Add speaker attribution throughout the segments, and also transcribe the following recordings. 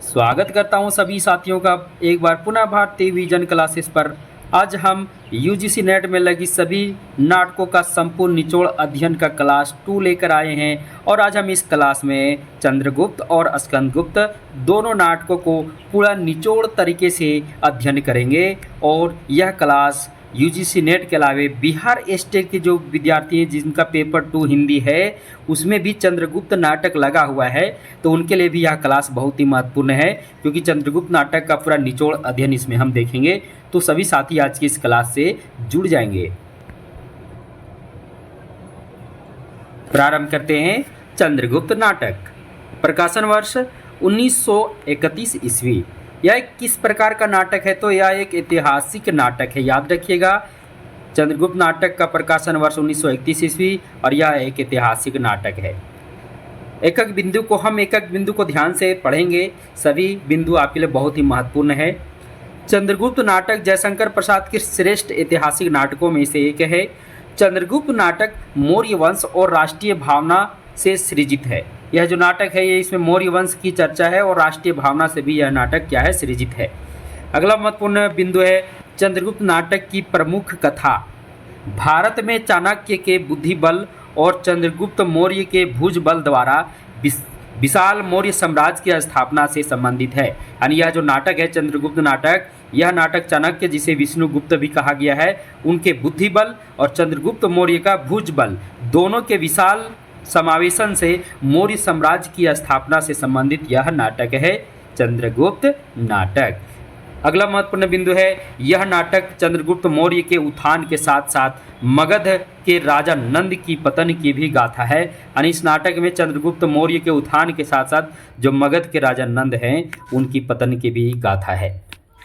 Speaker 1: स्वागत करता हूं सभी साथियों का एक बार पुनः भारतीय विजन क्लासेस पर। आज हम यूजीसी नेट में लगी सभी नाटकों का संपूर्ण निचोड़ अध्ययन का क्लास 2 लेकर आए हैं और आज हम इस क्लास में चंद्रगुप्त और स्कंदगुप्त दोनों नाटकों को पूरा निचोड़ तरीके से अध्ययन करेंगे। और यह क्लास यूजीसी नेट के अलावे बिहार स्टेट के जो विद्यार्थी हैं जिनका पेपर 2 हिंदी है उसमें भी चंद्रगुप्त नाटक लगा हुआ है, तो उनके लिए भी यह क्लास बहुत ही महत्वपूर्ण है क्योंकि चंद्रगुप्त नाटक का पूरा निचोड़ अध्ययन इसमें हम देखेंगे। तो सभी साथी आज की इस क्लास से जुड़ जाएंगे। प्रारंभ करते हैं। चंद्रगुप्त नाटक प्रकाशन वर्ष 1931 ईस्वी। यह किस प्रकार का नाटक है? तो यह एक ऐतिहासिक नाटक है, याद रखिएगा। चंद्रगुप्त नाटक का प्रकाशन वर्ष 1931 ईस्वी और यह एक ऐतिहासिक नाटक है। एक एक बिंदु को ध्यान से पढ़ेंगे। सभी बिंदु आपके लिए बहुत ही महत्वपूर्ण है। चंद्रगुप्त नाटक जयशंकर प्रसाद के श्रेष्ठ ऐतिहासिक नाटकों में से एक है। चंद्रगुप्त नाटक मौर्य वंश और राष्ट्रीय भावना से सृजित है। यह जो नाटक है ये इसमें मौर्य वंश की चर्चा है और राष्ट्रीय भावना से भी यह नाटक क्या है, सृजित है। अगला महत्वपूर्ण बिंदु है चंद्रगुप्त नाटक की प्रमुख कथा भारत में चाणक्य के बुद्धि बल और चंद्रगुप्त मौर्य के भुज बल द्वारा विशाल मौर्य साम्राज्य की स्थापना से संबंधित है। यानी यह जो नाटक है चंद्रगुप्त नाटक, यह नाटक चाणक्य जिसे विष्णुगुप्त भी कहा गया है उनके बुद्धि बल और चंद्रगुप्त मौर्य का भुज बल दोनों के विशाल समावेशन से मौर्य साम्राज्य की स्थापना से संबंधित यह नाटक है चंद्रगुप्त नाटक। अगला महत्वपूर्ण बिंदु है यह नाटक चंद्रगुप्त मौर्य के उत्थान के साथ साथ मगध के राजा नंद की पतन की भी गाथा है। यानी इस नाटक में चंद्रगुप्त मौर्य के उत्थान के साथ साथ जो मगध के राजा नंद हैं उनकी पतन की भी गाथा है।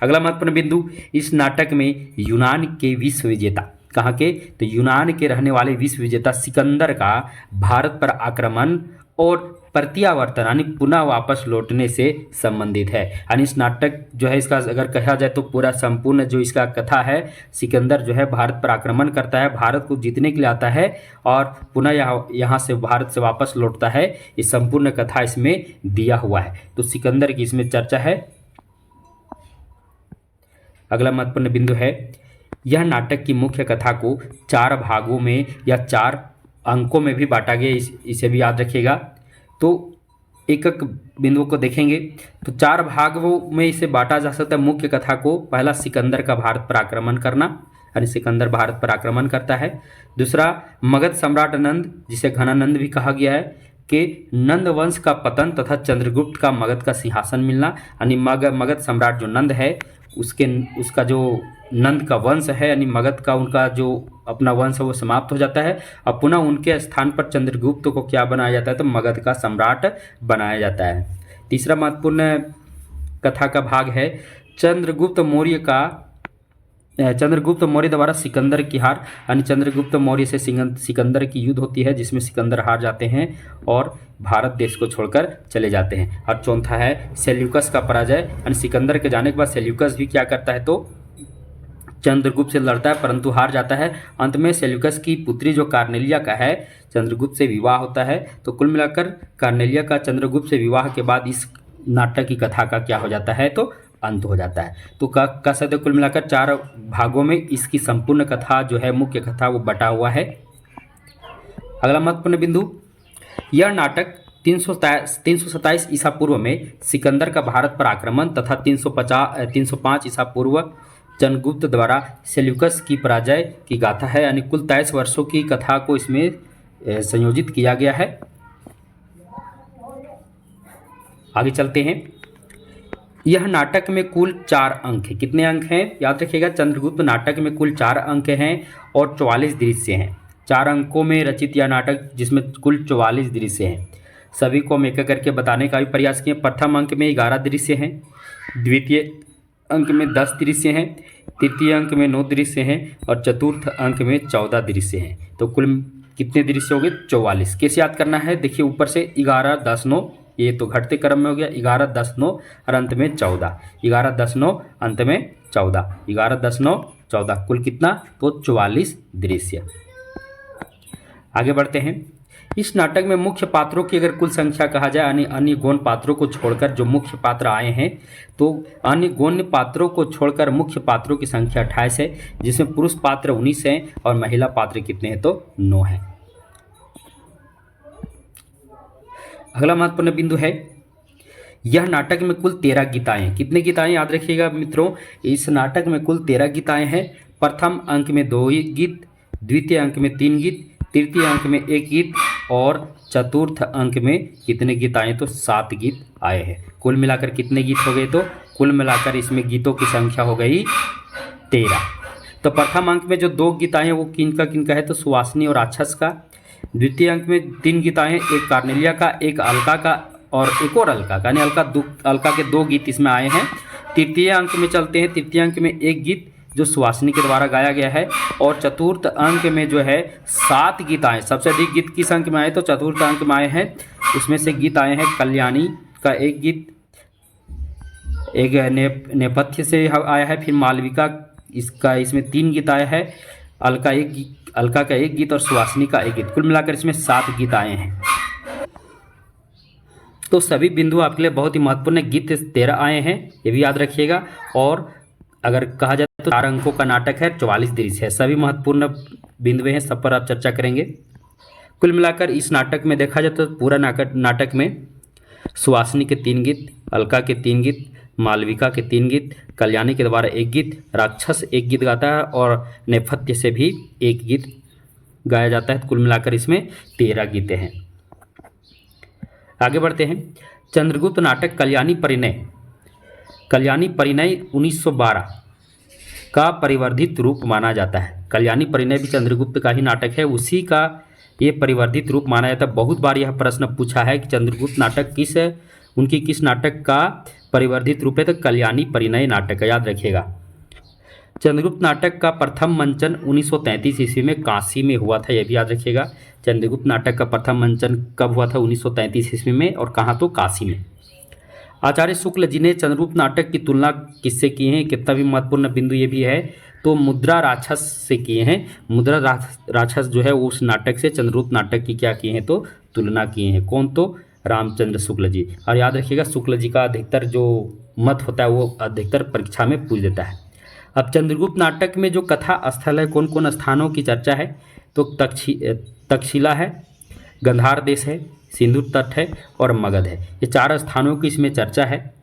Speaker 1: अगला महत्वपूर्ण बिंदु, इस नाटक में यूनान के विश्व विजेता, कहाँ के? तो यूनान के रहने वाले विश्व विजेता सिकंदर का भारत पर आक्रमण और प्रत्यावर्तन यानी पुनः वापस लौटने से संबंधित है। यानी इस नाटक जो है इसका अगर कहा जाए तो पूरा संपूर्ण जो इसका कथा है, सिकंदर जो है भारत पर आक्रमण करता है, भारत को जीतने के लिए आता है और पुनः यहाँ से भारत से वापस लौटता है। ये संपूर्ण कथा इसमें दिया हुआ है, तो सिकंदर की इसमें चर्चा है। अगला महत्वपूर्ण बिंदु है यह नाटक की मुख्य कथा को 4 भागों में या 4 अंकों में भी बांटा गया, इसे भी याद रखिएगा। तो एक एक बिंदुओं को देखेंगे तो 4 भागों में इसे बांटा जा सकता है मुख्य कथा को। पहला सिकंदर का भारत पर आक्रमण करना, यानी सिकंदर भारत पर आक्रमण करता है। दूसरा मगध सम्राट नंद जिसे घनानंद भी कहा गया है कि नंद वंश का पतन तथा चंद्रगुप्त का मगध का सिंहासन मिलना। यानी मगध सम्राट जो नंद है उसका जो नंद का वंश है यानी मगध का उनका जो अपना वंश है वो समाप्त हो जाता है और पुनः उनके स्थान पर चंद्रगुप्त को क्या बनाया जाता है? तो मगध का सम्राट बनाया जाता है। तीसरा महत्वपूर्ण कथा का भाग है चंद्रगुप्त मौर्य द्वारा सिकंदर की हार। यानी चंद्रगुप्त मौर्य से सिकंदर की युद्ध होती है जिसमें सिकंदर हार जाते हैं और भारत देश को छोड़कर चले जाते हैं। और चौथा है सेल्यूकस का पराजय। यानी सिकंदर के जाने के बाद सेल्यूकस भी क्या करता है तो चंद्रगुप्त से लड़ता है परंतु हार जाता है। अंत में सेल्यूकस की पुत्री जो कार्नेलिया का है चंद्रगुप्त से विवाह होता है। तो कुल मिलाकर कार्नेलिया का चंद्रगुप्त से विवाह के बाद इस नाटक की कथा का क्या हो जाता है तो अंत हो जाता है। तो कह सकते कुल मिलाकर 4 भागों में इसकी संपूर्ण कथा जो है मुख्य कथा वो बटा हुआ है। अगला महत्वपूर्ण बिंदु, यह नाटक 327 ईसा पूर्व में सिकंदर का भारत पर आक्रमण तथा 305 ईसा पूर्व चंद्रगुप्त द्वारा सेल्यूकस की पराजय की गाथा है। यानी कुल 23 वर्षों की कथा को इसमें संयोजित किया गया है। आगे चलते हैं। यह नाटक में कुल 4 अंक हैं। कितने अंक हैं याद रखिएगा? चंद्रगुप्त नाटक में कुल 4 अंक हैं और 44 दृश्य हैं। 4 अंकों में रचित यह नाटक जिसमें कुल 44 दृश्य हैं। सभी को हम एक एक करके बताने का भी प्रयास किए। प्रथम अंक में 11 दृश्य हैं, द्वितीय अंक में 10 दृश्य हैं, तृतीय अंक में 9 दृश्य हैं और चतुर्थ अंक में 14 दृश्य हैं। तो कुल कितने दृश्य हो गए? 44। कैसे याद करना है? देखिए ऊपर से 11, 10, 9, ये तो घटते क्रम में हो गया। 11, 10, 9 और अंत में 14। 11, 10, 9 अंत में 14। 11, 10, 9 14 कुल कितना? तो 44 दृश्य। आगे बढ़ते हैं। इस नाटक में मुख्य पात्रों की अगर कुल संख्या कहा जाए, अन्य अन्य गौण पात्रों को छोड़कर जो मुख्य पात्र आए हैं, तो अन्य गौण पात्रों को छोड़कर मुख्य पात्रों की संख्या 28 है, जिसमें पुरुष पात्र 19 हैं और महिला पात्र कितने हैं, तो 9 हैं। अगला महत्वपूर्ण बिंदु है, यह नाटक में कुल 13 गीताएं। कितने गीताएं याद रखिएगा मित्रों, इस नाटक में कुल 13 गीताएं हैं। प्रथम अंक में 2 गीत, द्वितीय अंक में 3 गीत, तृतीय अंक में 1 गीत और चतुर्थ अंक में कितने गीत आए, तो 7 गीत आए हैं। कुल मिलाकर कितने गीत हो गए, तो कुल मिलाकर इसमें गीतों की संख्या हो गई 13। तो प्रथम अंक में जो 2 गीत आए हैं वो किनका है, तो सुवासिनी और राक्षस का। द्वितीय अंक में 3 गीत आए हैं, एक कार्नेलिया का, एक अलका का और एक और अलका का, यानी अलका के 2 गीत इसमें आए हैं। तृतीय अंक में चलते हैं, तृतीय अंक में 1 गीत जो सुवासिनी के द्वारा गाया गया है और चतुर्थ अंक में जो है 7 गीत आए। सबसे अधिक गीत किस अंक में आए, तो चतुर्थ अंक में आए हैं। उसमें से गीत आए हैं कल्याणी का 1 गीत, एक नेपथ्य से आया है, फिर मालविका इसमें 3 गीत आया है, अलका का 1 गीत और सुवासिनी का 1 गीत। कुल मिलाकर इसमें 7 गीत आए हैं। तो सभी बिंदु आपके लिए बहुत ही महत्वपूर्ण है। गीत 13 आए हैं, ये भी याद रखिएगा। और अगर कहा जाए तो 4 अंकों का नाटक है, 44 दृश्य है। सभी महत्वपूर्ण बिंदु हैं, सब पर आप चर्चा करेंगे। कुल मिलाकर इस नाटक में देखा जाए तो पूरा नाटक में सुवासिनी के 3 गीत, अलका के 3 गीत, मालविका के 3 गीत, कल्याणी के द्वारा 1 गीत, राक्षस 1 गीत गाता है और नेपथ्य से भी 1 गीत गाया जाता है। कुल मिलाकर इसमें 13 गीतें हैं। आगे बढ़ते हैं। चंद्रगुप्त नाटक कल्याणी परिणय 1912 का परिवर्धित रूप माना जाता है। कल्याणी परिणय भी चंद्रगुप्त का ही नाटक है, उसी का ये परिवर्धित रूप माना जाता है। बहुत बार यह प्रश्न पूछा है कि चंद्रगुप्त नाटक किस नाटक का परिवर्धित रूप है, तो कल्याणी परिणय नाटक है, याद रखिएगा। चंद्रगुप्त नाटक का प्रथम मंचन 1933 ईस्वी में काशी में हुआ था, यह भी याद रखिएगा। चंद्रगुप्त नाटक का प्रथम मंचन कब हुआ था, 1933 ईस्वी में, और कहाँ, तो काशी में। आचार्य शुक्ल जी ने चंद्रगुप्त नाटक की तुलना किससे की है, कितना भी महत्वपूर्ण बिंदु ये भी है, तो मुद्रा राक्षस से किए हैं। मुद्रा राक्षस जो है उस नाटक से चंद्रगुप्त नाटक की क्या किए हैं, तो तुलना किए हैं। कौन, तो रामचंद्र शुक्ल जी। और याद रखिएगा शुक्ल जी का अधिकतर जो मत होता है वो अधिकतर परीक्षा में पूछ देता है। अब चंद्रगुप्त नाटक में जो कथा स्थल है, कौन कौन स्थानों की चर्चा है, तो तक्षशिला है, गंधार देश है, सिंधु तट है और मगध है। ये 4 स्थानों की इसमें चर्चा है।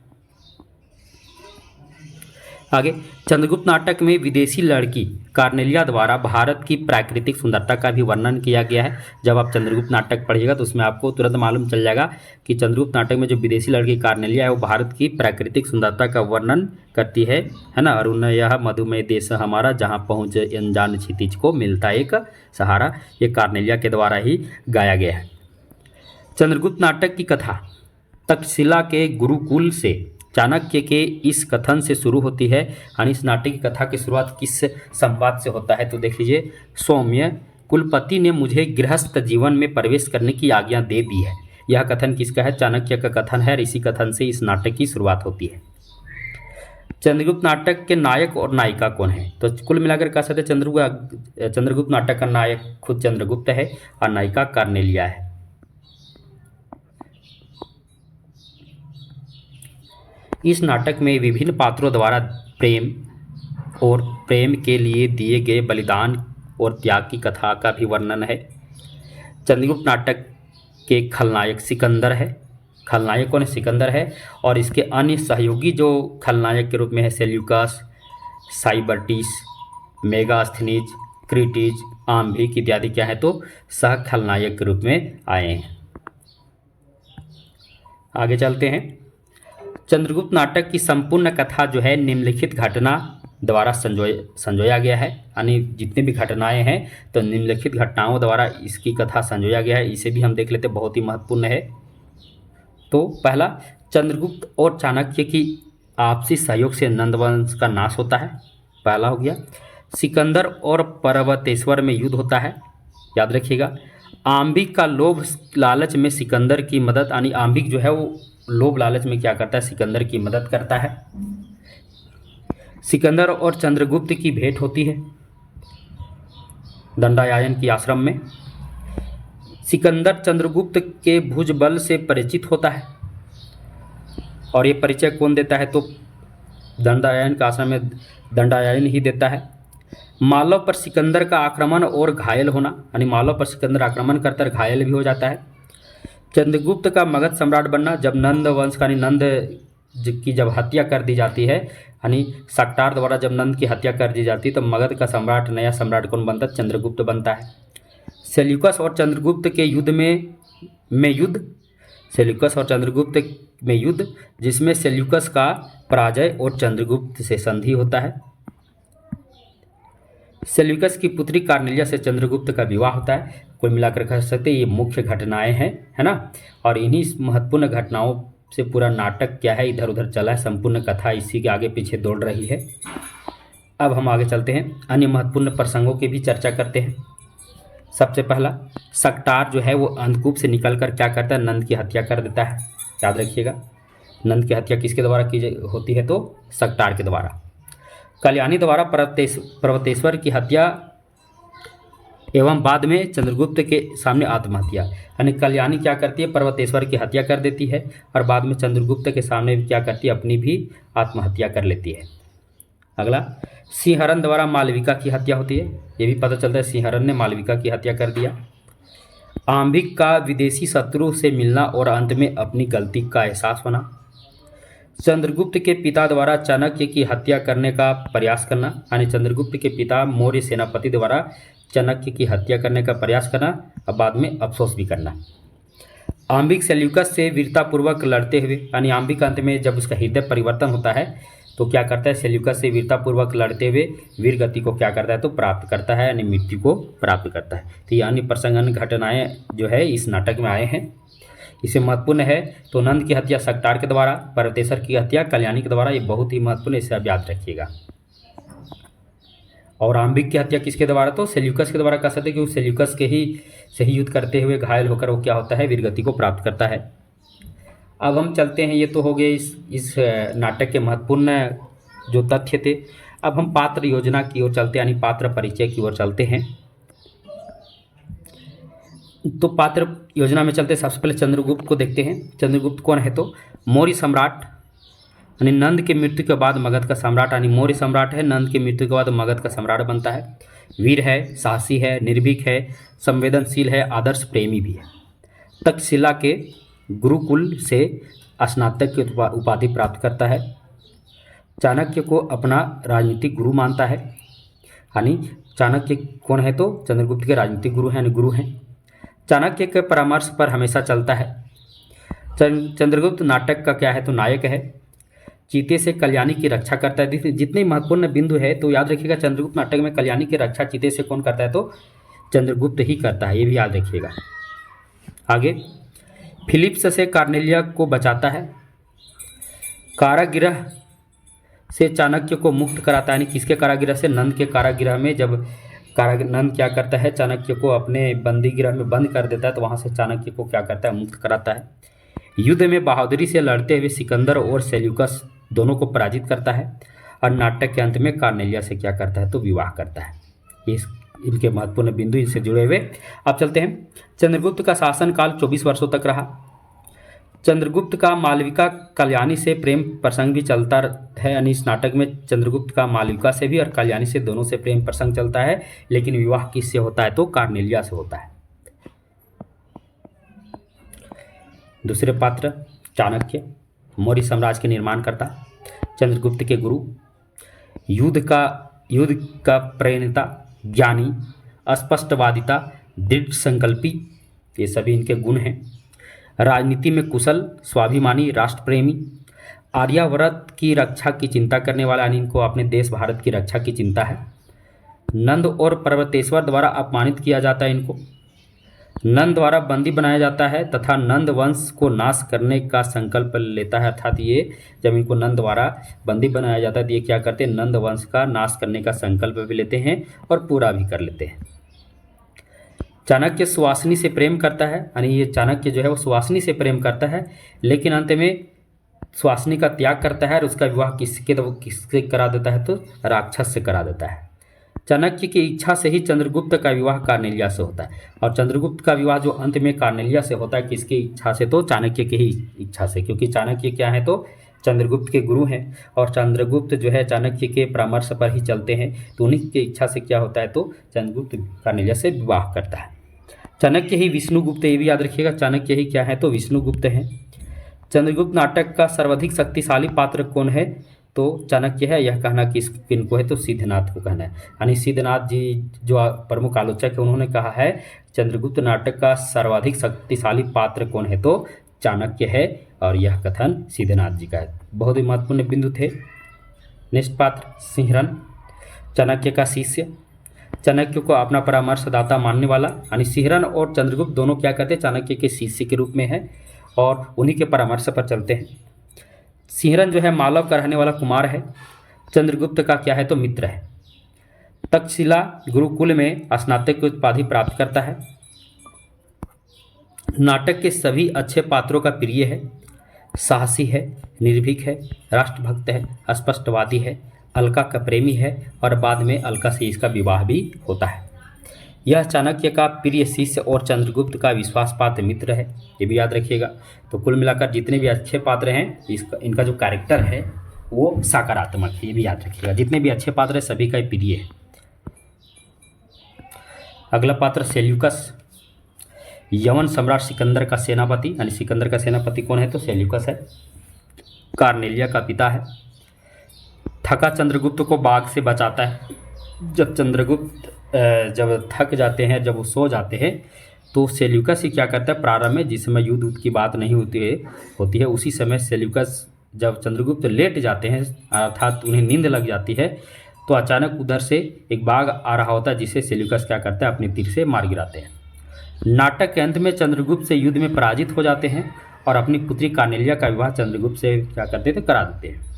Speaker 1: आगे, चंद्रगुप्त नाटक में विदेशी लड़की कार्नेलिया द्वारा भारत की प्राकृतिक सुंदरता का भी वर्णन किया गया है। जब आप चंद्रगुप्त नाटक पढ़िएगा तो उसमें आपको तुरंत मालूम चल जाएगा कि चंद्रगुप्त नाटक में जो विदेशी लड़की कार्नेलिया है वो भारत की प्राकृतिक सुंदरता का वर्णन करती है ना। अरुण यह मधुमेह देश हमारा, जहाँ पहुँच अनजान क्षितिज को मिलता एक सहारा, ये कार्नेलिया के द्वारा ही गाया गया है। चंद्रगुप्त नाटक की कथा तक्षशिला के गुरुकुल से चाणक्य के इस कथन से शुरू होती है। और इस नाटक की कथा की शुरुआत किस संवाद से होता है, तो देख लीजिए। सौम्य, कुलपति ने मुझे गृहस्थ जीवन में प्रवेश करने की आज्ञा दे दी है। यह कथन किसका है, चाणक्य का कथन है और इसी कथन से इस नाटक की शुरुआत होती है। चंद्रगुप्त नाटक के नायक और नायिका कौन है, तो कुल मिलाकर कह सकते चंद्रगुप्त नाटक का नायक खुद चंद्रगुप्त है और नायिका कार्नेलिया है। इस नाटक में विभिन्न पात्रों द्वारा प्रेम के लिए दिए गए बलिदान और त्याग की कथा का भी वर्णन है। चंद्रगुप्त नाटक के खलनायक सिकंदर है। खलनायक कौन है, सिकंदर है। और इसके अन्य सहयोगी जो खलनायक के रूप में है सेल्यूकस, साइबर्टिस, मेगास्थनीज, क्रीटिज, आम्भिक इत्यादि क्या है, तो सह खलनायक के रूप में आए हैं। आगे चलते हैं। चंद्रगुप्त नाटक की संपूर्ण कथा जो है निम्नलिखित घटना द्वारा संजोया गया है, यानी जितनी भी घटनाएं हैं तो निम्नलिखित घटनाओं द्वारा इसकी कथा संजोया गया है। इसे भी हम देख लेते हैं, बहुत ही महत्वपूर्ण है। तो पहला, चंद्रगुप्त और चाणक्य की आपसी सहयोग से नंदवंश का नाश होता है, पहला हो गया। सिकंदर और पर्वतेश्वर में युद्ध होता है, याद रखिएगा। आम्बिक का लोभ लालच में सिकंदर की मदद, यानी आम्बिक जो है वो लोभ लालच में क्या करता है, सिकंदर की मदद करता है। सिकंदर और चंद्रगुप्त की भेंट होती है दंडायन की आश्रम में। सिकंदर चंद्रगुप्त के भुजबल से परिचित होता है, और ये परिचय कौन देता है? तो दंडायन के आश्रम में दंडायन ही देता है। मालव पर सिकंदर का आक्रमण और घायल होना, यानी मालव पर सिकंदर आक्रमण करता है, घायल भी हो जाता है। चंद्रगुप्त का मगध सम्राट बनना, जब नंद वंश का नंद की जब हत्या कर दी जाती है, यानी सक्टार द्वारा जब नंद की हत्या कर दी जाती है, तो मगध का सम्राट, नया सम्राट कौन बनता है? चंद्रगुप्त बनता है। सेल्यूकस और चंद्रगुप्त के युद्ध सेल्यूकस और चंद्रगुप्त में युद्ध, जिसमें सेल्यूकस का पराजय और चंद्रगुप्त से संधि होता है। सेल्यूकस की पुत्री कार्नेलिया से चंद्रगुप्त का विवाह होता है। कुल मिलाकर कह सकते ये मुख्य घटनाएं हैं, है ना। और इन्हीं महत्वपूर्ण घटनाओं से पूरा नाटक क्या है, इधर उधर चला है, संपूर्ण कथा इसी के आगे पीछे दौड़ रही है। अब हम आगे चलते हैं, अन्य महत्वपूर्ण प्रसंगों की भी चर्चा करते हैं। सबसे पहला, सक्टार जो है वो अंधकूप से निकलकर क्या करता है? नंद की हत्या कर देता है। याद रखिएगा, नंद की हत्या किसके द्वारा की होती है? तो सक्टार के द्वारा। कल्याणी द्वारा पर्वतेश्वर की हत्या एवं बाद में चंद्रगुप्त के सामने आत्महत्या, यानी कल्याणी क्या करती है? पर्वतेश्वर की हत्या कर देती है, और बाद में चंद्रगुप्त के सामने क्या करती है? अपनी भी आत्महत्या कर लेती है। अगला, सिंहरण द्वारा मालविका की हत्या होती है। ये भी पता चलता है सिंहरण ने मालविका की हत्या कर दिया। आंबिक का विदेशी शत्रु से मिलना और अंत में अपनी गलती का एहसास होना। चंद्रगुप्त के पिता द्वारा चाणक्य की हत्या करने का प्रयास करना, यानी चंद्रगुप्त के पिता मौर्य सेनापति द्वारा चाणक्य की हत्या करने का प्रयास करना और बाद में अफसोस भी करना। आंबिक सेल्यूकस से वीरतापूर्वक लड़ते हुए, यानी आंबिक अंत में जब उसका हृदय परिवर्तन होता है तो क्या करता है? सेल्यूकस से वीरतापूर्वक लड़ते हुए वीर गति को क्या करता है? तो प्राप्त करता है, यानी मृत्यु को प्राप्त करता है। तो ये अन्य प्रसंग, अन्य घटनाएं जो है इस नाटक में आए हैं। इसे महत्वपूर्ण है तो नंद की हत्या सक्टार के द्वारा, पर्वतेश्वर की हत्या कल्याणी के द्वारा, ये बहुत ही महत्वपूर्ण, इसे आप याद रखिएगा। और आंबिक की हत्या किसके द्वारा? तो सेल्यूकस के द्वारा कर सकते हैं, क्योंकि सेल्यूकस के ही से ही युद्ध करते हुए घायल होकर वो क्या होता है? वीरगति को प्राप्त करता है। अब हम चलते हैं, ये तो हो गए इस नाटक के महत्वपूर्ण जो तथ्य थे। अब हम पात्र योजना की ओर चलते हैं, यानी पात्र परिचय की ओर चलते हैं। तो पात्र योजना में चलते सबसे पहले चंद्रगुप्त को देखते हैं। चंद्रगुप्त कौन है? तो मौर्य सम्राट, यानी नंद के मृत्यु के बाद मगध का सम्राट, यानी मौर्य सम्राट है, नंद के मृत्यु के बाद मगध का सम्राट बनता है। वीर है, साहसी है, निर्भीक है, संवेदनशील है, आदर्श प्रेमी भी है। तक्षशिला के गुरुकुल से स्नातक की उपाधि प्राप्त करता है। चाणक्य को अपना राजनीतिक गुरु मानता है, यानी चाणक्य कौन है? तो चंद्रगुप्त के राजनीतिक गुरु हैं, यानी गुरु हैं। चाणक्य के परामर्श पर हमेशा चलता है। चंद्रगुप्त नाटक का क्या है? तो नायक है। चीते से कल्याणी की रक्षा करता है। जितने महत्वपूर्ण बिंदु है तो याद रखिएगा, चंद्रगुप्त नाटक में कल्याणी की रक्षा चीते से कौन करता है? तो चंद्रगुप्त ही करता है, ये भी याद रखिएगा। आगे, फिलिप्स से कार्नेलिया को बचाता है। कारागृह से चाणक्य को मुक्त कराता है, यानी किसके कारागृह से? नंद के कारागृह में जब नंद क्या करता है? चाणक्य को अपने बंदी गृह में बंद कर देता है, तो वहाँ से चाणक्य को क्या करता है? मुक्त कराता है। युद्ध में बहादुरी से लड़ते हुए सिकंदर और सेल्यूकस दोनों को पराजित करता है, और नाटक के अंत में कार्नेलिया से क्या करता है? तो विवाह करता है। इनके महत्वपूर्ण बिंदु इनसे जुड़े हुए। अब चलते हैं, चंद्रगुप्त का शासनकाल 24 वर्षों तक रहा। चंद्रगुप्त का मालविका कल्याणी से प्रेम प्रसंग भी चलता है, यानी इस नाटक में चंद्रगुप्त का मालविका से भी और कल्याणी से दोनों से प्रेम प्रसंग चलता है, लेकिन विवाह किससे होता है? तो कार्नेलिया से होता है। दूसरे पात्र, चाणक्य, मौर्य साम्राज्य के निर्माणकर्ता, चंद्रगुप्त के गुरु, युद्ध का प्रेरणा, ज्ञानी, स्पष्टवादिता, दृढ़ संकल्पी, ये सभी इनके गुण हैं। राजनीति में कुशल, स्वाभिमानी, राष्ट्रप्रेमी, आर्यावर्त की रक्षा की चिंता करने वाला, यानी इनको अपने देश भारत की रक्षा की चिंता है। नंद और पर्वतेश्वर द्वारा अपमानित किया जाता है इनको। नंद द्वारा बंदी बनाया जाता है तथा नंद वंश को नाश करने का संकल्प लेता है, अर्थात ये जब इनको नंद द्वारा बंदी बनाया जाता है तो ये क्या करते हैं? नंद वंश का नाश करने का संकल्प भी लेते हैं और पूरा भी कर लेते हैं। चाणक्य सुवासिनी से प्रेम करता है, यानी ये चाणक्य जो है वो सुवासिनी से प्रेम करता है, लेकिन अंत में सुवासिनी का त्याग करता है और उसका विवाह किससे करा देता है? तो राक्षस से करा देता है। चाणक्य की इच्छा से ही चंद्रगुप्त का विवाह कार्नेलिया से होता है। और चंद्रगुप्त का विवाह जो अंत में कार्नेलिया से होता है, किसकी इच्छा से? तो चाणक्य की ही इच्छा से, क्योंकि चाणक्य क्या है तो चंद्रगुप्त के गुरु हैं और चंद्रगुप्त जो है चाणक्य के परामर्श पर ही चलते हैं। तो उन्हीं की इच्छा से क्या होता है तो चंद्रगुप्त कार्नेलिया से विवाह करता है। चाणक्य ही विष्णुगुप्त, ये भी याद रखिएगा, चाणक्य ही क्या है तो विष्णुगुप्त हैं। चंद्रगुप्त नाटक का सर्वाधिक शक्तिशाली पात्र कौन है? तो चाणक्य है। यह कहना किनको है तो सिद्धनाथ को कहना है। यानी सिद्धनाथ जी जो प्रमुख आलोचक है उन्होंने कहा है चंद्रगुप्त नाटक का सर्वाधिक शक्तिशाली पात्र कौन है तो चाणक्य है, और यह कथन सिद्धनाथ जी का है। बहुत ही महत्वपूर्ण बिंदु थे। नेक्स्ट पात्र सिंहरन, चाणक्य का शिष्य, चाणक्य को अपना परामर्शदाता मानने वाला। यानी सिंहरन और चंद्रगुप्त दोनों क्या कहते हैं चाणक्य के शिष्य के रूप में है और उन्हीं के परामर्श पर चलते हैं। सिंहरन जो है मालव का रहने वाला कुमार है, चंद्रगुप्त का क्या है तो मित्र है। तक्षशिला गुरुकुल में स्नातक की उपाधि प्राप्त करता है। नाटक के सभी अच्छे पात्रों का प्रिय है, साहसी है, निर्भीक है, राष्ट्रभक्त है, स्पष्टवादी है, अलका का प्रेमी है और बाद में अलका से इसका विवाह भी होता है। यह चाणक्य का प्रिय शिष्य और चंद्रगुप्त का विश्वास पात्र मित्र है, ये भी याद रखिएगा। तो कुल मिलाकर जितने भी अच्छे पात्र हैं इनका जो कैरेक्टर है वो सकारात्मक है, ये भी याद रखिएगा। जितने भी अच्छे पात्र हैं सभी का प्रिय है। अगला पात्र सेल्यूकस, यवन सम्राट सिकंदर का सेनापति। यानी सिकंदर का सेनापति कौन है तो सेल्यूकस है, कार्नेलिया का पिता है। थका चंद्रगुप्त को बाघ से बचाता है। जब चंद्रगुप्त जब थक जाते हैं, जब वो सो जाते हैं, तो सेल्यूकस ही क्या करता है प्रारंभ में, जिस समय युद्ध की बात नहीं होती है उसी समय सेल्यूकस जब चंद्रगुप्त लेट जाते हैं अर्थात उन्हें नींद लग जाती है, तो अचानक उधर से एक बाघ आ रहा होता है जिसे सेल्यूकस क्या करता है अपने तीर से मार गिराते हैं। नाटक के अंत में चंद्रगुप्त से युद्ध में पराजित हो जाते हैं और अपनी पुत्री कार्नेलिया का विवाह चंद्रगुप्त से क्या करते थे करा देते हैं।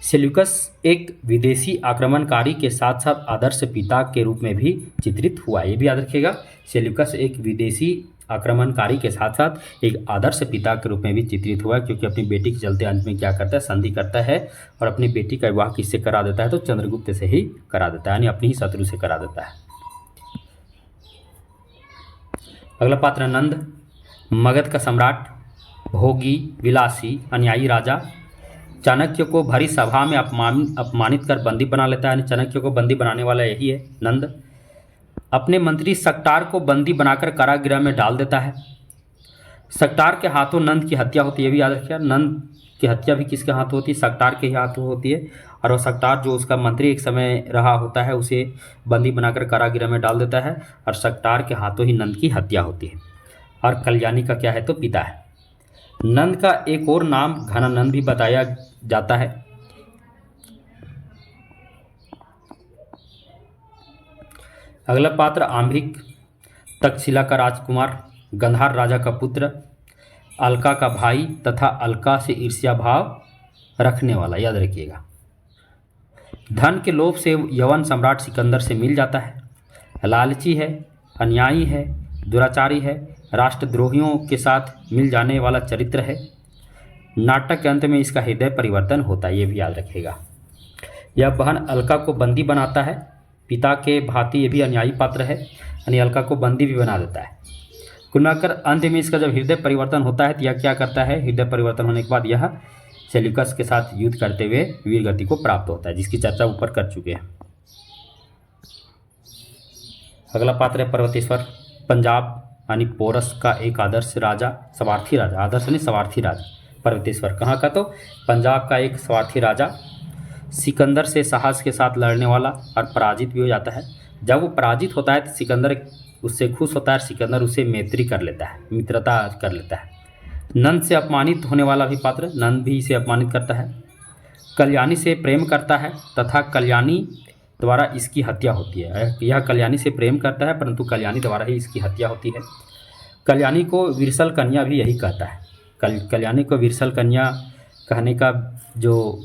Speaker 1: सेल्यूकस एक विदेशी आक्रमणकारी के साथ साथ आदर्श पिता के रूप में भी चित्रित हुआ, ये भी याद रखिएगा। सेल्यूकस एक विदेशी आक्रमणकारी के साथ साथ एक आदर्श पिता के रूप में भी चित्रित हुआ, क्योंकि अपनी बेटी के चलते अंत में क्या करता है संधि करता है और अपनी बेटी का विवाह किससे करा देता है तो चंद्रगुप्त से ही करा देता है, यानी अपनी ही शत्रु से करा देता है। अगला पात्र नंद, मगध का सम्राट, भोगी, विलासी, अनुयायी राजा। चाणक्य को भरी सभा में अपमानित कर बंदी बना लेता है, यानी चाणक्य को बंदी बनाने वाला यही है नंद। अपने मंत्री सक्टार को बंदी बनाकर कारागृह में डाल देता है। सक्टार के हाथों नंद की हत्या होती है, ये भी याद रखिए। नंद की हत्या भी किसके हाथों होती है? सक्टार के ही हाथों होती है। और वह सक्टार जो उसका मंत्री एक समय रहा होता है उसे बंदी बनाकर कारागृह में डाल देता है और सक्टार के हाथों ही नंद की हत्या होती है। और कल्याणी का क्या है तो पिता है। नंद का एक और नाम घनानंद भी बताया जाता है। अगला पात्र आंभिक, तक्षशिला का राजकुमार, गंधार राजा का पुत्र, अलका का भाई तथा अलका से ईर्ष्या भाव रखने वाला, याद रखिएगा। धन के लोभ से यवन सम्राट सिकंदर से मिल जाता है। लालची है, अन्यायी है, दुराचारी है, राष्ट्रद्रोहियों के साथ मिल जाने वाला चरित्र है। नाटक के अंत में इसका हृदय परिवर्तन होता है, ये भी याद रखिएगा। यह बहन अलका को बंदी बनाता है, पिता के भांति ये भी अन्यायी पात्र है, यानी अलका को बंदी भी बना देता है। कुल मिलाकर अंत में इसका जब हृदय परिवर्तन होता है तो यह क्या करता है, हृदय परिवर्तन होने के बाद यह सेल्यूकस के साथ युद्ध करते हुए वीर गति को प्राप्त होता है, जिसकी चर्चा ऊपर कर चुके हैं। अगला पात्र है पर्वतेश्वर, पंजाब यानी पोरस का एक आदर्श राजा, स्वार्थी राजा, आदर्श नहीं स्वार्थी राजा। पर्वतेश्वर कहाँ का तो पंजाब का एक स्वार्थी राजा, सिकंदर से साहस के साथ लड़ने वाला और पराजित भी हो जाता है। जब वो पराजित होता है तो सिकंदर उससे खुश होता है, सिकंदर उससे मैत्री कर लेता है, मित्रता कर लेता है। नंद से अपमानित होने वाला भी पात्र, नंद भी इसे अपमानित करता है। कल्याणी से प्रेम करता है तथा कल्याणी द्वारा इसकी हत्या होती है। यह कल्याणी से प्रेम करता है परंतु कल्याणी द्वारा ही इसकी हत्या होती है। कल्याणी को विरसल कन्या भी यही कहता है। कल्याणी को विरसल कन्या कहने का जो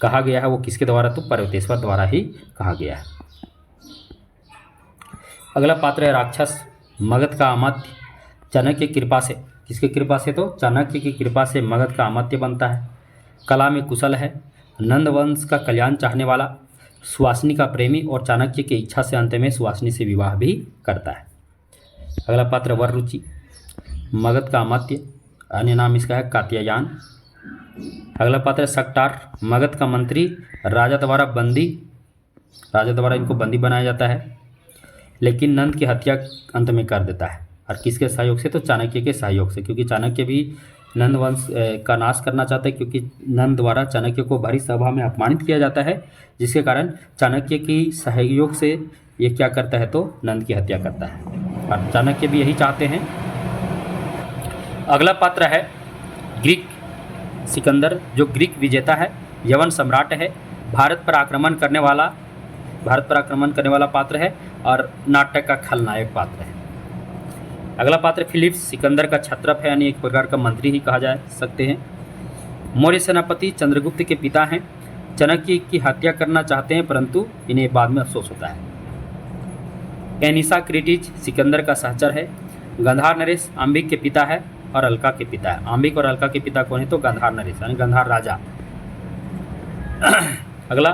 Speaker 1: कहा गया है वो किसके द्वारा तो पर्वतेश्वर द्वारा ही कहा गया है। अगला पात्र है राक्षस, मगध का अमात्य, चाणक्य की कृपा से, किसकी कृपा से तो चाणक्य की कृपा से मगध का अमात्य बनता है। कला में कुशल है, नंद वंश का कल्याण चाहने वाला, सुहासिनी का प्रेमी और चाणक्य की इच्छा से अंत में सुहासिनी से विवाह भी करता है। अगला पात्र वररुचि, मगध का अमात्य, अन्य नाम इसका है कात्यायन। अगला पात्र है सक्टार, मगध का मंत्री, राजा द्वारा इनको बंदी बनाया जाता है, लेकिन नंद की हत्या अंत में कर देता है। और किसके सहयोग से? तो चाणक्य के सहयोग से, क्योंकि चाणक्य भी नंद वंश का नाश करना चाहता है, क्योंकि नंद द्वारा चाणक्य को भरी सभा में अपमानित किया जाता है, जिसके कारण चाणक्य की सहयोग से ये क्या करता है? तो नंद की हत्या करता है, और चाणक्य भी यही चाहते हैं। अगला पात्र है ग्रीक सिकंदर, जो ग्रीक विजेता है, यवन सम्राट है, भारत पर आक्रमण करने वाला पात्र है और नाटक का खलनायक पात्र है। अगला पात्र फिलिप्स, सिकंदर का क्षत्रप है, यानी एक प्रकार का मंत्री ही कहा जा सकते हैं। मौर्य सेनापति चंद्रगुप्त के पिता हैं, चाणक्य की हत्या करना चाहते हैं, परंतु इन्हें बाद में अफसोस होता है। एनिसा क्रिटिज सिकंदर का सहचर है। गंधार नरेश अंबिक के पिता है और अलका के पिता है। अंबिक और अलका के पिता कौन है? तो गंधार नरेश, यानी गंधार राजा। अगला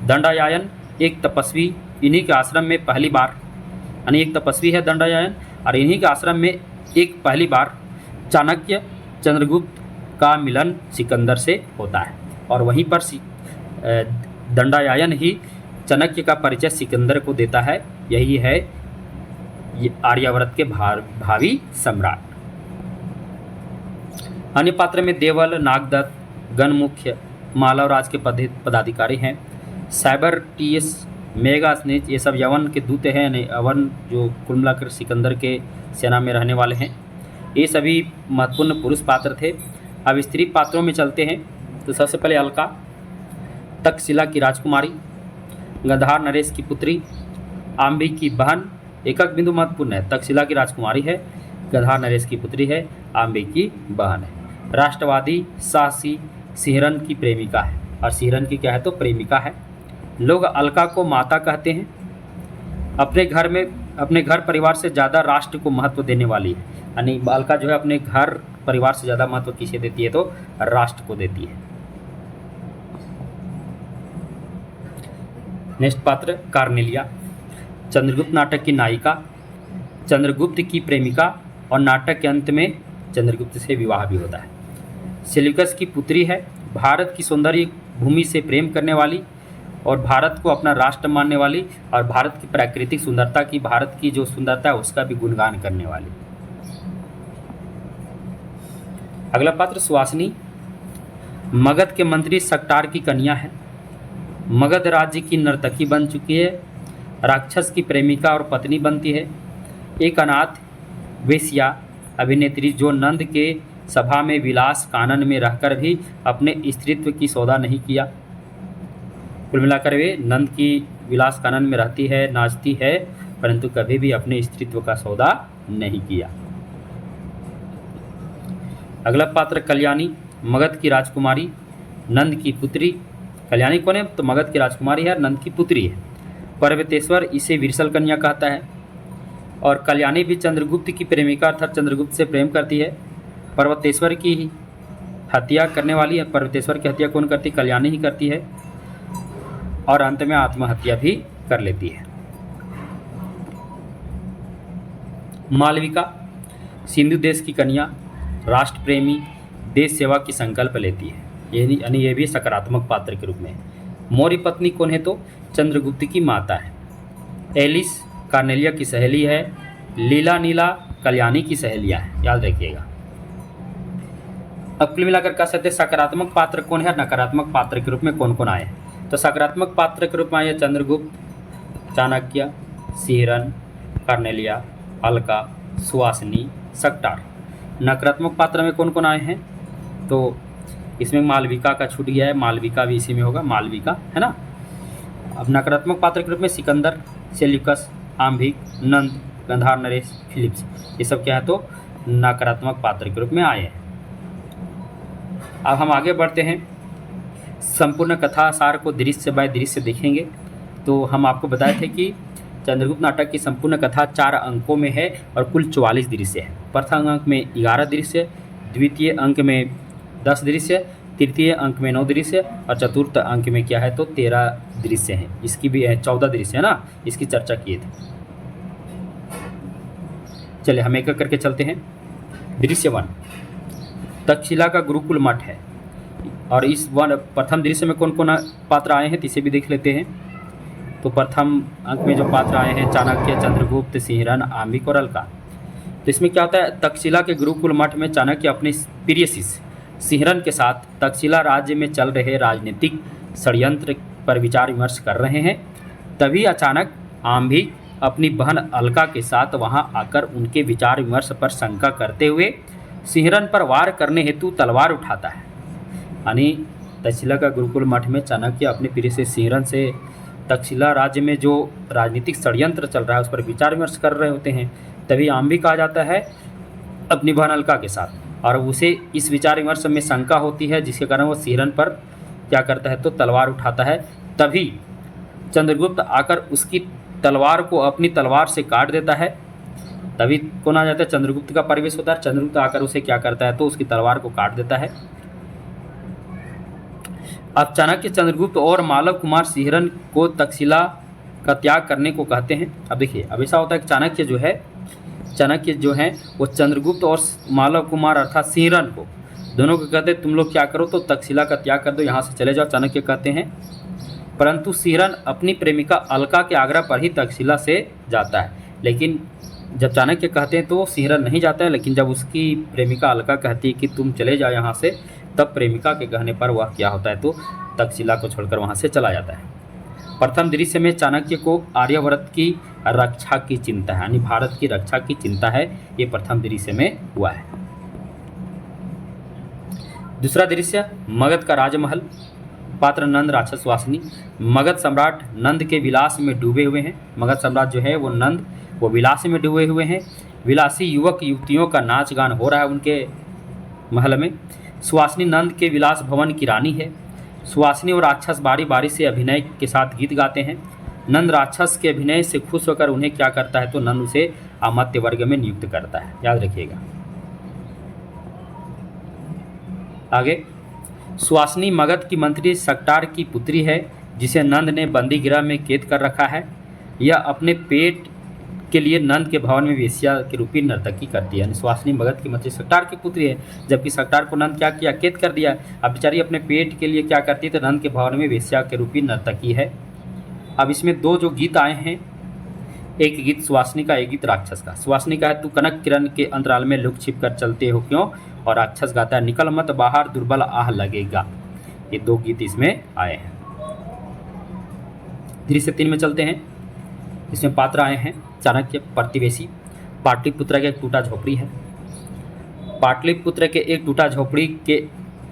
Speaker 1: दंडायायन, एक तपस्वी, इन्हीं के आश्रम में पहली बार, यानी एक तपस्वी है दंडायायन, और इन्हीं के आश्रम में पहली बार चाणक्य चंद्रगुप्त का मिलन सिकंदर से होता है, और वहीं पर दंडायायन ही चाणक्य का परिचय सिकंदर को देता है। यही है आर्यावर्त के भावी सम्राट। अन्य पात्र में देवल, नागदत्त, गणमुख्य, मालवराज के पदाधिकारी हैं। साइबर टीएस, मेगा स्नेच, ये सब यवन के दूत हैं, यानी यवन जो कुल मिलाकर सिकंदर के सेना में रहने वाले हैं। ये सभी महत्वपूर्ण पुरुष पात्र थे। अब स्त्री पात्रों में चलते हैं, तो सबसे पहले अलका, तक्षशिला की राजकुमारी, गंधार नरेश की पुत्री, आम्बिक की बहन। एक बिंदु महत्वपूर्ण है, तक्षशिला की राजकुमारी है, गंधार नरेश की पुत्री है, आम्बिक की बहन है। राष्ट्रवादी, साहसी, सिहरन की प्रेमिका है, और सिहरन की क्या है? तो प्रेमिका है। लोग अलका को माता कहते हैं। अपने घर परिवार से ज़्यादा राष्ट्र को महत्व देने वाली है, यानी अलका जो है अपने घर परिवार से ज़्यादा महत्व किसे देती है? तो राष्ट्र को देती है। नेक्स्ट पात्र कार्नेलिया, चंद्रगुप्त नाटक की नायिका, चंद्रगुप्त की प्रेमिका, और नाटक के अंत में चंद्रगुप्त से विवाह भी होता है। सेल्यूकस की पुत्री है, भारत की सौंदर्य भूमि से प्रेम करने वाली, और भारत को अपना राष्ट्र मानने वाली, और भारत की प्राकृतिक सुंदरता की, भारत की जो सुंदरता है उसका भी गुणगान करने वाली। अगला पात्र सुहासिनी, मगध के मंत्री सक्टार की कन्या है, मगध राज्य की नर्तकी बन चुकी है, राक्षस की प्रेमिका और पत्नी बनती है। एक अनाथ वेश्या अभिनेत्री, जो नंद के सभा में विलास कानन में रहकर भी अपने स्त्रीत्व की सौदा नहीं किया। कुल मिलाकर वे नंद की विलास कानन में रहती है, नाचती है, परंतु कभी भी अपने स्त्रीत्व का सौदा नहीं किया। अगला पात्र कल्याणी, मगध की राजकुमारी, नंद की पुत्री। कल्याणी कौन है? तो मगध की राजकुमारी है, नंद की पुत्री है। पर्वतेश्वर इसे विरसल कन्या कहता है, और कल्याणी भी चंद्रगुप्त की प्रेमिका अर्थात चंद्रगुप्त से प्रेम करती है। पर्वतेश्वर की हत्या करने वाली है। पर्वतेश्वर की हत्या कौन करती? कल्याणी ही करती है, और अंत में आत्महत्या भी कर लेती है। मालविका, सिंधु देश की कन्या, राष्ट्र प्रेमी, देश सेवा की संकल्प लेती है, यानी ये भी सकारात्मक पात्र के रूप में। मौर्य पत्नी कौन है? तो चंद्रगुप्त की माता है। एलिस कार्नेलिया की सहेली है, लीला नीला कल्याणी की सहेलियाँ हैं, याद रखिएगा। अब कुल मिलाकर कह सकते हैं सकारात्मक पात्र कौन है, नकारात्मक पात्र के रूप में कौन कौन आए। तो सकारात्मक पात्र के रूप में आए चंद्रगुप्त, चाणक्य, सिहरन, कार्नेलिया, अलका, सुहासिनी, सक्टार। नकारात्मक पात्र में कौन कौन आए हैं? तो इसमें मालविका का छूट गया है, मालविका भी इसी में होगा, मालविका है ना। अब नकारात्मक पात्र के रूप में सिकंदर, सेल्यूकस, आम्भिक, नंद, गंधार नरेश, फिलिप्स, ये सब क्या है? तो नकारात्मक पात्र के रूप में आए हैं। अब हम आगे बढ़ते हैं, संपूर्ण कथा सार को दृश्य बाय दृश्य देखेंगे। तो हम आपको बताए थे कि चंद्रगुप्त नाटक की संपूर्ण कथा 4 अंकों में है और कुल 44 दृश्य है। प्रथम अंक में 11 दृश्य, द्वितीय अंक में 10 दृश्य, तृतीय अंक में 9 दृश्य और चतुर्थ अंक में क्या है तो 13 दृश्य हैं। इसकी भी 14 दृश्य है ना, इसकी चर्चा किए थे। चलिए हम एक एक करके चलते हैं। दृश्य 1 तक्षशिला का गुरुकुल मठ है, और इस प्रथम दृश्य में कौन कौन पात्र आए हैं तो इसे भी देख लेते हैं। तो प्रथम अंक में जो पात्र आए हैं चाणक्य, चंद्रगुप्त, सिंहरन, आम्बिक और अलका। तो इसमें क्या होता है, तक्षशिला के गुरुकुल मठ में चाणक्य अपने प्रिय शिष्य सिंहरन के साथ तक्षशिला राज्य में चल रहे राजनीतिक षड्यंत्र पर विचार विमर्श कर रहे हैं। तभी अचानक आम्बिक अपनी बहन अलका के साथ वहां आकर उनके विचार विमर्श पर शंका करते हुए सिंहरन पर वार करने हेतु तलवार उठाता है। यानी तक्षशिला का गुरुकुल मठ में चाणक्य अपने प्रिय से सिंहरन से तक्षशिला राज्य में जो राजनीतिक षड्यंत्र चल रहा है उस पर विचार विमर्श कर रहे होते हैं। तभी आम्बिक आ जाता है अपनी बहन अलका के साथ, और उसे इस विचार विमर्श में शंका होती है, जिसके कारण वो सिंहरन पर क्या करता है तो तलवार उठाता है। तभी चंद्रगुप्त आकर उसकी तलवार को अपनी तलवार से काट देता है। तभी कौन आ जाता है, चंद्रगुप्त का प्रवेश होता है। चंद्रगुप्त आकर उसे क्या करता है तो उसकी तलवार को काट देता है। अब चाणक्य चंद्रगुप्त और मालव कुमार सिंहरन को तक्षशिला का त्याग करने को कहते हैं। अब देखिए, अब ऐसा होता है कि चाणक्य जो है वो चंद्रगुप्त और मालव कुमार अर्थात सिंहरन को दोनों को कहते हैं तुम लोग क्या करो तो तक्षशिला का त्याग कर दो, यहाँ से चले जाओ, चाणक्य कहते हैं। परंतु सिंहरन अपनी प्रेमिका अलका के आग्रह पर ही तक्षशिला से जाता है। लेकिन जब चाणक्य कहते हैं तो सिंहरन नहीं जाता है, लेकिन जब उसकी प्रेमिका अलका कहती है कि तुम चले जाओ यहाँ से, तब प्रेमिका के कहने पर वह क्या होता है तो तक्षशिला को छोड़कर वहाँ से चला जाता है। प्रथम दृश्य में चाणक्य को आर्यावर्त की रक्षा की चिंता है, यानी भारत की रक्षा की चिंता है, ये प्रथम दृश्य में हुआ है। दूसरा दृश्य मगध का राजमहल, पात्र नंद, राक्षस, वासनी। मगध सम्राट नंद के विलास में डूबे हुए हैं। मगध सम्राट जो है वो नंद वो विलास में डूबे हुए हैं। विलासी युवक युवतियों का नाच गान हो रहा है उनके महल में। सुवासिनी नंद के विलास भवन की रानी है। सुवासिनी और राक्षस बारी बारी से अभिनय के साथ गीत गाते हैं। नंद राक्षस के अभिनय से खुश होकर उन्हें क्या करता है तो नंद उसे अमात्य वर्ग में नियुक्त करता है, याद रखिएगा। आगे, सुवासिनी मगध की मंत्री सक्टार की पुत्री है, जिसे नंद ने बंदी गृह में कैद कर रखा है। यह अपने पेट के लिए नंद के भवन में वेश्या के रूपी नर्तकी करती है। सुवासिनी मगध की मंत्री सक्टार की पुत्री है, जबकि सक्टार को नंद क्या किया, कैद कर दिया। अब बेचारी अपने पेट के लिए क्या करती है तो नंद के भवन में वेश्या के रूपी नर्तकी है। अब इसमें दो जो गीत आए हैं, एक गीत सुवासिनी का, एक गीत राक्षस का। सुवासिनी का है तू कनक किरण के अंतराल में लुक छिप कर चलते हो क्यों, और राक्षस गाता है निकल मत बाहर दुर्बल आह लगेगा। ये दो गीत इसमें आए हैं। दृश्य 3 में चलते हैं। इसमें पात्र आए हैं चाणक्य, प्रतिवेशी। पाटलिपुत्र का एक टूटा झोपड़ी है। पाटलिपुत्र के एक टूटा झोपड़ी के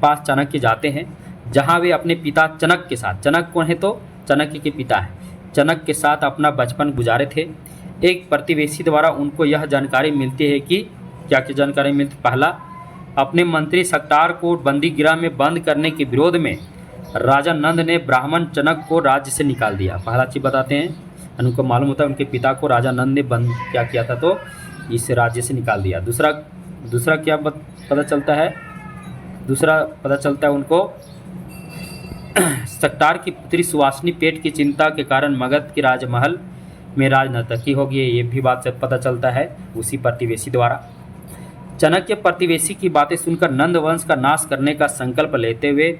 Speaker 1: पास चाणक्य जाते हैं, जहां वे अपने पिता चनक के साथ, चनक कौन है तो चाणक्य के पिता हैं, चनक के साथ अपना बचपन गुजारे थे। एक प्रतिवेशी द्वारा उनको यह जानकारी मिलती है कि क्या क्या जानकारी मिलती, पहला, अपने मंत्री सक्टार को बंदी गृह में बंद करने के विरोध में राजा नंद ने ब्राह्मण चनक को राज्य से निकाल दिया। पहला चीज़ बताते हैं, उनको मालूम होता है उनके पिता को राजा नंद ने बंद क्या किया था तो इस राज्य से निकाल दिया। दूसरा क्या पता चलता है, दूसरा पता चलता है उनको सक्टार की पुत्री सुवासिनी पेट की चिंता के कारण मगध के राजमहल में राजनर्तकी हो गई, ये भी बात से पता चलता है उसी प्रतिवेशी द्वारा। चाणक्य प्रतिवेशी की बातें सुनकर नंद वंश का नाश करने का संकल्प लेते हुए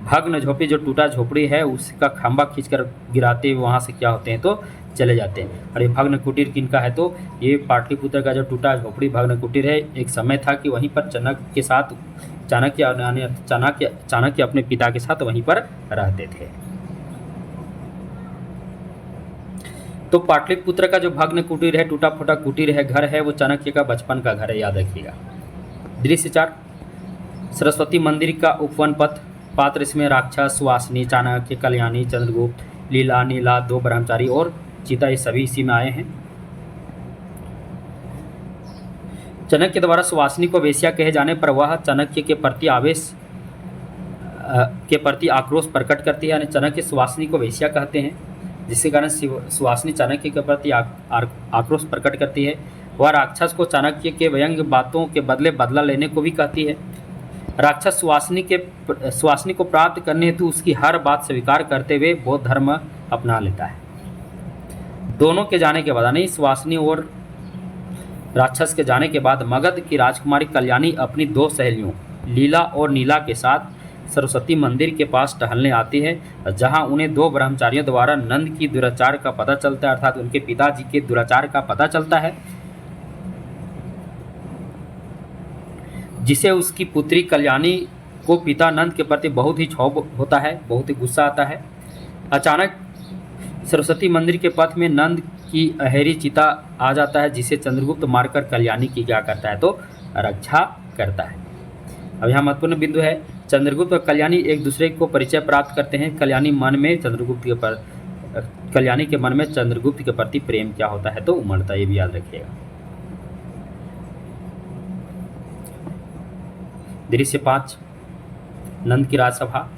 Speaker 1: भग्न झोपड़ी, जो टूटा झोपड़ी है, उसका खंभा खींचकर गिराते हुए वहाँ से क्या होते हैं तो चले जाते हैं। और ये भग्न कुटीर किनका है तो ये पाटलिपुत्र का जो टूटा झोपड़ी भग्न कुटीर है। एक समय था कि वहीं पर चाणक्य अपने पिता के साथ वहीं पर रहते थे। तो पाटलिपुत्र का जो भग्न कुटीर है, टूटा फूटा कुटीर है, घर है, वो चाणक्य का बचपन का घर है, याद रखिएगा। दृश्य 4 सरस्वती मंदिर का उपवन पथ। पात्र इसमें राक्षस, सुवासिनी, चाणक्य, कल्याणी, चंद्रगुप्त, लीला, नीला, 2 ब्रह्मचारी और चीता, ये सभी इसी में आए हैं। चाणक्य द्वारा सुवासिनी को वेश्या कहे जाने पर वह चाणक्य के प्रति आक्रोश प्रकट करती है, यानी चाणक्य सुवासिनी को वेश्या कहते हैं, जिसके कारण सुवासिनी चाणक्य के प्रति आक्रोश प्रकट करती है। वह राक्षस को चाणक्य के व्यंग्य बातों के बदले बदला लेने को भी कहती है। राक्षस सुवासिनी को प्राप्त करने हेतु उसकी हर बात स्वीकार करते हुए बौद्ध धर्म अपना लेता है। दोनों के जाने के बाद, यानी सुवासिनी और राक्षस के जाने के बाद, मगध की राजकुमारी कल्याणी अपनी दो सहेलियों लीला और नीला के साथ सरस्वती मंदिर के पास टहलने आती है, जहां उन्हें दो ब्रह्मचारियों द्वारा नंद की दुराचार का पता चलता है, अर्थात उनके पिताजी के दुराचार का पता चलता है, जिसे उसकी पुत्री कल्याणी को पिता नंद के प्रति बहुत ही क्षोभ होता है, बहुत ही गुस्सा आता है। अचानक सरस्वती मंदिर के पथ में नंद की अहेरी चिता आ जाता है, जिसे चंद्रगुप्त मारकर कल्याणी की क्या करता है, तो रक्षा करता है। अब यहाँ महत्वपूर्ण बिंदु है, चंद्रगुप्त और कल्याणी एक दूसरे को परिचय प्राप्त करते हैं। कल्याणी के मन में चंद्रगुप्त के प्रति प्रेम क्या होता है, तो उमड़ता है, ये भी याद रखिएगा। दृश्य 5, नंद की राजसभा।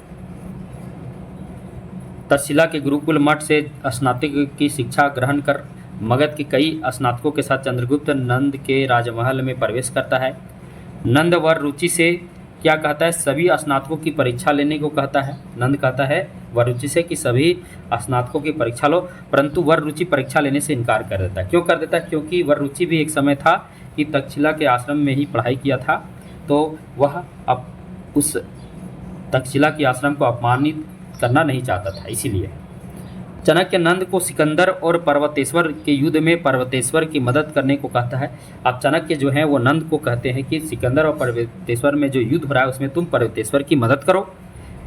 Speaker 1: तक्षशिला के गुरुकुल मठ से स्नातक की शिक्षा ग्रहण कर मगध के कई स्नातकों के साथ चंद्रगुप्त नंद के राजमहल में प्रवेश करता है। नंद वर रुचि से क्या कहता है, सभी स्नातकों की परीक्षा लेने को कहता है। नंद कहता है वर रुचि से कि सभी स्नातकों की परीक्षा लो, परंतु वर रुचि परीक्षा लेने से इनकार कर देता है। क्यों कर देता है? क्योंकि वर रुचि भी एक समय था कि तक्षशिला के आश्रम में ही पढ़ाई किया था, तो वह अब उस तक्षशिला के आश्रम को अपमानित करना नहीं चाहता था। इसीलिए चाणक्य नंद को सिकंदर और पर्वतेश्वर के युद्ध में पर्वतेश्वर की मदद करने को कहता है। अब चाणक्य जो है वो नंद को कहते हैं कि सिकंदर और पर्वतेश्वर में जो युद्ध हो रहा है उसमें तुम पर्वतेश्वर की मदद करो,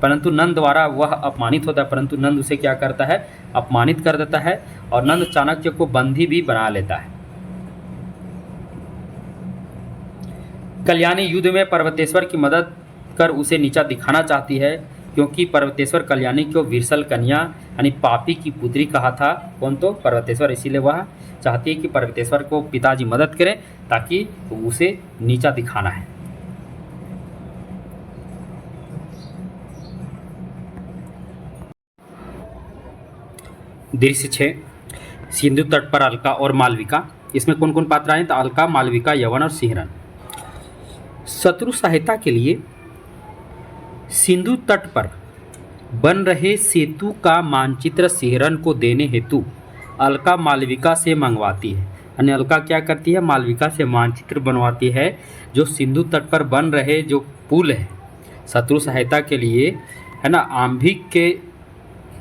Speaker 1: परंतु नंद द्वारा वह अपमानित होता है, परंतु नंद उसे क्या करता है, अपमानित कर देता है, और नंद चाणक्य को बंदी भी बना लेता है। कल्याणी युद्ध में पर्वतेश्वर की मदद कर उसे नीचा दिखाना चाहती है, क्योंकि पर्वतेश्वर कल्याणी को विरसल कन्या यानी पापी की पुत्री कहा था। कौन? तो पर्वतेश्वर। इसीलिए वह चाहती है कि पर्वतेश्वर को पिताजी मदद करें ताकि उसे नीचा दिखाना है। दृश्य 6, सिंधु तट पर अलका और मालविका। इसमें कौन कौन पात्र आए? तो अलका, मालविका, यवन और सिहरन। शत्रु सहायता के लिए सिंधु तट पर बन रहे सेतु का मानचित्र सिहरन को देने हेतु अलका मालविका से मंगवाती है। यानी अलका क्या करती है? मालविका से मानचित्र बनवाती है, जो सिंधु तट पर बन रहे जो पुल है शत्रु सहायता के लिए, है ना, आंभिक के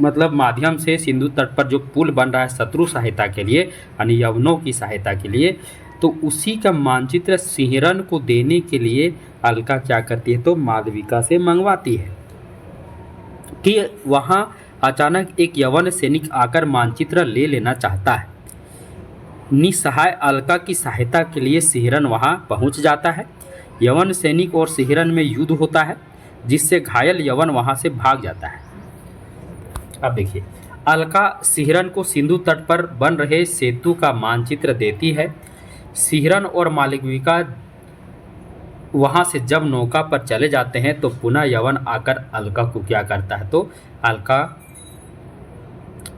Speaker 1: मतलब माध्यम से सिंधु तट पर जो पुल बन रहा है शत्रु सहायता के लिए, यानी यवनों की सहायता के लिए, तो उसी का मानचित्र सिहरन को देने के लिए अलका क्या करती है, तो मालविका से मंगवाती है। कि वहाँ अचानक एक यवन सैनिक आकर मानचित्र ले लेना चाहता है। निसहाय अलका की सहायता के लिए सिहरन वहाँ पहुँच जाता है। यवन सैनिक और सिहरन में युद्ध होता है, जिससे घायल यवन वहाँ से भाग जाता है। अब देखिए, अलका सिहरन को सिंधु तट पर बन रहे सेतु का मानचित्र देती है। सिहरन और मालविका वहाँ से जब नौका पर चले जाते हैं तो पुनः यवन आकर अलका को क्या करता है, तो अलका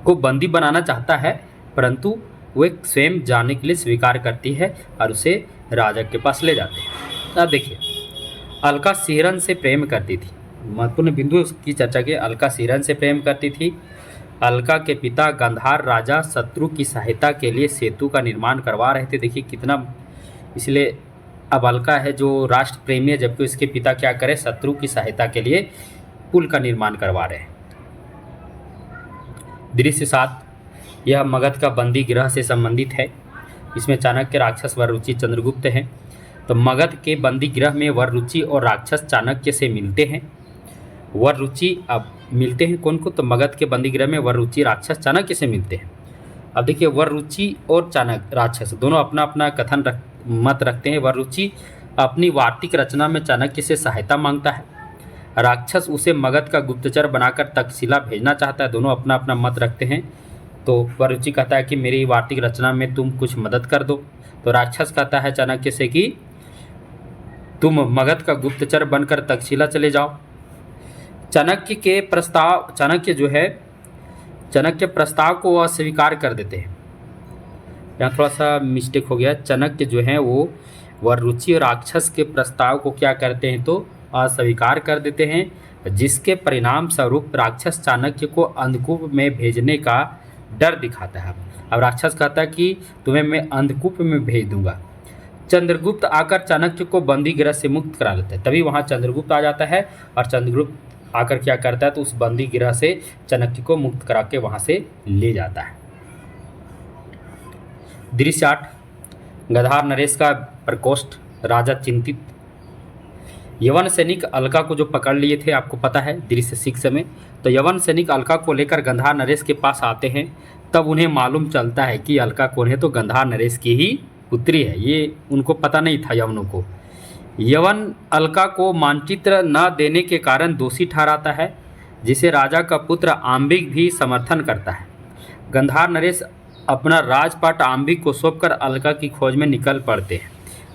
Speaker 1: को बंदी बनाना चाहता है, परंतु वो स्वयं जाने के लिए स्वीकार करती है और उसे राजा के पास ले जाते हैं। अब देखिए, अलका सिहरन से प्रेम करती थी। महत्वपूर्ण बिंदु की चर्चा की। अलका सिहरन से प्रेम करती थी। अलका के पिता गांधार राजा शत्रु की सहायता के लिए सेतु का निर्माण करवा रहे थे। देखिए कितना, इसलिए अब अलका है जो राष्ट्र प्रेमी है, जबकि उसके पिता क्या करें, शत्रु की सहायता के लिए पुल का निर्माण करवा रहे हैं। दृश्य 7, यह मगध का बंदी गृह से संबंधित है। इसमें चाणक्य, राक्षस, वररुचि, चंद्रगुप्त हैं। तो मगध के बंदी गृह में वररुचि और राक्षस चाणक्य से मिलते हैं। वररुचि अब मिलते हैं कौन को, तो मगध के बंदी गृह में वररुचि राक्षस चाणक्य से मिलते हैं। अब देखिए, वररुचि और चाणक्य राक्षस दोनों अपना अपना कथन मत रखते हैं। वररुचि अपनी वार्तिक रचना में चाणक्य से सहायता मांगता है। राक्षस उसे मगध का गुप्तचर बनाकर तक्षशिला भेजना चाहता है। दोनों अपना अपना मत रखते हैं। तो वररुचि कहता है कि मेरी वार्तिक रचना में तुम कुछ मदद कर दो। तो राक्षस कहता है चाणक्य से कि तुम मगध का गुप्तचर बनकर तक्षशिला चले जाओ। चाणक्य प्रस्ताव को अस्वीकार कर देते हैं। यहाँ थोड़ा सा मिस्टेक हो गया। चाणक्य जो है वो वररुचि और राक्षस के प्रस्ताव को क्या करते हैं, तो अस्वीकार कर देते हैं, जिसके परिणाम स्वरूप राक्षस चाणक्य को अंधकूप में भेजने का डर दिखाता है। अब राक्षस कहता है कि तुम्हें मैं अंधकूप में भेज दूंगा। चंद्रगुप्त आकर चाणक्य को बंदी गृह से मुक्त करा लेता है। तभी वहाँ चंद्रगुप्त आ जाता है और चंद्रगुप्त आकर क्या करता है तो उस बंदी गृह से चाणक्य को मुक्त करा के वहाँ से ले जाता है। दृश्य 8, गंधार नरेश का प्रकोष्ठ। राजा चिंतित। यवन सैनिक अलका को जो पकड़ लिए थे, आपको पता है दृश्य 6 में, तो यवन सैनिक अलका को लेकर गंधार नरेश के पास आते हैं। तब उन्हें मालूम चलता है कि अलका कौन है, तो गंधार नरेश की ही पुत्री है। ये उनको पता नहीं था यवनों को। यवन अलका को मानचित्र न देने के कारण दोषी ठहराता है, जिसे राजा का पुत्र आम्बिक भी समर्थन करता है। गंधार नरेश अपना राजपाट आम्बिक को सौंपकर अलका की खोज में निकल पड़ते हैं।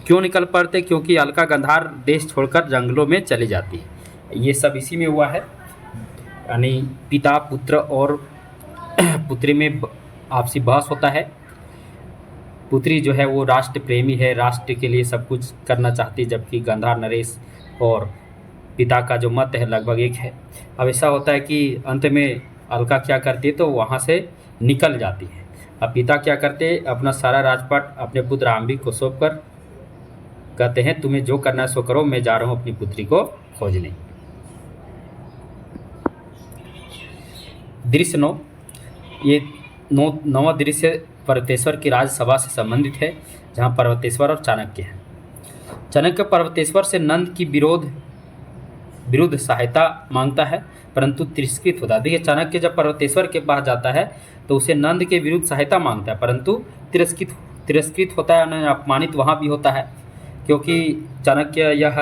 Speaker 1: क्यों निकल पड़ते? क्योंकि अलका गंधार देश छोड़कर जंगलों में चली जाती है। ये सब इसी में हुआ है, यानी पिता पुत्र और पुत्री में आपसी बहस होता है। पुत्री जो है वो राष्ट्र प्रेमी है, राष्ट्र के लिए सब कुछ करना चाहती है, जबकि गंधार नरेश और पिता का जो मत है लगभग एक है। अब ऐसा होता है कि अंत में अलका क्या करती है तो वहाँ से निकल जाती है। अब पिता क्या करते हैं, अपना सारा राजपाट अपने पुत्र आम्बिक को सौंप कर कहते हैं तुम्हें जो करना है सो करो, मैं जा रहा हूँ अपनी पुत्री को खोजने। दृश्य 9, ये नौवां दृश्य पर्वतेश्वर की राजसभा से संबंधित है, जहाँ पर्वतेश्वर और चाणक्य हैं। चाणक्य पर्वतेश्वर से नंद की विरुद्ध सहायता मांगता है, परंतु तिरस्कृत होता है। देखिए, चाणक्य जब पर्वतेश्वर के पास जाता है तो उसे नंद के विरुद्ध सहायता मांगता है, परंतु तिरस्कृत होता है, अपमानित वहाँ भी होता है, क्योंकि चाणक्य यह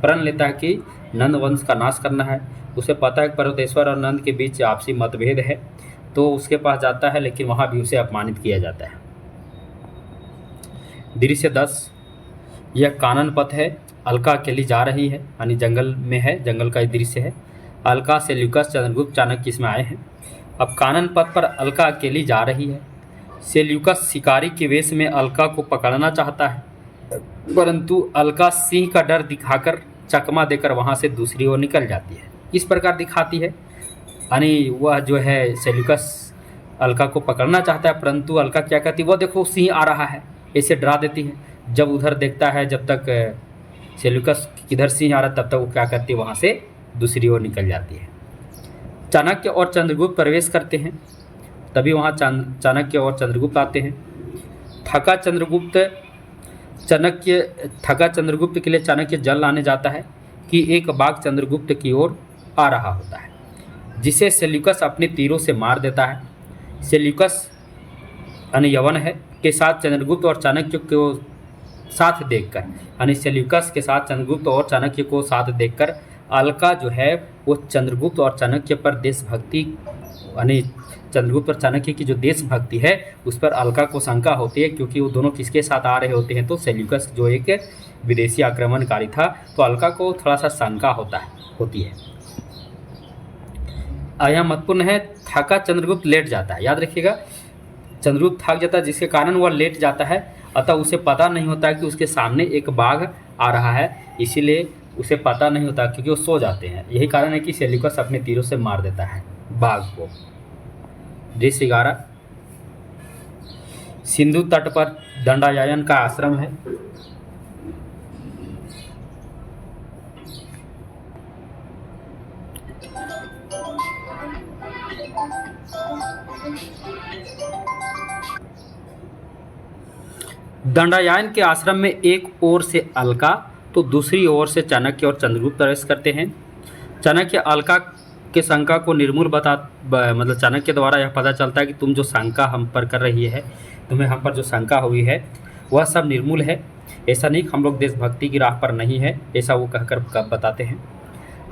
Speaker 1: प्रण लेता है कि नंद वंश का नाश करना है। उसे पता है कि पर्वतेश्वर और नंद के बीच आपसी मतभेद है, तो उसके पास जाता है, लेकिन वहाँ भी उसे अपमानित किया जाता है। दृश्य 10, यह कानन पथ है। अलका अकेली जा रही है, यानी जंगल में है, जंगल का दृश्य है। अलका, सेल्यूकस, चंद्रगुप्त, चाणक्य इसमें आए हैं। अब कानन पथ पर अलका अकेली जा रही है। सेल्यूकस शिकारी के वेश में अलका को पकड़ना चाहता है, परंतु अलका सिंह का डर दिखाकर चकमा देकर वहाँ से दूसरी ओर निकल जाती है। किस प्रकार दिखाती है, यानी वह जो है सेल्यूकस अलका को पकड़ना चाहता है, परंतु अलका क्या कहती है, वो देखो सिंह आ रहा है, ऐसे डरा देती है। जब उधर देखता है, जब तक सेल्यूकस किधर सिंह आ रहा है, तब तक वो क्या करती है, वहाँ से दूसरी ओर निकल जाती है। चाणक्य और चंद्रगुप्त प्रवेश करते हैं, तभी वहाँ चाणक्य और चंद्रगुप्त आते हैं। थका चंद्रगुप्त के लिए चाणक्य जल लाने जाता है कि एक बाघ चंद्रगुप्त की ओर आ रहा होता है, जिसे सेल्यूकस अपने तीरों से मार देता है। सेल्यूकस यानी यवन है के साथ चंद्रगुप्त और चाणक्य को साथ देखकर, यानी सेल्यूकस के साथ चंद्रगुप्त और चाणक्य को साथ देखकर अलका जो है वो चंद्रगुप्त और चाणक्य पर देशभक्ति, यानी चंद्रगुप्त और चाणक्य की जो देशभक्ति है उस पर अलका को शंका होती है, क्योंकि वो दोनों किसके साथ आ रहे होते हैं, तो सेल्यूकस जो एक विदेशी आक्रमणकारी था, तो अलका को थोड़ा सा शंका होती है। यहाँ महत्वपूर्ण है, थका चंद्रगुप्त लेट जाता है। याद रखिएगा, चंद्रगुप्त थक जाता है, जिसके कारण वह लेट जाता है, अतः उसे पता नहीं होता कि उसके सामने एक बाघ आ रहा है, इसीलिए उसे पता नहीं होता, क्योंकि वो सो जाते हैं। यही कारण है कि सेल्यूकस अपने तीरों से मार देता है बाघ को। दृश्य 11, सिंधु तट पर दंडायन का आश्रम है। दंडायन के आश्रम में एक ओर से अलका तो दूसरी ओर से चाणक्य और चंद्रगुप्त प्रवेश करते हैं। चाणक्य अलका के शंका को निर्मूल मतलब चाणक्य द्वारा यह पता चलता है कि तुम जो शंका हम पर कर रही है, तुम्हें हम पर जो शंका हुई है वह सब निर्मूल है। ऐसा नहीं कि हम लोग देशभक्ति की राह पर नहीं है, ऐसा वो कहकर बताते हैं।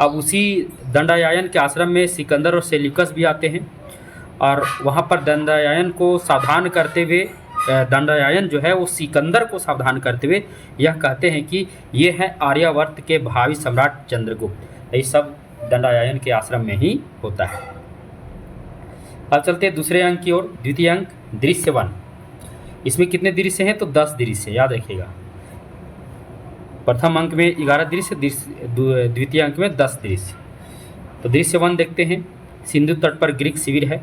Speaker 1: अब उसी दंडायन के आश्रम में सिकंदर और सेल्यूकस भी आते हैं, और वहाँ पर दंडायन को सावधान करते हुए, दंडायन जो है वो सिकंदर को सावधान करते हुए यह कहते हैं कि ये है आर्यावर्त के भावी सम्राट चंद्रगुप्त। ये सब दंडायन के आश्रम में ही होता है। अब चलते हैं दूसरे अंक की ओर। द्वितीय अंक दृश्य 1। इसमें कितने दृश्य हैं, तो 10 दृश्य, याद रखिएगा। प्रथम अंक में 11 दृश्य, द्वितीय अंक में 10 दृश्य। तो दृश्य 1 देखते हैं। सिंधु तट पर ग्रीक शिविर है।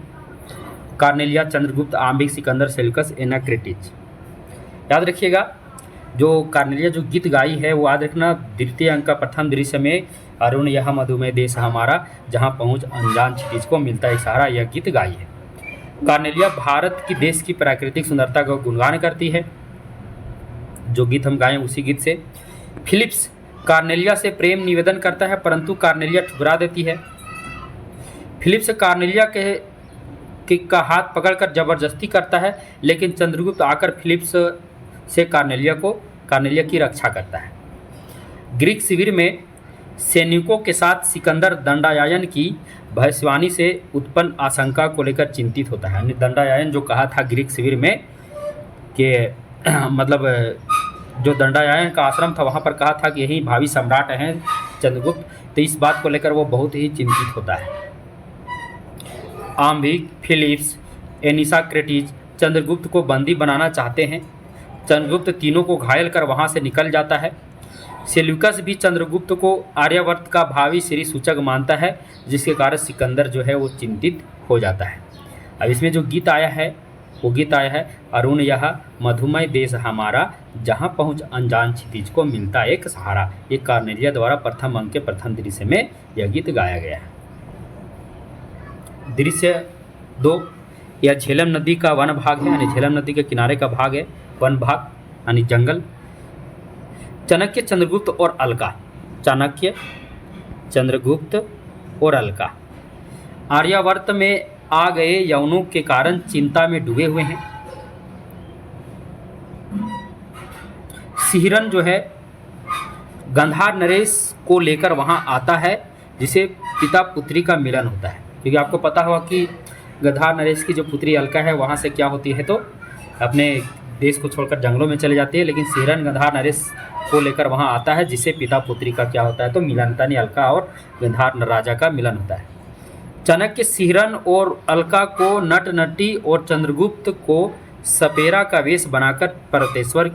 Speaker 1: कार्नेलिया, चंद्रगुप्त, आम्बिक, सिकंदर, सेल्यूकस, एनाक्रेटिज। याद रखिएगा, जो कार्नेलिया जो गीत गाई है वो याद रखना। द्वितीय अंक का प्रथम दृश्य में अरुण यह मधुमेह देश हमारा, जहाँ पहुँच अनजान क्षितिज को मिलता है सहारा, यह गीत गाई है। कार्नेलिया भारत की देश की प्राकृतिक सुंदरता का गुणगान करती है, जो गीत हम गाएं उसी गीत से। फिलिप्स कार्नेलिया से प्रेम निवेदन करता है, परंतु कार्नेलिया ठुकरा देती है। फिलिप्स कार्नेलिया का हाथ पकड़कर जबरदस्ती करता है, लेकिन चंद्रगुप्त आकर फिलिप्स से कार्नेलिया की रक्षा करता है। ग्रीक शिविर में सैनिकों के साथ सिकंदर दंडायन की भविष्यवाणी से उत्पन्न आशंका को लेकर चिंतित होता है। यानी दंडायन जो कहा था ग्रीक शिविर में कि मतलब जो दंडायन का आश्रम था वहाँ पर कहा था कि यही भावी सम्राट हैं चंद्रगुप्त, तो इस बात को लेकर वो बहुत ही चिंतित होता है। आम्बिक, फिलिप्स, एनाक्रेटिज चंद्रगुप्त को बंदी बनाना चाहते हैं। चंद्रगुप्त तीनों को घायल कर वहाँ से निकल जाता है। सेल्यूकस भी चंद्रगुप्त को आर्यावर्त का भावी श्री सूचक मानता है, जिसके कारण सिकंदर जो है वो चिंतित हो जाता है। अब इसमें जो गीत आया है वो गीत आया है अरुण यह मधुमय देश हमारा, जहाँ पहुँच अनजान क्षितिज को मिलता एक सहारा। ये कार्नेलिया द्वारा प्रथम अंक के प्रथम दृश्य में यह गीत गाया गया है। दृश्य 2, यह झेलम नदी का वन भाग है, यानी झेलम नदी के किनारे का भाग है, वन भाग यानी जंगल। चाणक्य, चंद्रगुप्त और अलका। चाणक्य, चंद्रगुप्त और अलका आर्यावर्त में आ गए यवनों के कारण चिंता में डूबे हुए हैं। सिहरन जो है गंधार नरेश को लेकर वहां आता है, जिसे पिता पुत्री का मिलन होता है। क्योंकि आपको पता होगा कि गंधार नरेश की जो पुत्री अलका है वहां से क्या होती है, तो अपने देश को छोड़कर जंगलों में चले जाती है। लेकिन सिहरन गंधार नरेश को लेकर वहां आता है, जिससे पिता पुत्री का क्या होता है, तो मिलन होता है। अलका और गंधार राजा का मिलन होता है। चाणक्य सिहरन और अलका को नट नटी और चंद्रगुप्त को सपेरा का वेश बनाकर परतेश्वर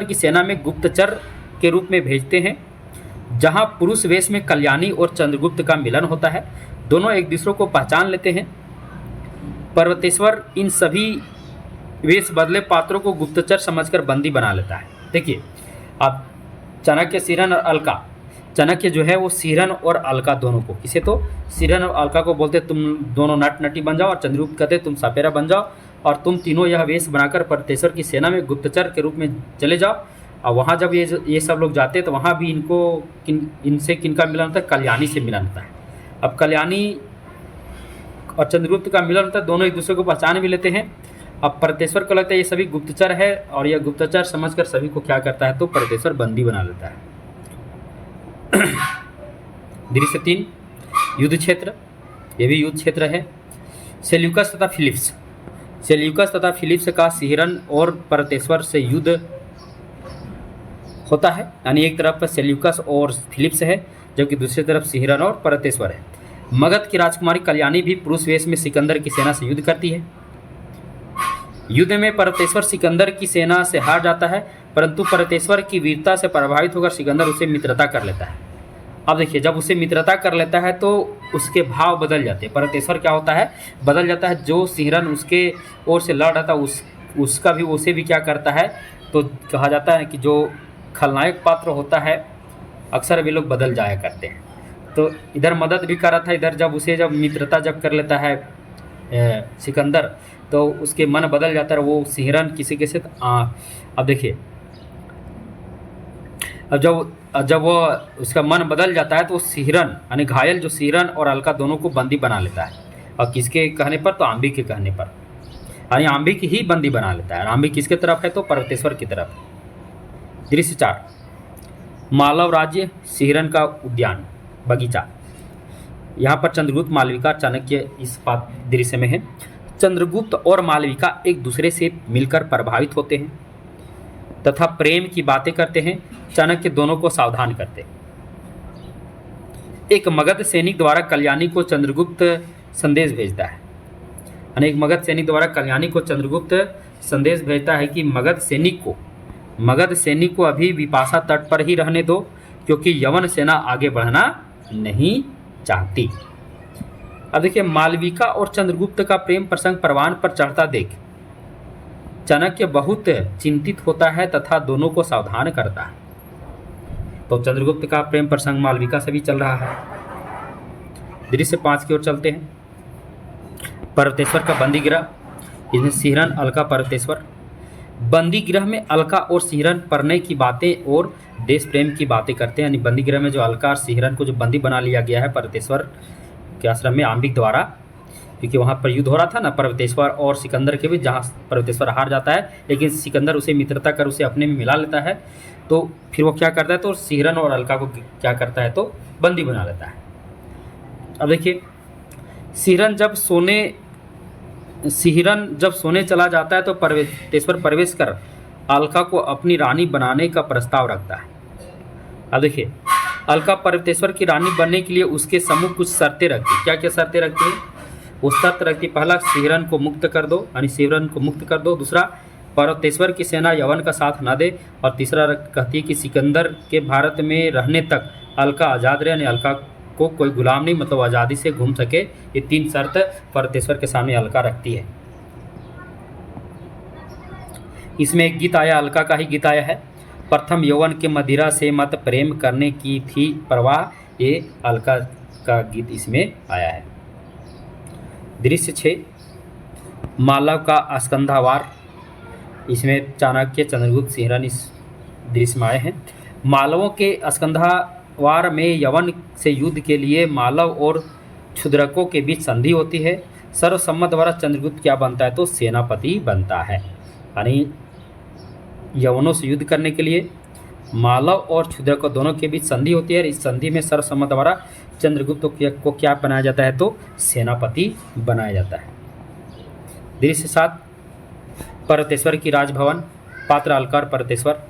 Speaker 1: की सेना में गुप्तचर के रूप में भेजते हैं, जहां पुरुष वेश में कल्याणी और चंद्रगुप्त का मिलन होता है। दोनों एक दूसरे को पहचान लेते हैं। पर्वतेश्वर इन सभी वेश बदले पात्रों को गुप्तचर समझकर बंदी बना लेता है। देखिए आप चाणक्य, सिहरन और अलका। चाणक्य जो है वो सिहरन और अलका दोनों को, किसे तो सिहरन और अलका को बोलते तुम दोनों नट नटी बन जाओ, और चंद्रगुप्त कहते तुम सपेरा बन जाओ, और तुम तीनों यह वेश बनाकर परतेश्वर की सेना में गुप्तचर के रूप में चले जाओ। और वहाँ जब ये सब लोग जाते हैं तो वहाँ भी इनसे किनका मिलन होता है, कल्याणी से मिलन होता है। अब कल्याणी और चंद्रगुप्त का मिलन होता है, दोनों एक दूसरे को पहचान भी लेते हैं। अब परतेश्वर को लगता है ये सभी गुप्तचर है, और यह गुप्तचर समझकर सभी को क्या करता है, तो परतेश्वर बंदी बना लेता है। दृश्य 3, युद्ध क्षेत्र। ये भी युद्ध क्षेत्र है। सेल्यूकस तथा फिलिप्स। सेल्यूकस तथा फिलिप्स का सिहरन और परतेश्वर से युद्ध होता है, यानी एक तरफ सेल्यूकस और फिलिप्स है, जबकि दूसरी तरफ सिहरन और परतेश्वर है। मगध की राजकुमारी कल्याणी भी पुरुष वेश में सिकंदर की सेना से युद्ध करती है। युद्ध में परतेश्वर सिकंदर की सेना से हार जाता है, परंतु परतेश्वर की वीरता से प्रभावित होकर सिकंदर उसे मित्रता कर लेता है। अब देखिए, जब उसे मित्रता कर लेता है तो उसके भाव बदल जाते हैं। परतेश्वर क्या होता है, बदल जाता है। जो सिहरन उसके ओर से लड़ रहा था उसका भी उसे भी क्या करता है, तो कहा जाता है कि जो खलनायक पात्र होता है अक्सर वे लोग बदल जाया करते हैं। तो इधर मदद भी कर रहा था, इधर जब मित्रता कर लेता है सिकंदर, तो उसके मन बदल जाता है। वो सिहरन किसी के साथ अब देखिए, अब जब वो उसका मन बदल जाता है तो सिहरन यानी घायल जो सिहरन और अलका दोनों को बंदी बना लेता है। और किसके कहने पर, तो आम्बिक के कहने पर, यानी आम्बिक ही बंदी बना लेता है। आम्बिक किसके तरफ है, तो परतेश्वर की तरफ। दृश्य 4, मालव राज्य, सिहरन का उद्यान, बगीचा। यहाँ पर चंद्रगुप्त, मालविका, चाणक्य इस दृश्य में है। चंद्रगुप्त और मालविका एक दूसरे से मिलकर प्रभावित होते हैं तथा प्रेम की बातें करते हैं। चाणक्य दोनों को सावधान करते हैं। एक मगध सैनिक द्वारा कल्याणी को चंद्रगुप्त संदेश भेजता है। यानी एक मगध सैनिक द्वारा कल्याणी को चंद्रगुप्त संदेश भेजता है कि मगध सैनिक को अभी विपाशा तट पर ही रहने दो, क्योंकि यवन सेना आगे बढ़ना नहीं चाहती। अब देखिए, मालविका और चंद्रगुप्त का प्रेम प्रसंग परवान पर चढ़ता देख चाणक्य बहुत चिंतित होता है तथा दोनों को सावधान करता है। तो चंद्रगुप्त का प्रेम प्रसंग मालविका से भी चल रहा है। दृश्य 5 की ओर चलते हैं। पर्वतेश्वर का बंदी गृह, इसमें सिहरन, अलका, पर्वतेश्वर। बंदी गृह में अलका और सिहरन पढ़ने की बातें और देश प्रेम की बातें करते हैं। यानी बंदी गृह में जो अलका और सिहरन को जो बंदी बना लिया गया है पर्वतेश्वर के आश्रम में आंबिक द्वारा, क्योंकि वहाँ पर युद्ध हो रहा था ना पर्वतेश्वर और सिकंदर के बीच, जहाँ पर्वतेश्वर हार जाता है लेकिन सिकंदर उसे मित्रता कर उसे अपने में मिला लेता है। तो फिर वो क्या करता है, तो सिहरन और अलका को क्या करता है, तो बंदी बना लेता है। अब देखिए, सिहरन जब सोने चला जाता है तो पर्वतेश्वर प्रवेश कर अलका को अपनी रानी बनाने का प्रस्ताव रखता है। अब देखिए, अलका पर्वतेश्वर की रानी बनने के लिए उसके सम्मुख कुछ शर्तें रखती है। क्या क्या शर्तें रखती है? वो शर्त रखती, पहला सिहरन को मुक्त कर दो, यानी सिहरन को मुक्त कर दो। दूसरा, पर्वतेश्वर की सेना यवन का साथ न दे। और तीसरा कहती है कि सिकंदर के भारत में रहने तक अलका आज़ाद रहे, यानी अलका को कोई गुलाम नहीं, मतलब आज़ादी से घूम सके। ये 3 शर्त पर्वतेश्वर के सामने अलका रखती है। इसमें एक गीत आया, अलका का ही गीत आया है। प्रथम यौवन के मदिरा से मत प्रेम करने की थी परवाह, ये अलका का गीत इसमें आया है। दृश्य 6, मालव का स्कंधावार, इसमें चाणक्य, चंद्रगुप्त, सिहरन इस दृश्य में आए हैं। मालवों के स्कंधावार में यवन से युद्ध के लिए मालव और क्षुद्रकों के बीच संधि होती है। सर्वसम्मत द्वारा चंद्रगुप्त क्या बनता है, तो सेनापति बनता है। यानी यवनों से युद्ध करने के लिए मालव और क्षुद्रकों दोनों के बीच संधि होती है। इस संधि में सर्वसम्मत द्वारा चंद्रगुप्त को क्या बनाया जाता है, तो सेनापति बनाया जाता है। दृश्य 7, पर्वतेश्वर की राजभवन, पात्र अलका और पर्वतेश्वर।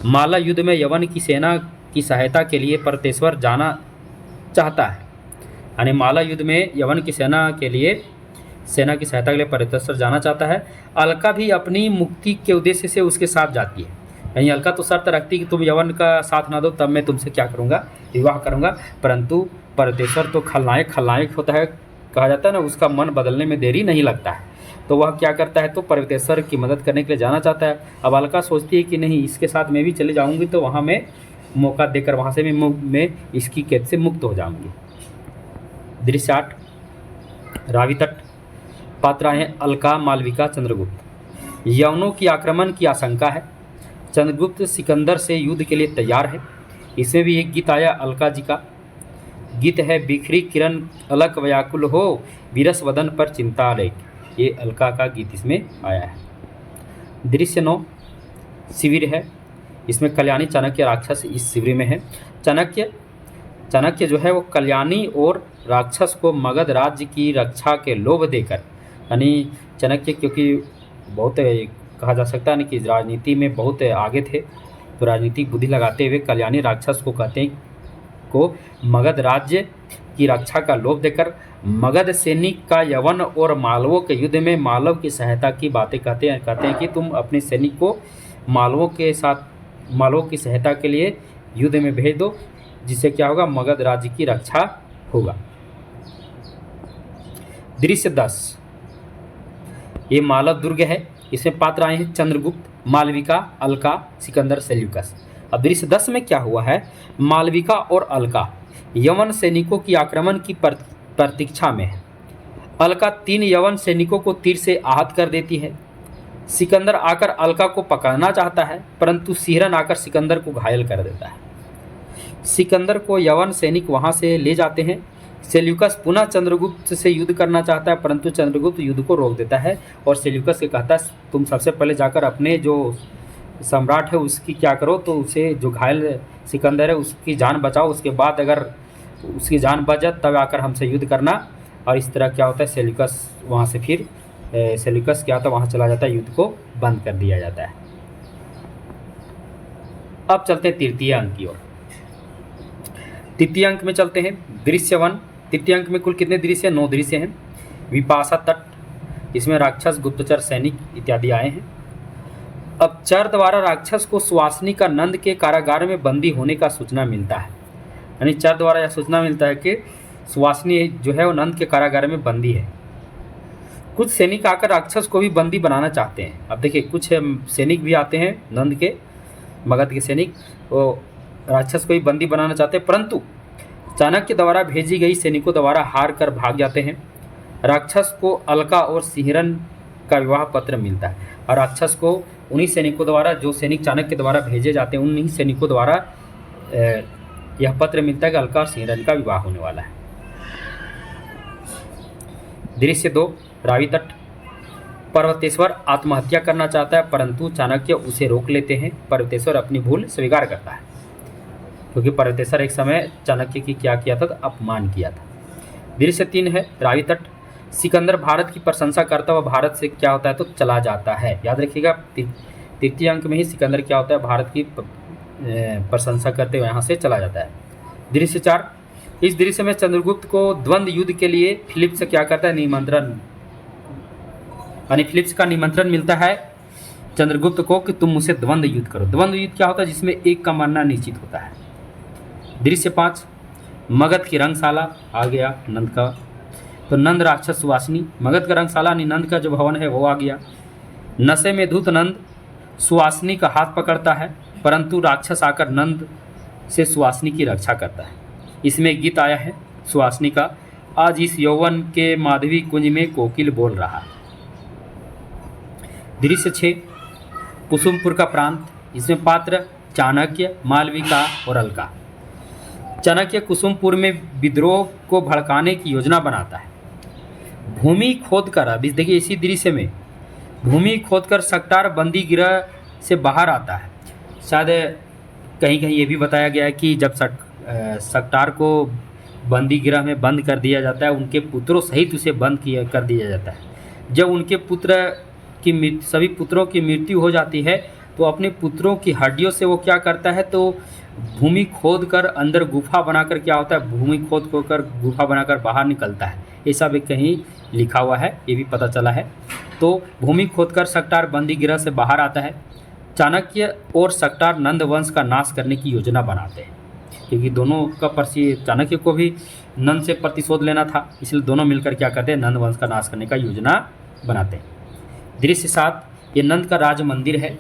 Speaker 1: माला युद्ध में यवन की सेना की सहायता के लिए पर्वतेश्वर जाना चाहता है। यानी माला युद्ध में यवन की सेना की सहायता के लिए पर्वतेश्वर जाना चाहता है। अलका भी अपनी मुक्ति के उद्देश्य से उसके साथ जाती है। यानी अलका तो शर्त रखती है कि तुम यवन का साथ ना दो तब मैं तुमसे क्या करूँगा, विवाह करूँगा। परंतु पर्वतेश्वर तो खलनायक होता है, कहा जाता है ना, उसका मन बदलने में देरी नहीं लगता है। तो वह क्या करता है, तो पर्वतेश्वर की मदद करने के लिए जाना चाहता है। अब अलका सोचती है कि नहीं, इसके साथ मैं भी चले जाऊँगी तो वहाँ मैं मौका देकर वहाँ से भी मैं इसकी कैद से मुक्त हो जाऊँगी। दृश्य 8, रावी तट। पात्र हैं अलका, मालविका, चंद्रगुप्त। यवनों की आक्रमण की आशंका है। चंद्रगुप्त सिकंदर से युद्ध के लिए तैयार है। इसमें भी एक गीत आया अलका जी का। गीत है, बिखरी किरण अलक व्याकुल हो, विरस वदन पर चिंता लेख। ये अलका का गीत इसमें आया है। दृश्य 9, शिविर है। इसमें कल्याणी, चाणक्य, राक्षस इस शिविर में है। चाणक्य जो है वो कल्याणी और राक्षस को मगध राज्य की रक्षा के लोभ देकर, यानी चाणक्य क्योंकि बहुत कहा जा सकता है कि राजनीति में बहुत आगे थे, तो राजनीतिक बुद्धि लगाते हुए कल्याणी राक्षस को कहते हैं को मगध राज्य की रक्षा का लोभ देकर मगध सैनिक का यवन और मालवों के युद्ध में मालव की सहायता की बातें कहते हैं कि तुम अपने सैनिक को मालवों की सहायता के लिए युद्ध में भेज दो, जिससे क्या होगा, मगध राज्य की रक्षा होगा। दृश्य 10, ये मालव दुर्ग है। इसमें पात्र आए हैं चंद्रगुप्त, मालविका, अलका, सिकंदर, सेल्यूकस। अब दृश्य 10 में क्या हुआ है, मालविका और अलका यवन सैनिकों की आक्रमण की प्रतीक्षा में है। अलका 3 यवन सैनिकों को तीर से आहत कर देती है। सिकंदर आकर अलका को पकड़ना चाहता है, परंतु सिहरन आकर सिकंदर को घायल कर देता है। सिकंदर को यवन सैनिक वहां से ले जाते हैं। सेल्यूकस पुनः चंद्रगुप्त से युद्ध करना चाहता है, परंतु चंद्रगुप्त युद्ध को रोक देता है और सेल्यूकस से कहता है तुम सबसे पहले जाकर अपने जो सम्राट है उसकी क्या करो, तो उसे जो घायल सिकंदर है उसकी जान बचाओ, उसके बाद अगर उसकी जान बच जाए तब आकर हमसे युद्ध करना। और इस तरह क्या होता है, सेल्यूकस वहाँ से फिर सेल्यूकस क्या होता है, वहाँ चला जाता है, युद्ध को बंद कर दिया जाता है। अब चलते हैं तृतीय अंक की ओर। तृतीय अंक में चलते हैं, दृश्य 1। तृतीय अंक में कुल कितने दृश्य हैं, 9 दृश्य हैं। विपाशा तट, इसमें राक्षस, गुप्तचर, सैनिक इत्यादि आए हैं। अब चर द्वारा राक्षस को सुवासिनी का नंद के कारागार में बंदी होने का सूचना मिलता है, यानी चर द्वारा यह सूचना मिलता है कि सुवासिनी जो है वो नंद के कारागार में बंदी है। कुछ सैनिक आकर राक्षस को भी बंदी बनाना चाहते हैं। अब देखिए कुछ सैनिक भी आते हैं, नंद के मगध के सैनिक, वो राक्षस को भी बंदी बनाना चाहते हैं, परंतु चाणक्य द्वारा भेजी गई सैनिकों द्वारा हार कर भाग जाते हैं। राक्षस को अलका और सिहरन का विवाह पत्र मिलता है, और राक्षस को उन्हीं सैनिकों द्वारा, जो सैनिक चाणक्य द्वारा भेजे जाते हैं, उन्हीं सैनिकों द्वारा यह पत्र मिलता है कि अलका और सिहरन का विवाह होने वाला है। दृश्य 2, रावी तट। पर्वतेश्वर आत्महत्या करना चाहता है, परंतु चाणक्य उसे रोक लेते हैं। पर्वतेश्वर अपनी भूल स्वीकार करता है, क्योंकि पर्वतेश्वर एक समय चाणक्य की क्या किया था, तो अपमान किया था। दृश्य 3 है, रावी तट। सिकंदर भारत की प्रशंसा करता हुआ भारत से क्या होता है, तो चला जाता है। याद रखिएगा, तृतीय अंक में ही सिकंदर क्या होता है, भारत की प्रशंसा करते हुए यहाँ से चला जाता है। दृश्य 4, इस दृश्य में चंद्रगुप्त को द्वंद्व युद्ध के लिए फिलिप्स क्या करता है, निमंत्रण, यानी फिलिप्स का निमंत्रण मिलता है चंद्रगुप्त को कि तुम मुझसे द्वंद्व युद्ध करो। द्वंद्व युद्ध क्या होता है, जिसमें एक का मरना निश्चित होता है। दृश्य 5, मगध की रंगशाला। आ गया नंद का, तो नंद राक्षस सुवासिनी, मगध का रंगशाला यानी नंद का जो भवन है वो आ गया। नशे में धुत नंद सुवासिनी का हाथ पकड़ता है, परंतु राक्षस आकर नंद से सुवासिनी की रक्षा करता है। इसमें गीत आया है सुवासिनी का, आज इस यौवन के माधवी कुंज में कोकिल बोल रहा। दृश्य 6, कुसुमपुर का प्रांत। इसमें पात्र चाणक्य, मालविका और अलका। चाणक्य कुसुमपुर में विद्रोह को भड़काने की योजना बनाता है। भूमि खोदकर, अभी देखिए इसी दृश्य में भूमि खोदकर सकटार बंदी गृह से बाहर आता है। शायद कहीं कहीं ये भी बताया गया है कि जब सकटार को बंदी गृह में बंद कर दिया जाता है, उनके पुत्रों सहित उसे बंद कर दिया जाता है। जब उनके सभी पुत्रों की मृत्यु हो जाती है, तो अपने पुत्रों की हड्डियों से वो क्या करता है, तो भूमि खोद कर अंदर गुफा बनाकर क्या होता है, भूमि खोद कर गुफा बनाकर बाहर निकलता है। ऐसा भी कहीं लिखा हुआ है, ये भी पता चला है। तो भूमि खोदकर सकटार बंदी गृह से बाहर आता है। चाणक्य और सकटार नंद वंश का नाश करने की योजना बनाते हैं, क्योंकि दोनों का चाणक्य को भी नंद से प्रतिशोध लेना था, इसलिए दोनों मिलकर क्या करते हैं, नंद वंश का नाश करने का योजना बनाते हैं। दृश्य 7, ये नंद का राज मंदिर है।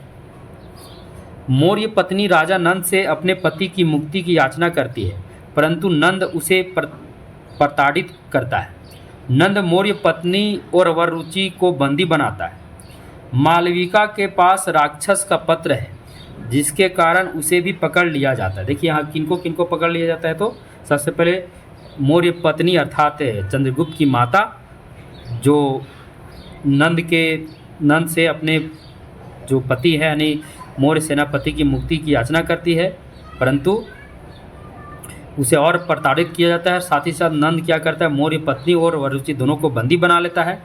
Speaker 1: मौर्य पत्नी राजा नंद से अपने पति की मुक्ति की याचना करती है, परंतु नंद उसे प्रताड़ित करता है। नंद मौर्य पत्नी और वररुचि को बंदी बनाता है। मालविका के पास राक्षस का पत्र है, जिसके कारण उसे भी पकड़ लिया जाता है। देखिए यहाँ किनको किनको पकड़ लिया जाता है, तो सबसे पहले मौर्य पत्नी अर्थात चंद्रगुप्त की माता, जो नंद से अपने जो पति है यानी मौर्य सेनापति की मुक्ति की याचना करती है, परंतु उसे और प्रताड़ित किया जाता है। साथ ही साथ नंद क्या करता है, मौर्य पत्नी और वररुचि दोनों को बंदी बना लेता है।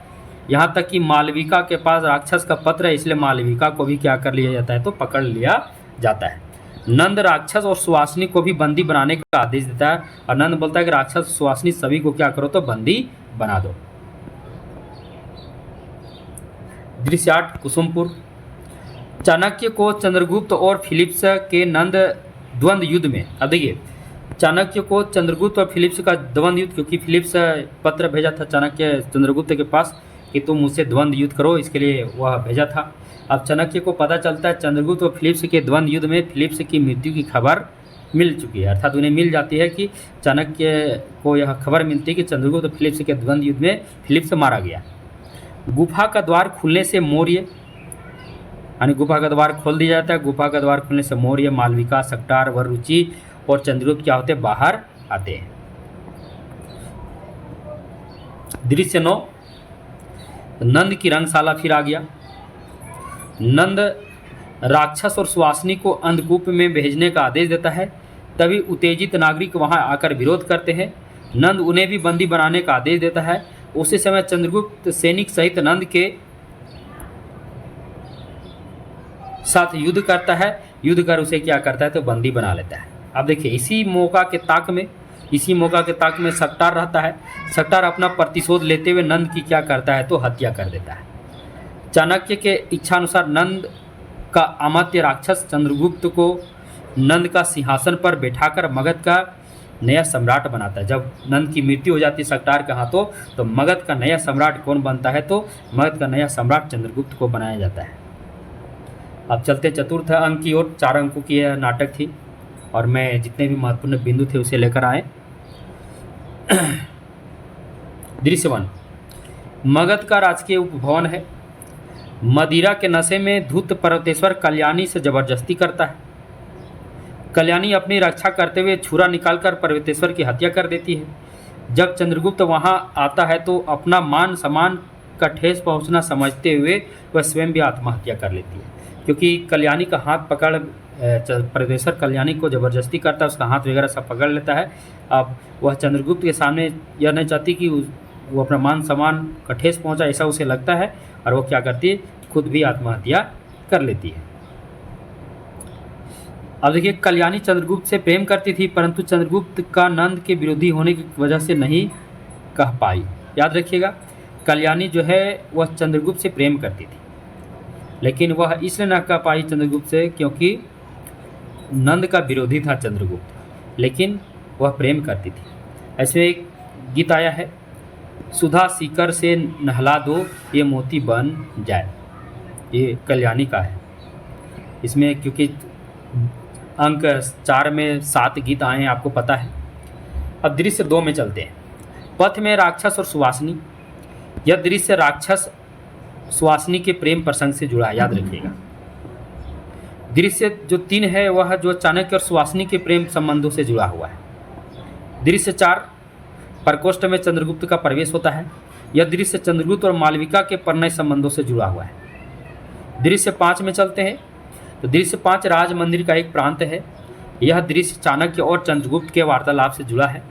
Speaker 1: यहाँ तक कि मालविका के पास राक्षस का पत्र है, इसलिए मालविका को भी क्या कर लिया जाता है, तो पकड़ लिया जाता है। नंद राक्षस और सुवासिनी को भी बंदी बनाने का आदेश देता है, और नंद बोलता है कि राक्षस सुवासिनी सभी को क्या करो, तो बंदी बना दो। दृश्य 8, कुसुमपुर। चाणक्य को चंद्रगुप्त और फिलिप्स के नंद द्वंद्व युद्ध में, अब देखिए चाणक्य को चंद्रगुप्त और फिलिप्स का द्वंद्व युद्ध, क्योंकि फिलिप्स पत्र भेजा था चाणक्य चंद्रगुप्त के पास कि तुम मुझसे द्वंद्व युद्ध करो, इसके लिए वह भेजा था। अब चाणक्य को पता चलता है चंद्रगुप्त और फिलिप्स के द्वंद्व युद्ध में फिलिप्स की मृत्यु की खबर मिल चुकी है, अर्थात उन्हें मिल जाती है कि चाणक्य को यह खबर मिलती है कि चंद्रगुप्त और फिलिप्स के द्वंद्व युद्ध में फिलिप्स मारा गया। गुफा का द्वार खुलने से मौर्य, यानी गुफा का द्वार खोल दिया जाता है। गुफा का द्वार खुलने से मौर्य, मालविका, सकटार, वररुचि और चंद्रगुप्त क्या होते हैं, बाहर आते हैं। दृश्य 9, नंद की रंगशाला फिर आ गया। नंद राक्षस और सुवासिनी को अंधकूप में भेजने का आदेश देता है, तभी उत्तेजित नागरिक वहां आकर विरोध करते हैं। नंद उन्हें भी बंदी बनाने का आदेश देता है। उसी समय चंद्रगुप्त सैनिक सहित नंद के साथ युद्ध करता है। युद्ध कर उसे क्या करता है, तो बंदी बना लेता है। अब देखिए इसी मौका के ताक में इसी मौका के ताक में सक्टार रहता है। सक्टार अपना प्रतिशोध लेते हुए नंद की क्या करता है तो हत्या कर देता है। चाणक्य के इच्छानुसार नंद का अमात्य राक्षस चंद्रगुप्त को नंद का सिंहासन पर बैठाकर मगध का नया सम्राट बनाता है। जब नंद की मृत्यु हो जाती है सक्टार के हाथों, तो मगध का नया सम्राट कौन बनता है तो मगध का नया सम्राट चंद्रगुप्त को बनाया जाता है। अब चलते चतुर्थ अंक की ओर। 4 अंकों की यह नाटक थी और मैं जितने भी महत्वपूर्ण बिंदु थे उसे लेकर आए। दृश्य 1, मगध का राजकीय उपभवन है। मदिरा के नशे में धूत पर्वतेश्वर कल्याणी से जबरदस्ती करता है। कल्याणी अपनी रक्षा करते हुए छुरा निकालकर पर्वतेश्वर की हत्या कर देती है। जब चंद्रगुप्त वहां आता है तो अपना मान सम्मान का ठेस पहुंचना समझते हुए वह स्वयं भी आत्महत्या कर लेती है, क्योंकि कल्याणी का हाथ पकड़ पर्वतेश्वर कल्याणी को जबरदस्ती करता है, उसका हाथ वगैरह सब पकड़ लेता है। अब वह चंद्रगुप्त के सामने यह नहीं चाहती कि वो अपना मान सम्मान का ठेस पहुँचा, ऐसा उसे लगता है और वो क्या करती है, खुद भी आत्महत्या कर लेती है। अब देखिए, कल्याणी चंद्रगुप्त से प्रेम करती थी, परंतु चंद्रगुप्त का नंद के विरोधी होने की वजह से नहीं कह पाई। याद रखिएगा, कल्याणी जो है वह चंद्रगुप्त से प्रेम करती थी, लेकिन वह इसलिए न कह पाई चंद्रगुप्त से क्योंकि नंद का विरोधी था चंद्रगुप्त, लेकिन वह प्रेम करती थी। ऐसे एक गीत आया है, सुधा सीकर से नहला दो ये मोती बन जाए, ये कल्याणी का है। इसमें क्योंकि अंक 4 में 7 गीत आए हैं, आपको पता है। अब दृश्य 2 में चलते हैं। पथ में राक्षस और सुवासिनी। यह दृश्य राक्षस सुवासिनी के प्रेम प्रसंग से जुड़ा है, याद रखिएगा। दृश्य जो 3 है वह जो चाणक्य और सुवासिनी के प्रेम संबंधों से जुड़ा हुआ है। दृश्य 4 प्रकोष्ठ में चंद्रगुप्त का प्रवेश होता है। यह दृश्य चंद्रगुप्त और मालविका के प्रणय संबंधों से जुड़ा हुआ है। दृश्य 5 में चलते हैं तो दृश्य 5 राज मंदिर का एक प्रांत है। यह दृश्य चाणक्य और चंद्रगुप्त के वार्तालाप से जुड़ा है।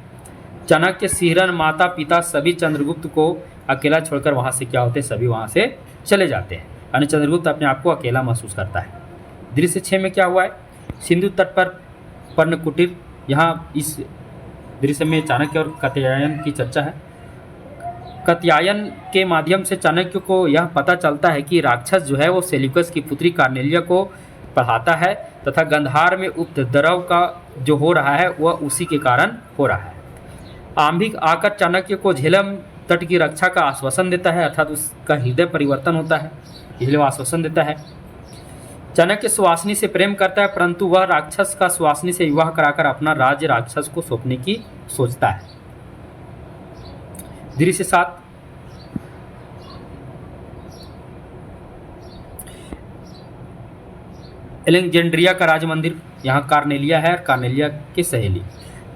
Speaker 1: चाणक्य, सिहरन, माता पिता सभी चंद्रगुप्त को अकेला छोड़कर वहाँ से क्या होते हैं, सभी वहाँ से चले जाते हैं, यानी चंद्रगुप्त अपने आप को अकेला महसूस करता है। दृश्य 6 में क्या हुआ है, सिंधु तट पर पर्णकुटीर। यहाँ इस दृश्य में चाणक्य और कात्यायन की चर्चा है। कात्यायन के माध्यम से चाणक्य को यह पता चलता है कि राक्षस जो है वो सेल्यूकस की पुत्री कार्नेलिया को पढ़ाता है तथा गंधार में उपद्रव का जो हो रहा है वह उसी के कारण हो रहा है। आंभिक आकर चाणक्य को झेलम तट की रक्षा का आश्वासन देता है, अर्थात उसका हृदय परिवर्तन होता है, इसलिए वह आश्वासन देता है। चाणक्य सुवासिनी से प्रेम करता है, परंतु वह राक्षस का सुवासिनी से विवाह कराकर अपना राज्य राक्षस को सौंपने की सोचता है। दृश्य 7 एलेक्जेंड्रिया का राज मंदिर। यहाँ कार्नेलिया है, कार्नेलिया की सहेली।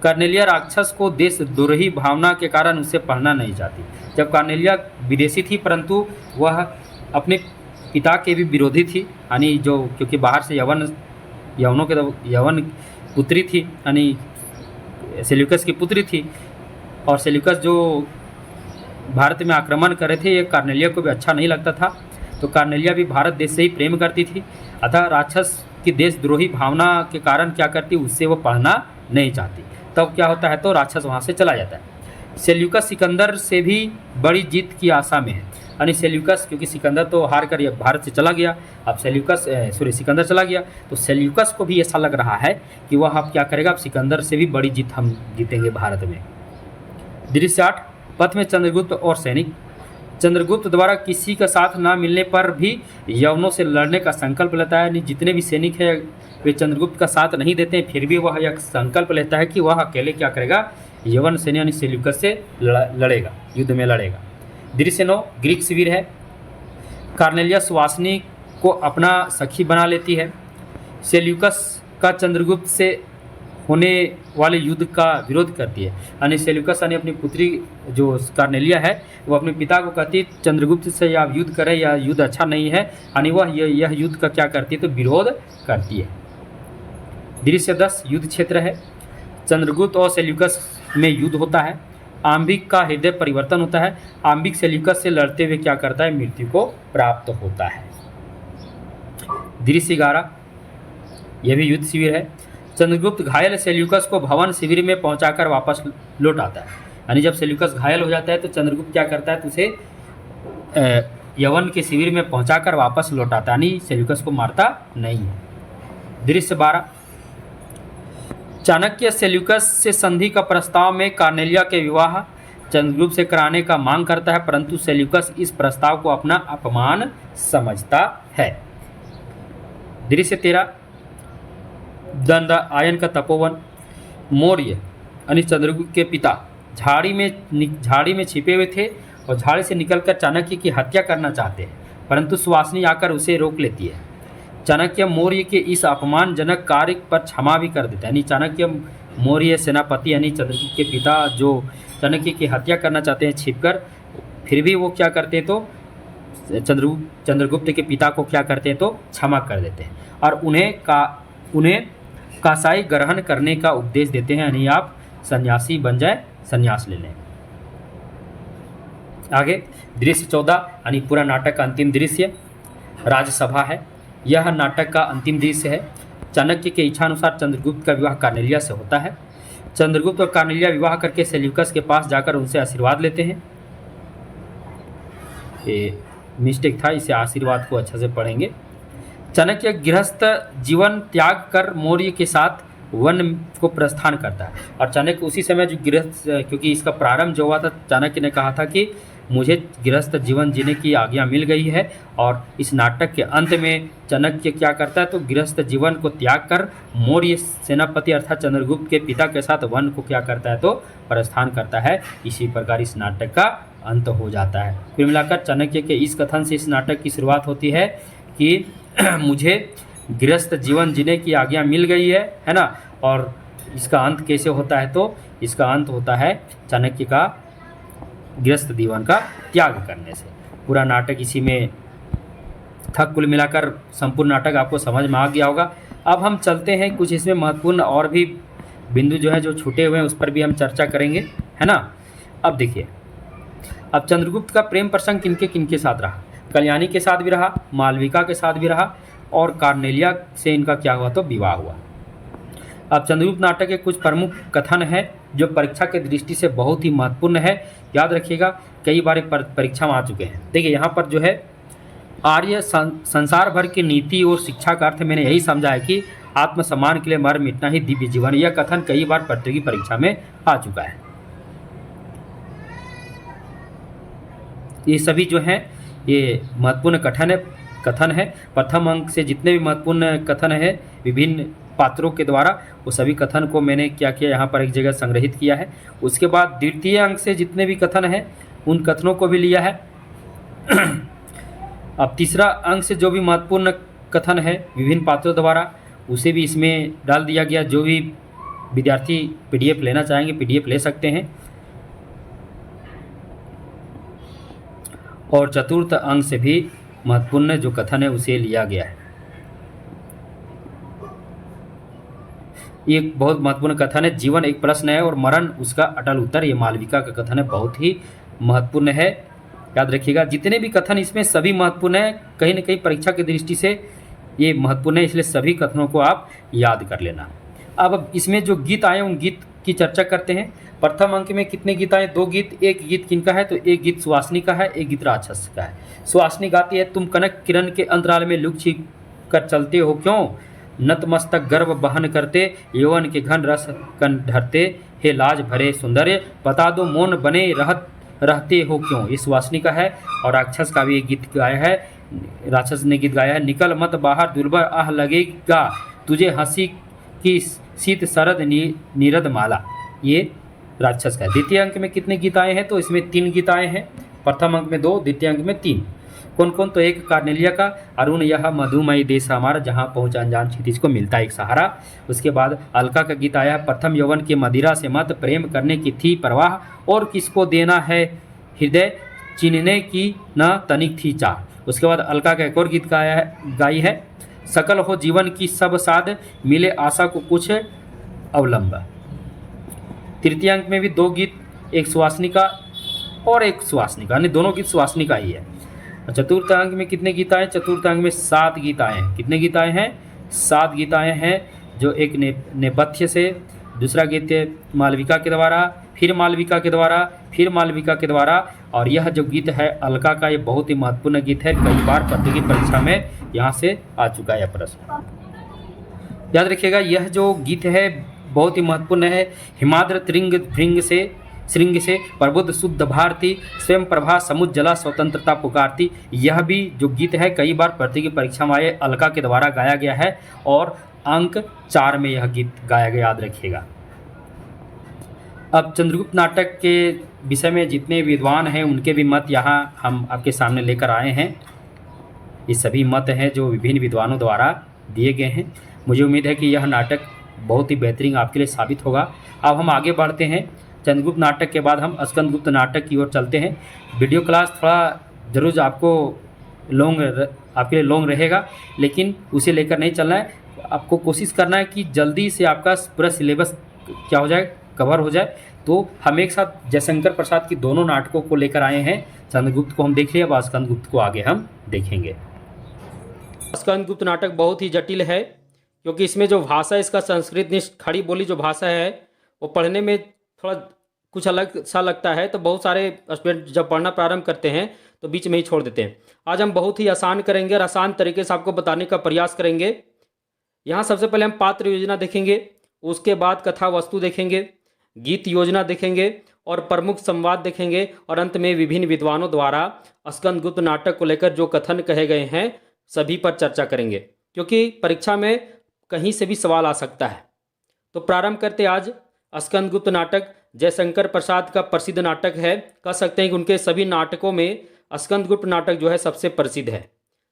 Speaker 1: कार्नेलिया राक्षस को देशद्रोही भावना के कारण उसे पढ़ना नहीं चाहती। जब कार्नेलिया विदेशी थी, परंतु वह अपने पिता के भी विरोधी थी, यानी जो क्योंकि बाहर से यवन पुत्री थी, यानी सेल्यूकस की पुत्री थी, और सेल्यूकस जो भारत में आक्रमण करे थे ये कार्नेलिया को भी अच्छा नहीं लगता था। तो कार्नेलिया भी भारत देश से ही प्रेम करती थी, अतः राक्षस की देशद्रोही भावना के कारण क्या करती, उससे वो पढ़ना नहीं चाहती। तब क्या होता है, तो राक्षस वहाँ से चला जाता है। सेल्यूकस सिकंदर से भी बड़ी जीत की आशा में है, यानी सेल्यूकस, क्योंकि सिकंदर तो हार कर भारत से चला गया, अब सिकंदर चला गया, तो सेल्यूकस को भी ऐसा लग रहा है कि वह अब क्या करेगा, अब सिकंदर से भी बड़ी जीत हम जीतेंगे भारत में। दृश्य 8 पथ में चंद्रगुप्त और सैनिक। चंद्रगुप्त द्वारा किसी का साथ न मिलने पर भी यवनों से लड़ने का संकल्प लेता है। जितने भी सैनिक हैं वे चंद्रगुप्त का साथ नहीं देते हैं, फिर भी वह यह संकल्प लेता है कि वह अकेले क्या करेगा, यवन सैन्य यानी सेल्यूकस से लड़ेगा, युद्ध में लड़ेगा। दृश्य 9 ग्रीक शिविर है। कार्नेलिया सुवासिनी को अपना सखी बना लेती है। सेल्यूकस का चंद्रगुप्त से होने वाले युद्ध का विरोध करती है, यानी सेल्यूकस यानी अपनी पुत्री जो कार्नेलिया है वो अपने पिता को कहती है चंद्रगुप्त से आप युद्ध करें, या युद्ध अच्छा नहीं है, यानी वह यह युद्ध का क्या करती है, तो विरोध करती है। दृश्य 10 युद्ध क्षेत्र है। चंद्रगुप्त और सेल्यूकस में युद्ध होता है। आंबिक का हृदय परिवर्तन होता है। आंबिक सेल्यूकस से लड़ते हुए क्या करता है, मृत्यु को प्राप्त होता है। दृश्य 11 यह भी युद्ध शिविर है। चंद्रगुप्त घायल सेल्यूकस को भवन शिविर में पहुंचाकर वापस लौट आता है। यानी जब सेल्यूकस घायल हो जाता है तो चंद्रगुप्त क्या करता है तो उसे यवन के शिविर में पहुंचाकर वापस लौटाता, यानी सेल्यूकस को मारता नहीं है। दृश्य 12। चाणक्य सेल्यूकस से संधि का प्रस्ताव में कार्नेलिया के विवाह चंद्रगुप्त से कराने का मांग करता है, परंतु सेल्यूकस इस प्रस्ताव को अपना अपमान समझता है। दृश्य 13। दंडायन का तपोवन। मौर्य यानी चंद्रगुप्त के पिता झाड़ी में छिपे हुए थे और झाड़ी से निकलकर चाणक्य की हत्या करना चाहते हैं, परंतु सुवासिनी आकर उसे रोक लेती है। चाणक्य मौर्य के इस अपमानजनक कार्य पर क्षमा भी कर देता है। यानी चाणक्य मौर्य सेनापति यानी चंद्रगुप्त के पिता जो चाणक्य की हत्या करना चाहते हैं छिपकर, फिर भी वो क्या करते हैं तो चंद्रगुप्त के पिता को क्या करते हैं तो क्षमा कर देते हैं और उन्हें कासाई ग्रहण करने का उपदेश देते हैं, यानी आप सन्यासी बन जाए, सन्यास ले लें। आगे दृश्य 14 यानी पूरा नाटक का अंतिम दृश्य राजसभा है। यह नाटक का अंतिम दृश्य है। चाणक्य के इच्छानुसार चंद्रगुप्त का विवाह कार्नेलिया से होता है। चंद्रगुप्त और कार्नेलिया विवाह करके सेल्यूकस के पास जाकर उनसे आशीर्वाद लेते हैं। ये मिस्टेक था, इसे आशीर्वाद को अच्छे से पढ़ेंगे। चाणक्य गृहस्थ जीवन त्याग कर मौर्य के साथ वन को प्रस्थान करता है और चाणक्य उसी समय जो गृहस्थ, क्योंकि इसका प्रारंभ जो हुआ था चाणक्य ने कहा था कि मुझे गृहस्थ जीवन जीने की आज्ञा मिल गई है, और इस नाटक के अंत में चाणक्य क्या करता है तो गृहस्थ जीवन को त्याग कर मौर्य सेनापति अर्थात चंद्रगुप्त के पिता के साथ वन को क्या करता है तो प्रस्थान करता है। इसी प्रकार इस नाटक का अंत हो जाता है। कुल मिलाकर चाणक्य के इस कथन से इस नाटक की शुरुआत होती है कि मुझे गृहस्थ जीवन जीने की आज्ञा मिल गई है ना। और इसका अंत कैसे होता है तो इसका अंत होता है चाणक्य का गृहस्थ जीवन का त्याग करने से। पूरा नाटक इसी में था। कुल मिलाकर संपूर्ण नाटक आपको समझ में आ गया होगा। अब हम चलते हैं, कुछ इसमें महत्वपूर्ण और भी बिंदु जो है जो छूटे हुए हैं उस पर भी हम चर्चा करेंगे, है ना। अब देखिए, अब चंद्रगुप्त का प्रेम प्रसंग किनके किनके साथ रहा। कल्याणी के साथ भी रहा, मालविका के साथ भी रहा और कार्नेलिया से इनका क्या हुआ तो विवाह हुआ। अब चंद्रगुप्त नाटक के कुछ प्रमुख कथन हैं जो परीक्षा के दृष्टि से बहुत ही महत्वपूर्ण है। याद रखिएगा, कई बार परीक्षा में आ चुके हैं। देखिए यहाँ पर जो है आर्य संसार भर की नीति और शिक्षा का अर्थ मैंने यही समझा है कि आत्मसम्मान के लिए मर मिटना ही दिव्य जीवन। यह कथन कई बार प्रतियोगी परीक्षा में आ चुका है। ये सभी जो हैं ये महत्वपूर्ण कथन है। प्रथम अंक से जितने भी महत्वपूर्ण कथन है विभिन्न पात्रों के द्वारा, वो सभी कथन को मैंने क्या किया यहाँ पर एक जगह संग्रहित किया है। उसके बाद द्वितीय अंक से जितने भी कथन हैं उन कथनों को भी लिया है। अब तीसरा अंक से जो भी महत्वपूर्ण कथन है विभिन्न पात्रों द्वारा उसे भी इसमें डाल दिया गया। जो भी विद्यार्थी पीडीएफ लेना चाहेंगे पीडीएफ ले सकते हैं। और चतुर्थ अंक से भी महत्वपूर्ण जो कथन है उसे लिया गया है। ये बहुत महत्वपूर्ण कथन है। जीवन एक प्रश्न है और मरण उसका अटल उत्तर। ये मालविका का कथन है, बहुत ही महत्वपूर्ण है। याद रखिएगा, जितने भी कथन इसमें सभी महत्वपूर्ण है। कहीं न कहीं परीक्षा की दृष्टि से ये महत्वपूर्ण है, इसलिए सभी कथनों को आप याद कर लेना। अब इसमें जो गीत आए उन गीत की चर्चा करते हैं। प्रथम अंक में कितने गीत आए? 2 गीत। एक गीत किनका है तो एक गीत सुहासिनी का है, एक गीत राक्षस का है। सुहासिनी गाती है, तुम कनक किरण के अंतराल में लुक छिप कर चलते हो क्यों, नतमस्तक गर्भ बहन करते, यौवन के घन रस कन ढरते, हे लाज भरे सुंदर्य बता दो मौन बने रहते हो क्यों। ये सुहासिनी का है। और राक्षस का भी एक गीत गाया है, राक्षस ने गीत गाया है, निकल मत बाहर दुर्बर आह लगेगा तुझे हंसी की शीत शरद नीरद माला। ये राक्षस का है। द्वितीय अंक में कितने गीत आए हैं तो इसमें 3 गीत आए हैं। प्रथम अंक में 2, द्वितीय अंक में 3। कौन कौन तो एक कार्नेलिया का, अरुण यह मधुमयी देश हमारा जहाँ पहुँच अनजान क्षितिज को मिलता है एक सहारा। उसके बाद अलका का गीत आया है, प्रथम यौवन के मदिरा से मत प्रेम करने की थी परवाह और किसको देना है हृदय चिन्हने की न तनिक थी चाह। उसके बाद अलका का एक और गीत गाई है, सकल हो जीवन की सब साध मिले आशा को कुछ अवलंब। तृतीय अंक में भी 2 गीत, एक सुहासिनी का और एक सुहासिनी का, यानी दोनों गीत सुहासिनी का ही है। चतुर्थ अंक में कितने गीत आए? चतुर्थ अंक में 7 गीत आए हैं। कितने गीत आए हैं? 7 गीत आए हैं। जो एक नेपथ्य से, दूसरा गीत मालविका के द्वारा, फिर मालविका के द्वारा, फिर मालविका के द्वारा, और यह जो गीत है अलका का, ये बहुत ही महत्वपूर्ण गीत है। कई बार प्रतियोगी परीक्षा में यहाँ से आ चुका है प्रश्न। याद रखिएगा यह जो गीत है बहुत ही महत्वपूर्ण है। हिमाद्र श्रृंग से प्रबुद्ध शुद्ध भारती, स्वयं प्रभा समुद्र जला स्वतंत्रता पुकारती, यह भी जो गीत है कई बार प्रतियोगी परीक्षा में आए, अलका के द्वारा गाया गया है और अंक 4 में यह गीत गाया गया, याद रखिएगा। अब चंद्रगुप्त नाटक के विषय में जितने विद्वान हैं उनके भी मत यहाँ हम आपके सामने लेकर आए हैं। ये सभी मत हैं जो विभिन्न विद्वानों द्वारा दिए गए हैं। मुझे उम्मीद है कि यह नाटक बहुत ही बेहतरीन आपके लिए साबित होगा। अब हम आगे बढ़ते हैं। चंद्रगुप्त नाटक के बाद हम स्कंदगुप्त नाटक की ओर चलते हैं। वीडियो क्लास थोड़ा जरूर आपको आपके लिए लॉन्ग रहेगा, लेकिन उसे लेकर नहीं चलना है। आपको कोशिश करना है कि जल्दी से आपका पूरा सिलेबस क्या हो जाए, कवर हो जाए। तो हम एक साथ जयशंकर प्रसाद की दोनों नाटकों को लेकर आए हैं। चंद्रगुप्त को हम देख लिया, अब स्कंदगुप्त को आगे हम देखेंगे। स्कंदगुप्त नाटक बहुत ही जटिल है, क्योंकि इसमें जो भाषा इसका संस्कृत निष्ठ खड़ी बोली जो भाषा है वो पढ़ने में थोड़ा कुछ अलग सा लगता है। तो बहुत सारे स्टूडेंट जब पढ़ना प्रारंभ करते हैं तो बीच में ही छोड़ देते हैं। आज हम बहुत ही आसान करेंगे और आसान तरीके से आपको बताने का प्रयास करेंगे। यहाँ सबसे पहले हम पात्र योजना देखेंगे, उसके बाद कथा वस्तु देखेंगे, गीत योजना देखेंगे और प्रमुख संवाद देखेंगे, और अंत में विभिन्न विद्वानों द्वारा स्कंदगुप्त नाटक को लेकर जो कथन कहे गए हैं सभी पर चर्चा करेंगे, क्योंकि परीक्षा में कहीं से भी सवाल आ सकता है। तो प्रारंभ करते आज। स्कंदगुप्त नाटक जयशंकर प्रसाद का प्रसिद्ध नाटक है। कह सकते हैं कि उनके सभी नाटकों में स्कंदगुप्त नाटक जो है सबसे प्रसिद्ध है।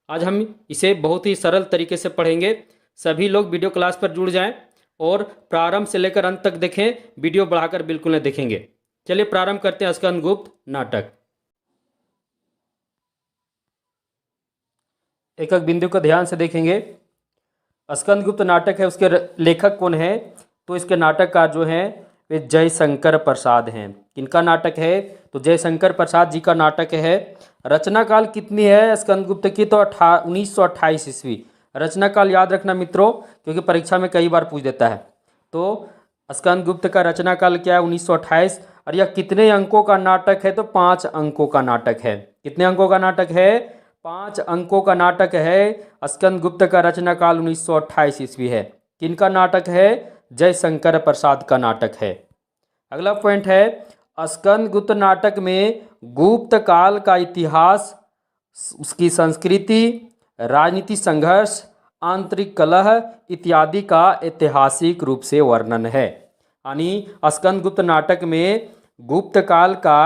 Speaker 1: आज हम इसे बहुत ही सरल तरीके से पढ़ेंगे। सभी लोग वीडियो क्लास पर जुड़ जाएं और प्रारंभ से लेकर अंत तक देखें, वीडियो बढ़ाकर बिल्कुल नहीं देखेंगे। चलिए प्रारंभ करते हैं स्कंदगुप्त नाटक। एक एक बिंदु को ध्यान से देखेंगे। स्कंदगुप्त नाटक है, उसके लेखक कौन है? तो इसके नाटककार जो हैं वे जयशंकर प्रसाद हैं। किनका नाटक है? तो जयशंकर प्रसाद जी का नाटक है। रचना काल कितनी है स्कंदगुप्त की? तो 1928 ईस्वी। रचना काल याद रखना मित्रों, क्योंकि परीक्षा में कई बार पूछ देता है। तो स्कंदगुप्त का रचना काल क्या है? 1928। और यह कितने अंकों का नाटक है? तो 5 अंकों का नाटक है। कितने अंकों का नाटक है? 5 अंकों का नाटक है। स्कंदगुप्त का रचना काल 1928 ईस्वी है। किनका नाटक है? जयशंकर प्रसाद का नाटक है। अगला पॉइंट है, स्कंदगुप्त नाटक में गुप्त काल का इतिहास, उसकी संस्कृति, राजनीति संघर्ष, आंतरिक कलह इत्यादि का ऐतिहासिक रूप से वर्णन है। यानी स्कंदगुप्त नाटक में गुप्त काल का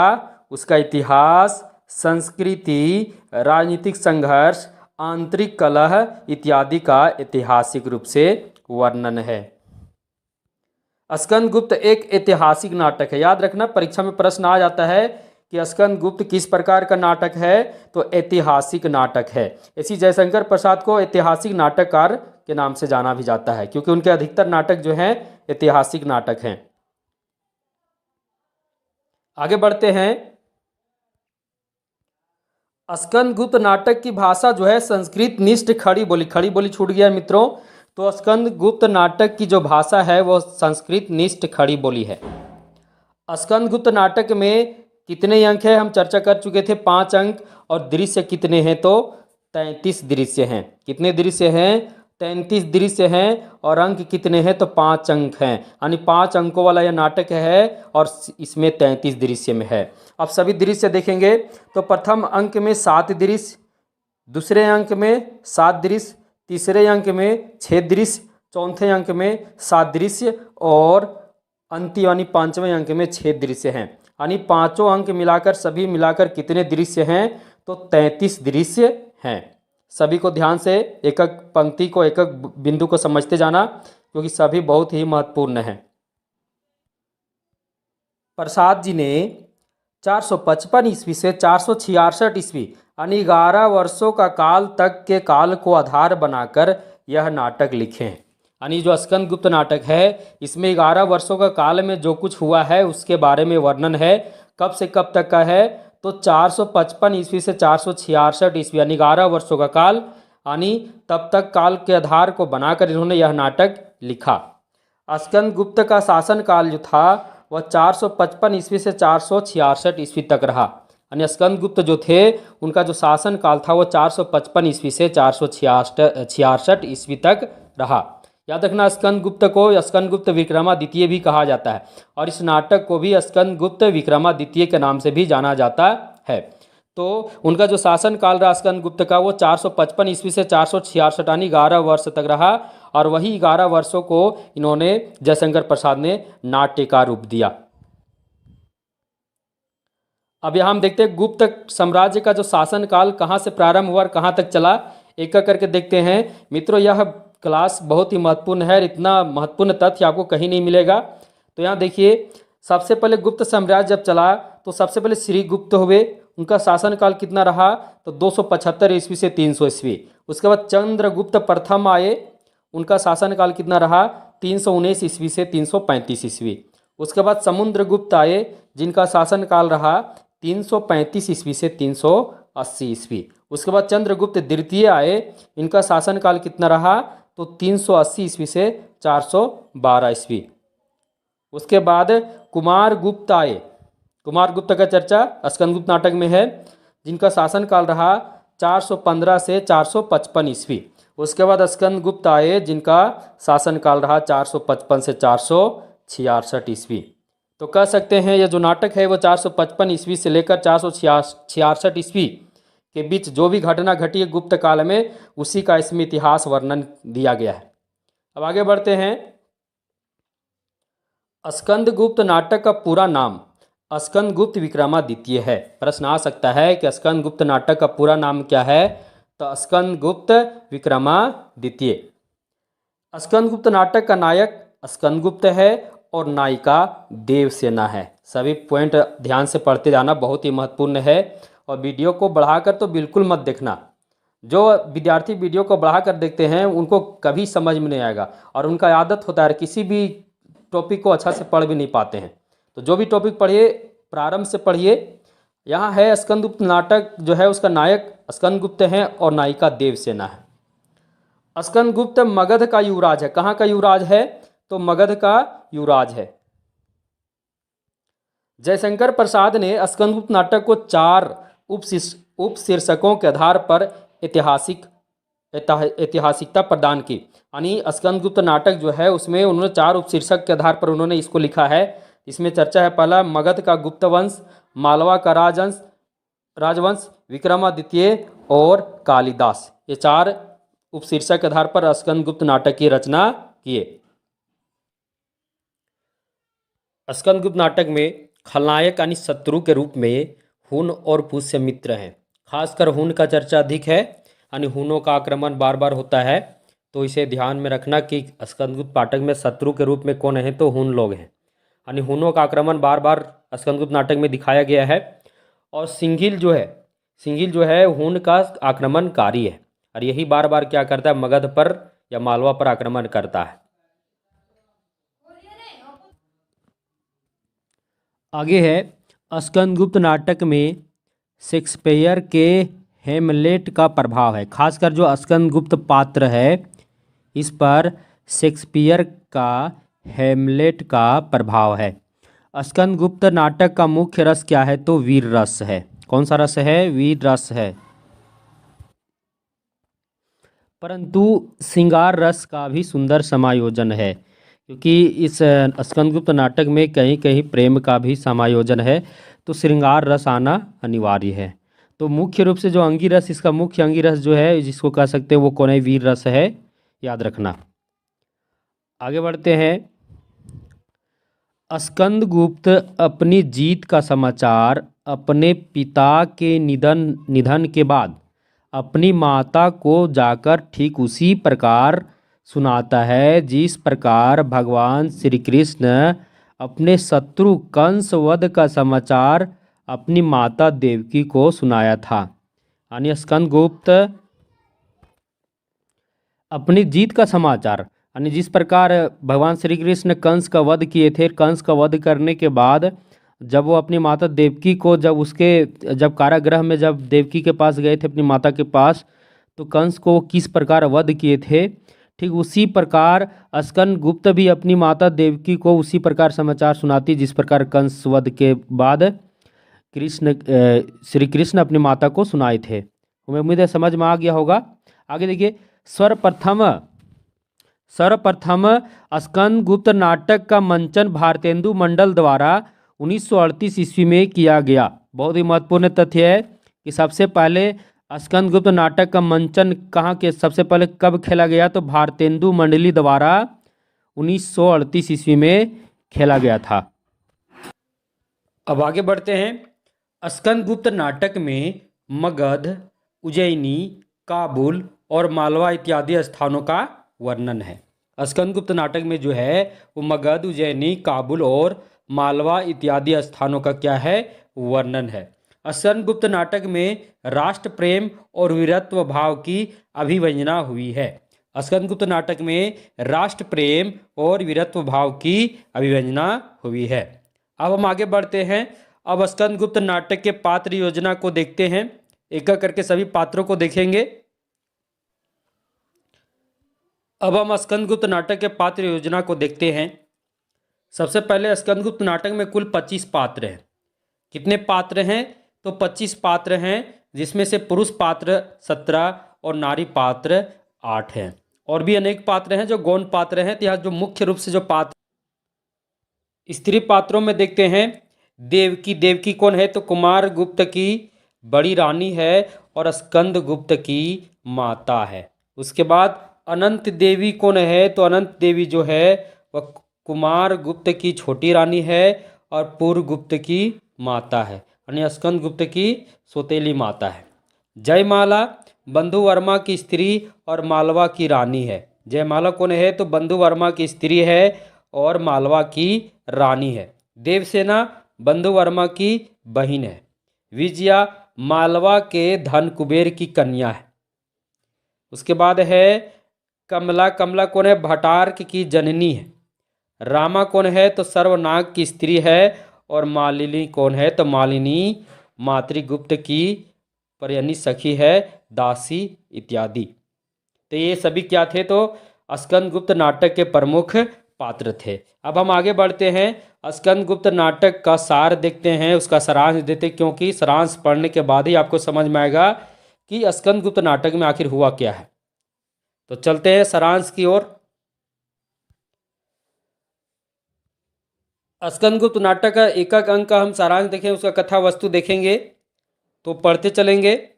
Speaker 1: उसका इतिहास, संस्कृति, राजनीतिक संघर्ष, आंतरिक कलह इत्यादि का ऐतिहासिक रूप से वर्णन है। स्कंदगुप्त एक ऐतिहासिक नाटक है। याद रखना, परीक्षा में प्रश्न आ जाता है कि स्कंदगुप्त किस प्रकार का नाटक है? तो ऐतिहासिक नाटक है। इसी जयशंकर प्रसाद को ऐतिहासिक नाटककार के नाम से जाना भी जाता है, क्योंकि उनके अधिकतर नाटक जो हैं ऐतिहासिक नाटक हैं। आगे बढ़ते हैं। स्कंदगुप्त नाटक की भाषा जो है संस्कृत निष्ठ खड़ी बोली छूट गया मित्रों। तो स्कंदगुप्त नाटक की जो भाषा है वो संस्कृत निष्ठ खड़ी बोली है। स्कंदगुप्त नाटक में कितने अंक हैं? हम चर्चा कर चुके थे, 5 अंक। और दृश्य कितने हैं? तो 33 दृश्य हैं। कितने दृश्य हैं? 33 दृश्य हैं। और अंक कितने हैं? तो 5 अंक हैं। यानी 5 अंकों वाला यह नाटक है और इसमें 33 दृश्य में है। अब सभी दृश्य देखेंगे तो प्रथम अंक में 7 दृश्य, दूसरे अंक में 7 दृश्य, तीसरे अंक में 6 दृश्य, चौथे अंक में 7 दृश्य और अंतिम यानी 5वें अंक में 6 दृश्य हैं। यानी 5 अंक मिलाकर सभी मिलाकर कितने दृश्य हैं? तो 33 दृश्य हैं। सभी को ध्यान से एक एक पंक्ति को, एक एक बिंदु को समझते जाना, क्योंकि सभी बहुत ही महत्वपूर्ण हैं। प्रसाद जी ने 455 ईस्वी से 466 ईस्वी यानी 11 वर्षों का काल तक के काल को आधार बनाकर यह नाटक लिखे हैं। यानी जो स्कंदगुप्त नाटक है इसमें 11 वर्षों का काल में जो कुछ हुआ है उसके बारे में वर्णन है। कब से कब तक का है? तो 455 ईस्वी से 466 ईस्वी यानी 11 वर्षों का काल, यानी तब तक काल के आधार को बनाकर इन्होंने यह नाटक लिखा। स्कंदगुप्त का शासनकाल जो था वह 455 ईस्वी से 466 ईस्वी तक रहा। यानी स्कंदगुप्त जो थे उनका जो शासनकाल था वो 455 ईस्वी से 466 ईस्वी तक रहा। याद रखना, स्कंदगुप्त को स्कंदगुप्त विक्रमादित्य भी कहा जाता है और इस नाटक को भी स्कंदगुप्त विक्रमादित्य के नाम से भी जाना जाता है। तो उनका जो शासनकाल रहा स्कंदगुप्त का वो 455 ईस्वी से 466 यानी 11 वर्ष तक रहा और वही 11 वर्षों को इन्होंने जयशंकर प्रसाद ने नाट्य का रूप दिया। अब यहाँ हम देखते हैं गुप्त साम्राज्य का जो शासनकाल कहाँ से प्रारंभ हुआ और कहाँ तक चला, एक एक करके देखते हैं। मित्रों, यह क्लास बहुत ही महत्वपूर्ण है, इतना महत्वपूर्ण तथ्य आपको कहीं नहीं मिलेगा। तो यहाँ देखिए, सबसे पहले गुप्त साम्राज्य जब चला तो सबसे पहले श्री गुप्त हुए, उनका शासनकाल कितना रहा तो 275 ईस्वी से 300 ईस्वी। उसके बाद चंद्रगुप्त प्रथम आए, उनका शासनकाल कितना रहा 319 ईस्वी से 335 ईस्वी। उसके बाद समुद्रगुप्त आए जिनका शासनकाल रहा 335 ईस्वी से 380 ईस्वी। उसके बाद चंद्रगुप्त द्वितीय आए, इनका शासनकाल कितना रहा तो 380 ईस्वी से 412 ईस्वी। उसके बाद कुमारगुप्त आए, कुमारगुप्त का चर्चा स्कंदगुप्त नाटक में है, जिनका शासनकाल रहा 415 से 455 ईस्वी। उसके बाद स्कंदगुप्त आए जिनका शासनकाल रहा 455 से 466 ईस्वी। तो कह सकते हैं यह जो नाटक है वो 455 ईस्वी से लेकर 466 ईस्वी के बीच जो भी घटना घटी है गुप्त काल में, उसी का इसमें इतिहास वर्णन दिया गया है। अब आगे बढ़ते हैं। स्कंदगुप्त नाटक का पूरा नाम स्कंदगुप्त विक्रमादित्य है। प्रश्न आ सकता है कि स्कंदगुप्त नाटक का पूरा नाम क्या है, तो स्कंदगुप्त विक्रमादित्य। स्कंदगुप्त नाटक का नायक स्कंदगुप्त है और नायिका देवसेना है। सभी पॉइंट ध्यान से पढ़ते जाना, बहुत ही महत्वपूर्ण है। और वीडियो को बढ़ाकर तो बिल्कुल मत देखना। जो विद्यार्थी वीडियो को बढ़ाकर देखते हैं उनको कभी समझ में नहीं आएगा और उनका आदत होता है किसी भी टॉपिक को अच्छा से पढ़ भी नहीं पाते हैं। तो जो भी टॉपिक पढ़िए प्रारंभ से पढ़िए। यहाँ है स्कंदगुप्त नाटक जो है उसका नायक स्कंदगुप्त हैं और नायिका देवसेना है। स्कंदगुप्त मगध का युवराज है। कहाँ का युवराज है तो मगध का युवराज है। जयशंकर प्रसाद ने स्कंदगुप्त नाटक को 4 उपशीर्षकों के आधार पर ऐतिहासिकता प्रदान की। यानी स्कंदगुप्त नाटक जो है उसमें उन्होंने 4 उपशीर्षक के आधार पर उन्होंने इसको लिखा है। इसमें चर्चा है पहला मगध का गुप्त वंश, मालवा का राजवंश, विक्रमादित्य और कालिदास। ये 4 उपशीर्षक के आधार पर स्कंदगुप्त नाटक की रचना किए। स्कंदगुप्त नाटक में खलनायक यानी शत्रु के रूप में हुन और पुष्यमित्र हैं। खासकर हुन का चर्चा अधिक है, यानी हुनों का आक्रमण बार बार होता है। तो इसे ध्यान में रखना कि स्कंदगुप्त नाटक में शत्रु के रूप में कौन है तो हुन लोग हैं। यानी हुनों का आक्रमण बार बार स्कंदगुप्त नाटक में दिखाया गया है। और सिंघिल जो है हुन का आक्रमणकारी है और यही बार बार क्या करता है मगध पर या मालवा पर आक्रमण करता है। आगे है स्कंदगुप्त नाटक में शेक्सपियर के हेमलेट का प्रभाव है। खासकर जो स्कंदगुप्त पात्र है इस पर शेक्सपियर का हेमलेट का प्रभाव है। स्कंदगुप्त नाटक का मुख्य रस क्या है तो वीर रस है। कौन सा रस है? वीर रस है। परंतु श्रृंगार रस का भी सुंदर समायोजन है, क्योंकि इस स्कंदगुप्त नाटक में कहीं कहीं प्रेम का भी समायोजन है, तो श्रृंगार रस आना अनिवार्य है। तो मुख्य रूप से जो अंगी रस, इसका मुख्य अंगी रस जो है जिसको कह सकते हैं वो कौन है? वीर रस है, याद रखना। आगे बढ़ते हैं। स्कंदगुप्त अपनी जीत का समाचार अपने पिता के निधन के बाद अपनी माता को जाकर ठीक उसी प्रकार सुनाता है जिस प्रकार भगवान श्री कृष्ण अपने शत्रु कंस वध का समाचार अपनी माता देवकी को सुनाया था। यानी स्कंदगुप्त अपनी जीत का समाचार, यानी जिस प्रकार भगवान श्री कृष्ण कंस का वध किए थे, कंस का वध करने के बाद जब वो अपनी माता देवकी को जब कारागृह में जब देवकी के पास गए थे अपनी माता के पास, तो कंस को किस प्रकार वध किए थे
Speaker 2: ठीक उसी प्रकार स्कंदगुप्त भी अपनी माता देवकी को उसी प्रकार समाचार सुनाती जिस प्रकार कंस वध के बाद श्री कृष्ण अपनी माता को सुनाए थे। हमें उम्मीद है समझ में आ गया होगा। आगे देखिए, सर्वप्रथम स्कंदगुप्त नाटक का मंचन भारतेंदु मंडल द्वारा 1938 ईस्वी में किया गया। बहुत ही महत्वपूर्ण तथ्य है कि सबसे पहले स्कंदगुप्त नाटक का मंचन कहाँ के सबसे पहले कब खेला गया, तो भारतेंदु मंडली द्वारा 1938 ईस्वी में खेला गया था।
Speaker 1: अब आगे बढ़ते हैं। स्कंदगुप्त नाटक में मगध, उज्जैनी, काबुल और मालवा इत्यादि स्थानों का वर्णन है। स्कंदगुप्त नाटक में जो है वो मगध, उज्जैनी, काबुल और मालवा इत्यादि स्थानों का क्या है, वर्णन है। स्कंदगुप्त नाटक में राष्ट्र प्रेम और वीरत्व भाव की अभिव्यंजना हुई है। स्कंदगुप्त नाटक में राष्ट्र प्रेम और वीरत्व भाव की अभिव्यंजना हुई है। अब हम आगे बढ़ते हैं। अब स्कंदगुप्त नाटक के पात्र योजना को देखते हैं। एक एक करके सभी पात्रों को देखेंगे। अब हम स्कंदगुप्त नाटक के पात्र योजना को देखते हैं। सबसे पहले स्कंदगुप्त नाटक में कुल 25 पात्र हैं। कितने पात्र हैं, तो 25 पात्र हैं, जिसमें से पुरुष पात्र 17 और नारी पात्र 8 हैं। और भी अनेक पात्र हैं जो गौण पात्र हैं। तो यहाँ जो मुख्य रूप से जो पात्र स्त्री पात्रों में देखते हैं, देवकी कौन है, तो कुमार गुप्त की बड़ी रानी है और स्कंदगुप्त की माता है। उसके बाद अनंत देवी कौन है, तो अनंत देवी जो है वह कुमार गुप्त की छोटी रानी है और पूर्व गुप्त की माता है, यानी स्कंदगुप्त की सौतेली माता है। जयमाला बंधु वर्मा की स्त्री और मालवा की रानी है। जयमाला कौन है, तो बंधु वर्मा की स्त्री है और मालवा की रानी है। देवसेना बंधु वर्मा की बहन है। विजया मालवा के धन कुबेर की कन्या है। उसके बाद है कमला कौन है, भटार्क की जननी है। रामा कौन है, तो सर्वनाग की स्त्री है और मालिनी कौन है, तो मालिनी मातृगुप्त की यानी सखी है, दासी इत्यादि। तो ये सभी क्या थे, तो स्कंदगुप्त नाटक के प्रमुख पात्र थे। अब हम आगे बढ़ते हैं। स्कंदगुप्त नाटक का सार देखते हैं, उसका सारांश देते, क्योंकि सारांश पढ़ने के बाद ही आपको समझ में आएगा कि स्कंदगुप्त नाटक में आखिर हुआ क्या है। तो चलते हैं सारांश की ओर। स्कंदगुप्त नाटक का एक एक अंक का हम सारांश देखें, उसका कथा वस्तु देखेंगे तो पढ़ते चलेंगे।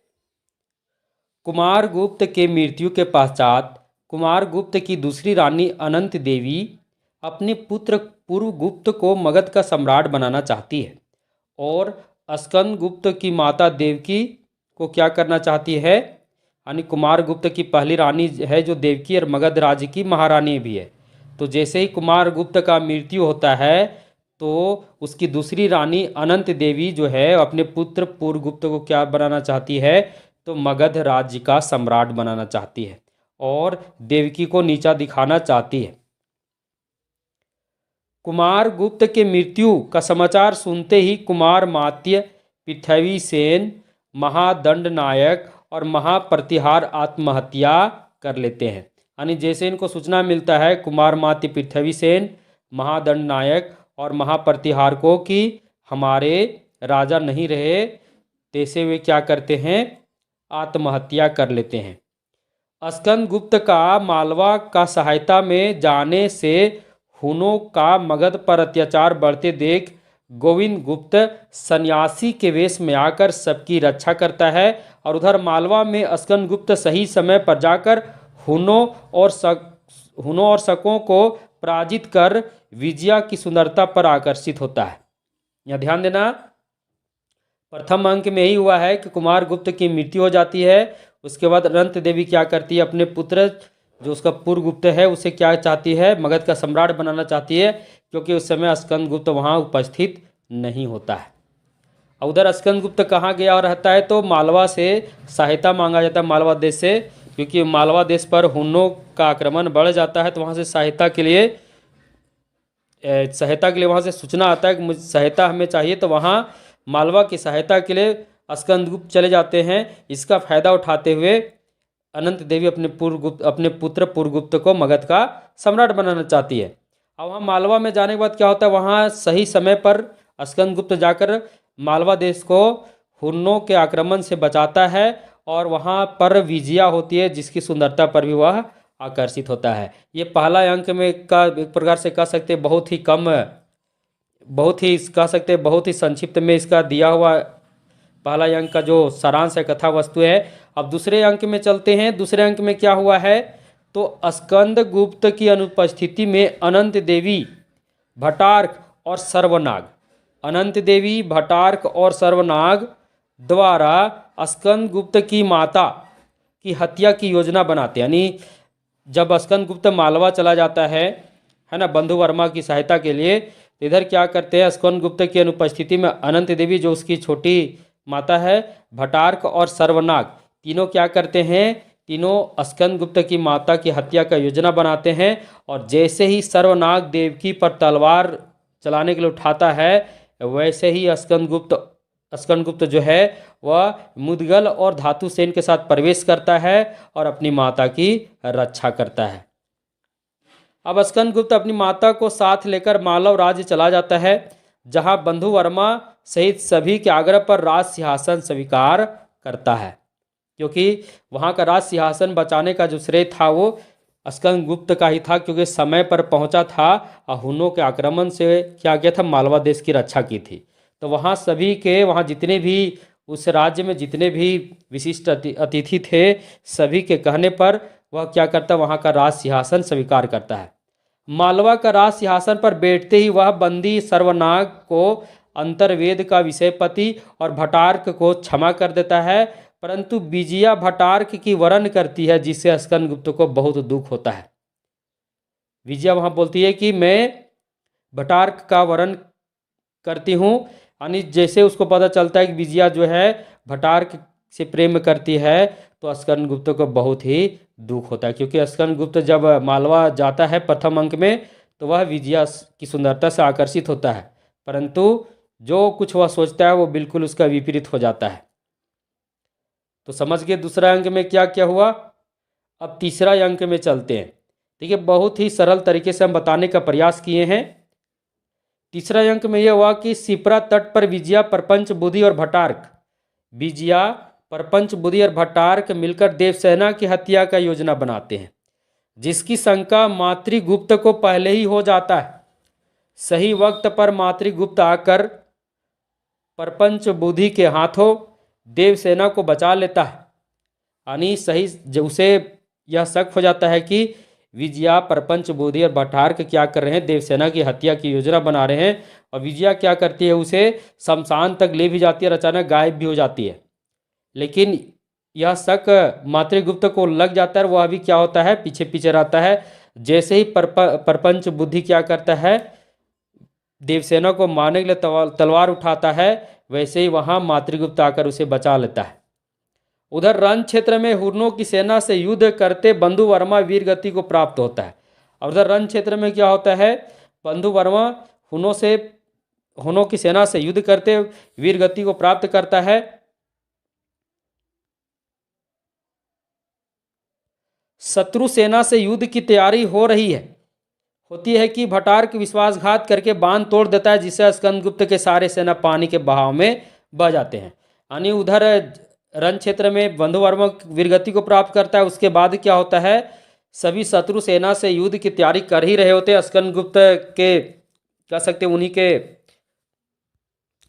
Speaker 1: कुमार गुप्त के मृत्यु के पश्चात कुमार गुप्त की दूसरी रानी अनंत देवी अपने पुत्र पूर्व गुप्त को मगध का सम्राट बनाना चाहती है और स्कंदगुप्त की माता देवकी को क्या करना चाहती है, यानी कुमार गुप्त की पहली रानी है जो देवकी और मगध राज्य की महारानी भी है। तो जैसे ही कुमार गुप्त का मृत्यु होता है तो उसकी दूसरी रानी अनंत देवी जो है अपने पुत्र पूर्वगुप्त को क्या बनाना चाहती है, तो मगध राज्य का सम्राट बनाना चाहती है और देवकी को नीचा दिखाना चाहती है। कुमार गुप्त के मृत्यु का समाचार सुनते ही कुमार मात्य, पृथ्वी सेन, महादंड नायक और महाप्रतिहार आत्महत्या कर लेते हैं। यानी जैसे इनको सूचना मिलता है कुमार मात्य, पृथ्वी सेन, महादंड नायक और महाप्रतिहार को कि हमारे राजा नहीं रहे, तैसे वे क्या करते हैं, आत्महत्या कर लेते हैं। स्कंदगुप्त का मालवा का सहायता में जाने से हुनों का मगध पर अत्याचार बढ़ते देख गोविंद गुप्त सन्यासी के वेश में आकर सबकी रक्षा करता है और उधर मालवा में स्कंदगुप्त सही समय पर जाकर हुनों और शकों को पराजित कर विजया की सुंदरता पर आकर्षित होता है। यह ध्यान देना, प्रथम अंक में यही हुआ है कि कुमार गुप्त की मृत्यु हो जाती है। उसके बाद अनंत देवी क्या करती है, अपने पुत्र जो उसका पूर्व गुप्त है उसे क्या चाहती है, मगध का सम्राट बनाना चाहती है, क्योंकि उस समय स्कंदगुप्त वहाँ उपस्थित नहीं होता है। और उधर स्कंदगुप्त कहाँ गया और रहता है, तो मालवा से सहायता मांगा जाता है, मालवा देश से, क्योंकि मालवा देश पर हुनों का आक्रमण बढ़ जाता है। तो वहाँ से सहायता के लिए वहाँ से सूचना आता है कि मुझे सहायता हमें चाहिए, तो वहाँ मालवा की सहायता के लिए स्कंदगुप्त चले जाते हैं। इसका फायदा उठाते हुए
Speaker 2: अनंत देवी अपने पुत्र पुरगुप्त को मगध का सम्राट बनाना चाहती है। अब वहाँ मालवा में जाने के बाद क्या होता है, वहाँ सही समय पर स्कंदगुप्त जाकर मालवा देश को हुन्नों के आक्रमण से बचाता है और वहाँ पर विजया होती है जिसकी सुंदरता पर भी वह आकर्षित होता है। ये पहला अंक में का एक प्रकार से कह सकते हैं बहुत ही कम, बहुत ही कह सकते हैं बहुत ही संक्षिप्त में इसका दिया हुआ पहला अंक का जो सारांश है, कथा वस्तु है। अब दूसरे अंक में चलते हैं। दूसरे अंक में क्या हुआ है, तो स्कंदगुप्त की अनुपस्थिति में अनंत देवी, भटार्क और सर्वनाग, अनंत देवी, भटार्क और सर्वनाग द्वारा स्कंदगुप्त की माता की हत्या की योजना बनाते हैं। यानी जब स्कंदगुप्त मालवा चला जाता है ना, बंधु वर्मा की सहायता के लिए, तो इधर क्या करते हैं, स्कंदगुप्त की अनुपस्थिति में अनंत देवी जो उसकी छोटी माता है, भटार्क और सर्वनाग, तीनों क्या करते हैं, तीनों स्कंदगुप्त की माता की हत्या का योजना बनाते हैं। और जैसे ही सर्वनाग देवकी पर तलवार चलाने के लिए उठाता है, वैसे ही स्कंदगुप्त जो है वह मुदगल और धातुसेन के साथ प्रवेश करता है और अपनी माता की रक्षा करता है। अब स्कंदगुप्त अपनी माता को साथ लेकर मालव राज्य चला जाता है, जहां बंधु वर्मा सहित सभी के आग्रह पर राज सिंहासन स्वीकार करता है, क्योंकि वहां का राज सिंहासन बचाने का जो श्रेय था वो स्कंदगुप्त का ही था, क्योंकि समय पर पहुंचा था और हुनों के आक्रमण से क्या किया था, मालवा देश की रक्षा की थी। तो वहाँ सभी के, वहाँ जितने भी उस राज्य में जितने भी विशिष्ट अतिथि थे, सभी के कहने पर वह क्या करता, वहाँ का राज सिंहासन स्वीकार करता है। मालवा का राज सिंहासन पर बैठते ही वह बंदी सर्वनाग को अंतर्वेद का विषयपति और भटार्क को क्षमा कर देता है, परंतु विजया भटार्क की वरण करती है, जिससे स्कंदगुप्त को बहुत दुख होता है। विजया वहाँ बोलती है कि मैं भटार्क का वरण करती हूँ, यानी जैसे उसको पता चलता है कि विजया जो है भटार्क से प्रेम करती है, तो स्कंदगुप्त को बहुत ही दुख होता है, क्योंकि स्कंदगुप्त जब मालवा जाता है प्रथम अंक में, तो वह विजया की सुंदरता से आकर्षित होता है, परंतु जो कुछ वह सोचता है वो बिल्कुल उसका विपरीत हो जाता है। तो समझ गए दूसरा अंक में क्या क्या हुआ। अब तीसरा अंक में चलते हैं। देखिए, बहुत ही सरल तरीके से हम बताने का प्रयास किए हैं। तीसरा अंक में यह हुआ कि शिप्रा तट पर विजया, प्रपंच बुद्धि और भटार्क, विजया, प्रपंच बुद्धि और भटार्क मिलकर देवसेना की हत्या का योजना बनाते हैं, जिसकी शंका मातृगुप्त को पहले ही हो जाता है। सही वक्त पर मातृगुप्त आकर प्रपंच बुद्धि के हाथों देवसेना को बचा लेता है। यानी सही उसे यह शक हो जाता है कि विजया, प्रपंच बुद्धि और भटार्क क्या कर रहे हैं, देवसेना की हत्या की योजना बना रहे हैं। और विजया क्या करती है, उसे शमशान तक ले भी जाती है और अचानक गायब भी हो जाती है। लेकिन यह शक मातृगुप्त को लग जाता है, वह भी क्या होता है, पीछे पीछे रहता है। जैसे ही प्रपंच बुद्धि क्या करता है, देवसेना को मारने के लिए तलवार उठाता है, वैसे ही वहाँ मातृगुप्त आकर उसे बचा लेता है। उधर रण क्षेत्र में हुर्नों की सेना से युद्ध करते बंधु वर्मा वीरगति को प्राप्त होता है। और उधर रण क्षेत्र में क्या होता है, बंधु वर्मा हुर्नों की सेना से युद्ध करते वीरगति को प्राप्त करता है। शत्रु सेना से युद्ध की तैयारी होती है कि भटार्क विश्वासघात करके बांध तोड़ देता है, जिससे स्कंदगुप्त के सारे सेना पानी के बहाव में बह जाते हैं। यानी उधर रण क्षेत्र में बंधु वर्मा वीरगति को प्राप्त करता है। उसके बाद क्या होता है, सभी शत्रु सेना से युद्ध की तैयारी कर ही रहे होते हैं, स्कंदगुप्त के कह सकते उन्हीं के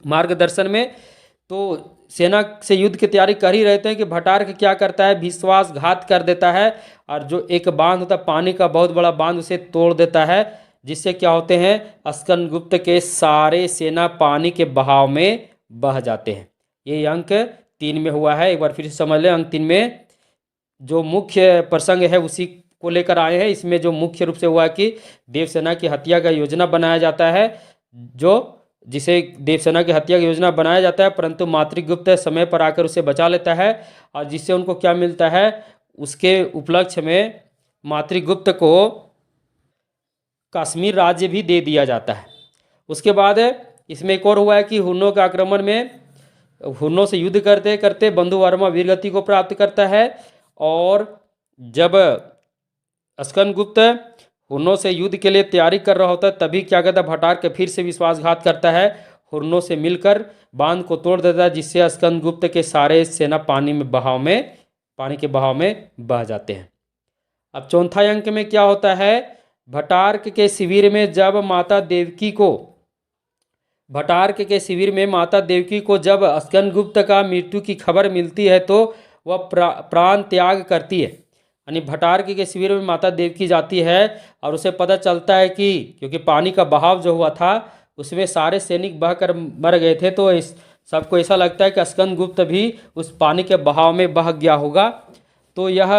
Speaker 2: मार्गदर्शन में। तो सेना से युद्ध की तैयारी कर ही रहते हैं कि भटार्क क्या करता है, विश्वासघात कर देता है और जो एक बांध होता है, पानी का बहुत बड़ा बांध, उसे तोड़ देता है, जिससे क्या होते हैं, स्कंदगुप्त के सारे सेना पानी के बहाव में बह जाते हैं। ये अंक 3 में हुआ है। एक बार फिर से समझ लें, अंक 3 में जो मुख्य प्रसंग है उसी को लेकर आए हैं। इसमें जो मुख्य रूप से हुआ कि देवसेना की हत्या का योजना बनाया जाता है, जिसे देवसेना की हत्या की योजना बनाया जाता है, परंतु मातृगुप्त समय पर आकर उसे बचा लेता है। और जिससे उनको क्या मिलता है, उसके उपलक्ष्य में मातृगुप्त को कश्मीर राज्य भी दे दिया जाता है। उसके बाद इसमें एक और हुआ है कि हुर्नों के आक्रमण में हुर्नों से युद्ध करते करते बंधु वर्मा वीरगति को प्राप्त करता है। और जब स्कंदगुप्त हुनों से युद्ध के लिए तैयारी कर रहा होता है तभी क्या कहता है, भटार्क फिर से विश्वासघात करता है, हुनों से मिलकर बांध को तोड़ देता है, जिससे स्कंदगुप्त के सारे सेना पानी के बहाव में बह जाते हैं। अब चौथा अंक में क्या होता है, भटार्क के शिविर में जब माता देवकी को जब स्कंदगुप्त का मृत्यु की खबर मिलती है तो वह प्राण त्याग करती है। यानी भटार्क के शिविर में माता देवकी जाती है और उसे पता चलता है कि क्योंकि पानी का बहाव जो हुआ था उसमें सारे सैनिक बहकर मर गए थे, तो सबको ऐसा लगता है कि स्कंदगुप्त भी उस पानी के बहाव में बह गया होगा। तो यह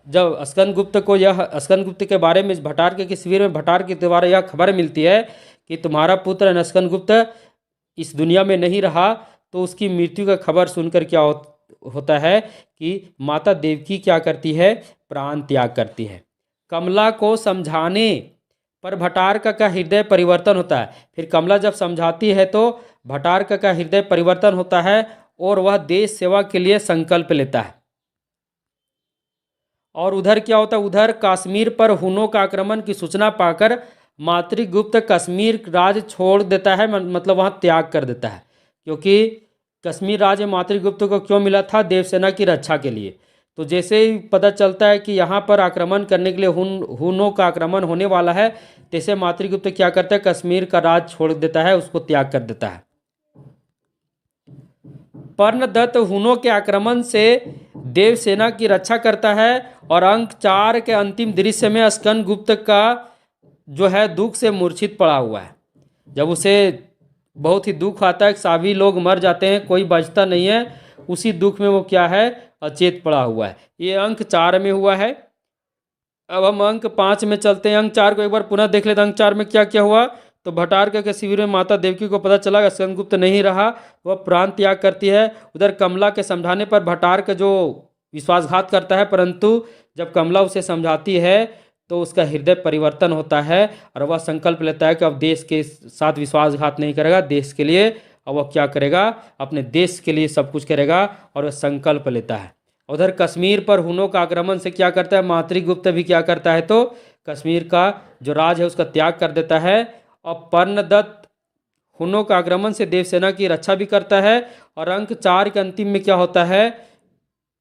Speaker 2: जब स्कंदगुप्त के बारे में भटार्क के शिविर में भटार्क के द्वारा यह खबर मिलती है कि तुम्हारा पुत्र स्कंदगुप्त इस दुनिया में नहीं रहा, तो उसकी मृत्यु का खबर सुनकर क्या होता है कि माता देवकी क्या करती है, प्राण त्याग करती है। कमला को समझाने पर भटार्क का हृदय परिवर्तन होता है। फिर कमला जब समझाती है तो भटार्क का हृदय परिवर्तन होता है और वह देश सेवा के लिए संकल्प लेता है। और उधर क्या होता है, उधर कश्मीर पर हुनों का आक्रमण की सूचना पाकर मातृगुप्त कश्मीर राज छोड़ देता है, मतलब वहाँ त्याग कर देता है। क्योंकि कश्मीर राज्य मातृगुप्त को क्यों मिला था, देवसेना की रक्षा के लिए। तो जैसे ही पता चलता है कि यहाँ पर आक्रमण करने के लिए हुनों का आक्रमण होने वाला है, तैसे मातृगुप्त क्या करता है, कश्मीर का राज छोड़ देता है, उसको त्याग कर देता है। पर्णदत्त हुनों के आक्रमण से देवसेना की रक्षा करता है और अंक 4 के अंतिम दृश्य में स्कंदगुप्त का जो है दुख से मूर्छित पड़ा हुआ है। जब उसे बहुत ही दुख आता है, सभी लोग मर जाते हैं, कोई बचता नहीं है, उसी दुख में वो क्या है, अचेत पड़ा हुआ है। ये अंक 4 में हुआ है। अब हम अंक 5 में चलते हैं। अंक 4 को एक बार पुनः देख लेते हैं। अंक 4 में क्या क्या हुआ, तो भटार्क के शिविर में माता देवकी को पता चला कि स्कंदगुप्त नहीं रहा, वह प्राण त्याग करती है। उधर कमला के समझाने पर भटार्क जो विश्वासघात करता है, परंतु जब कमला उसे समझाती है तो उसका हृदय परिवर्तन होता है और वह संकल्प लेता है कि अब देश के साथ विश्वासघात नहीं करेगा, देश के लिए अब वह क्या करेगा, अपने देश के लिए सब कुछ करेगा और वह संकल्प लेता है। उधर कश्मीर पर हुनों का आक्रमण से क्या करता है, मातृगुप्त भी क्या करता है, तो कश्मीर का जो राज है उसका त्याग कर देता है। और पर्णदत्त हुनों का आक्रमण से देवसेना की रक्षा भी करता है। और अंक 4 के अंतिम में क्या होता है,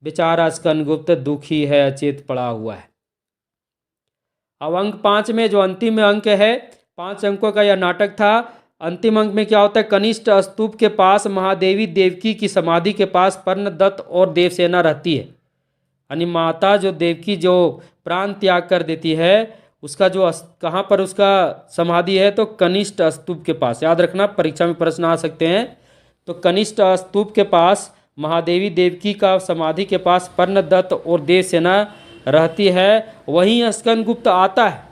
Speaker 2: बेचारा स्कंदगुप्त दुखी है, अचेत पड़ा हुआ है। अब अंक 5 में जो अंतिम अंक है, 5 अंकों का यह नाटक था। अंतिम अंक में क्या होता है, कनिष्ठ स्तूप के पास महादेवी देवकी की समाधि के पास पर्णदत्त और देवसेना रहती है। यानी माता जो देवकी जो प्राण त्याग कर देती है, उसका जो कहाँ पर उसका समाधि है, तो कनिष्ठ स्तूप के पास। याद रखना, परीक्षा में प्रश्न आ सकते हैं। तो कनिष्ठ स्तूप के पास महादेवी देवकी का समाधि के पास पर्णदत्त और देवसेना रहती है। वहीं स्कंदगुप्त आता है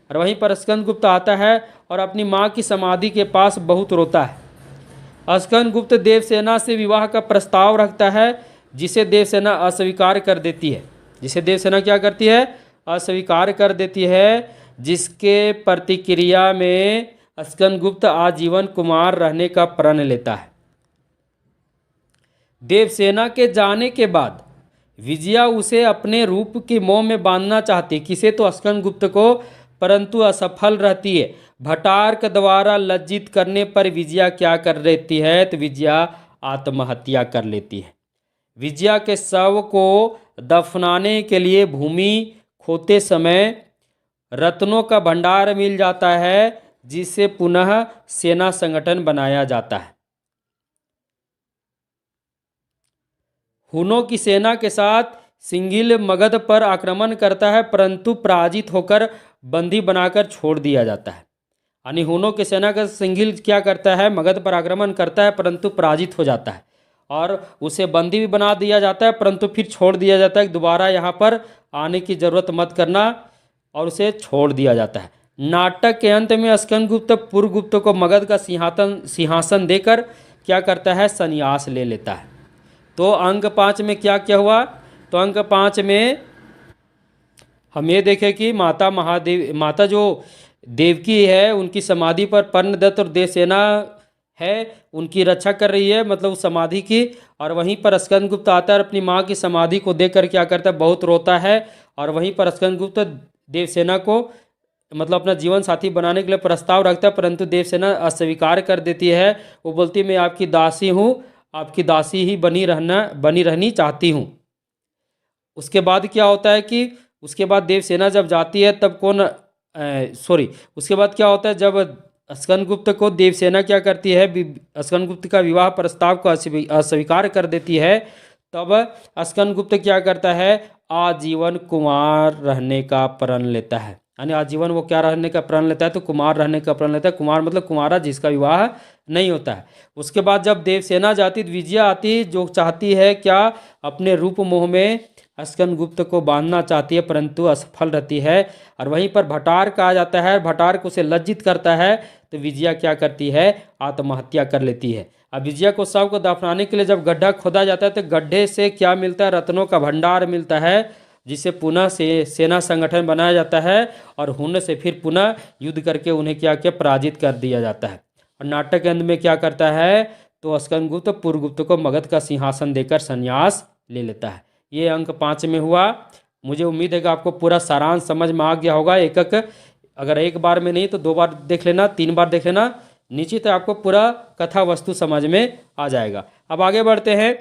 Speaker 2: और वहीं पर स्कंदगुप्त आता है और अपनी माँ की समाधि के पास बहुत रोता है। स्कंदगुप्त देवसेना से विवाह का प्रस्ताव रखता है, जिसे देवसेना अस्वीकार कर देती है। जिसे देवसेना क्या करती है, अस्वीकार कर देती है, जिसके प्रतिक्रिया में स्कंदगुप्त आजीवन कुमार रहने का प्रण लेता है। देवसेना के जाने के बाद विजया उसे अपने रूप के मोह में बांधना चाहती, किसे, तो स्कंदगुप्त को, परंतु असफल रहती है। भटार्क द्वारा लज्जित करने पर विजया क्या कर लेती है, तो विजया आत्महत्या कर लेती है। विजया के शव को दफनाने के लिए भूमि खोदते समय रत्नों का भंडार मिल जाता है, जिससे पुनः सेना संगठन बनाया जाता है। हुनों की सेना के साथ सिंगिल मगध पर आक्रमण करता है, परंतु पराजित होकर बंदी बनाकर छोड़ दिया जाता है। यानी हुनों की सेना का सिंगिल क्या करता है, मगध पर आक्रमण करता है, परंतु पराजित हो जाता है और उसे बंदी भी बना दिया जाता है, परंतु फिर छोड़ दिया जाता है, दोबारा यहाँ पर आने की जरूरत मत करना, और उसे छोड़ दिया जाता है। नाटक के अंत में स्कंदगुप्त पुरगुप्त को मगध का सिंहासन देकर क्या करता है, संन्यास ले लेता है। तो अंक 5 में क्या क्या हुआ, तो अंक 5 में हम ये देखें कि माता जो देवकी है, उनकी समाधि पर पर्णदत्त और देवसेना है उनकी रक्षा कर रही है, मतलब उस समाधि की। और वहीं पर स्कंदगुप्त आता है और अपनी माँ की समाधि को देखकर क्या करता है, बहुत रोता है। और वहीं पर स्कंदगुप्त देवसेना को मतलब अपना जीवन साथी बनाने के लिए प्रस्ताव रखता है, परंतु देवसेना अस्वीकार कर देती है। वो बोलती है मैं आपकी दासी हूँ, आपकी दासी ही बनी रहनी चाहती हूँ। उसके बाद क्या होता है कि उसके बाद देवसेना जब जाती है तब उसके बाद क्या होता है, जब स्कंदगुप्त को देवसेना क्या करती है, स्कंदगुप्त का विवाह प्रस्ताव को अस्वीकार कर देती है, तब स्कंदगुप्त क्या करता है, आजीवन कुमार रहने का प्रण लेता है। यानी आजीवन वो क्या रहने का प्रण लेता है, तो कुमार रहने का प्रण लेता है। कुमार मतलब कुमारा जिसका विवाह नहीं होता है। उसके बाद जब देवसेना जाती, विजया आती, जो चाहती है क्या, अपने रूप मोह में स्कंदगुप्त को बांधना चाहती है, परंतु असफल रहती है। और वहीं पर भटार कहा जाता है, भटार को उसे लज्जित करता है, तो विजया क्या करती है, आत्महत्या कर लेती है। अब विजया को शव को दफनाने के लिए जब गड्ढा खोदा जाता है, तो गड्ढे से क्या मिलता है, रत्नों का भंडार मिलता है, जिससे पुनः से सेना संगठन बनाया जाता है। और हुन से फिर पुनः युद्ध करके उन्हें क्या क्या पराजित कर दिया जाता है। और नाटक के अंत में क्या करता है, तो स्कंदगुप्त पुरगुप्त को मगध का सिंहासन देकर संन्यास ले लेता है। ये अंक 5 में हुआ। मुझे उम्मीद है कि आपको पूरा सारांश समझ में आ गया होगा। एक अगर एक बार में नहीं तो 2 बार देख लेना, 3 बार देख लेना, निश्चित आपको पूरा कथा वस्तु समझ में आ जाएगा। अब आगे बढ़ते हैं,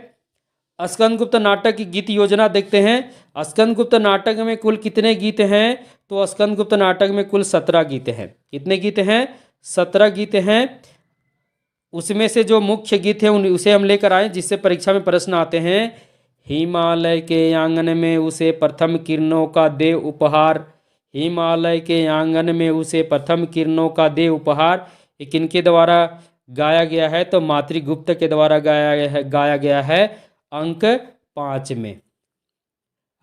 Speaker 2: स्कंदगुप्त नाटक की गीत योजना देखते हैं। स्कंदगुप्त नाटक में कुल कितने गीत हैं, तो स्कंदगुप्त नाटक में कुल 17 गीत हैं। कितने गीत हैं, 17 गीत हैं। उसमें से जो मुख्य गीत है उसे हम लेकर आए, जिससे परीक्षा में प्रश्न आते हैं। हिमालय के आंगन में उसे प्रथम किरणों का दे उपहार, हिमालय के आंगन में उसे प्रथम किरणों का दे उपहार। ये किनके द्वारा गाया गया है, तो मातृगुप्त के द्वारा गाया गया है अंक 5 में।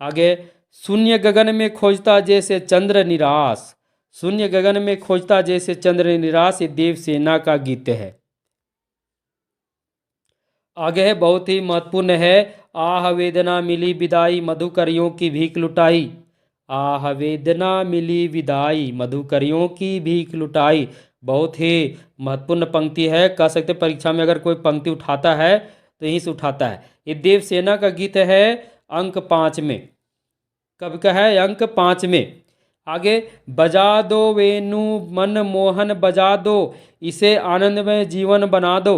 Speaker 2: आगे, शून्य गगन में खोजता जैसे चंद्र निराश, शून्य गगन में खोजता जैसे चंद्र निराश, ये देवसेना का गीत है। आगे है, बहुत ही महत्वपूर्ण है, आह वेदना मिली विदाई मधुकरियों की भीख लुटाई, आह वेदना मिली विदाई मधुकरियों की भीख लुटाई। बहुत ही महत्वपूर्ण पंक्ति है। कह सकते परीक्षा में अगर कोई पंक्ति उठाता है तो यहीं से उठाता है। ये देवसेना का गीत है अंक 5 में। कब का है, अंक 5 में। आगे, बजा दो वेणु मन मोहन बजा दो, इसे आनंदमय जीवन बना दो।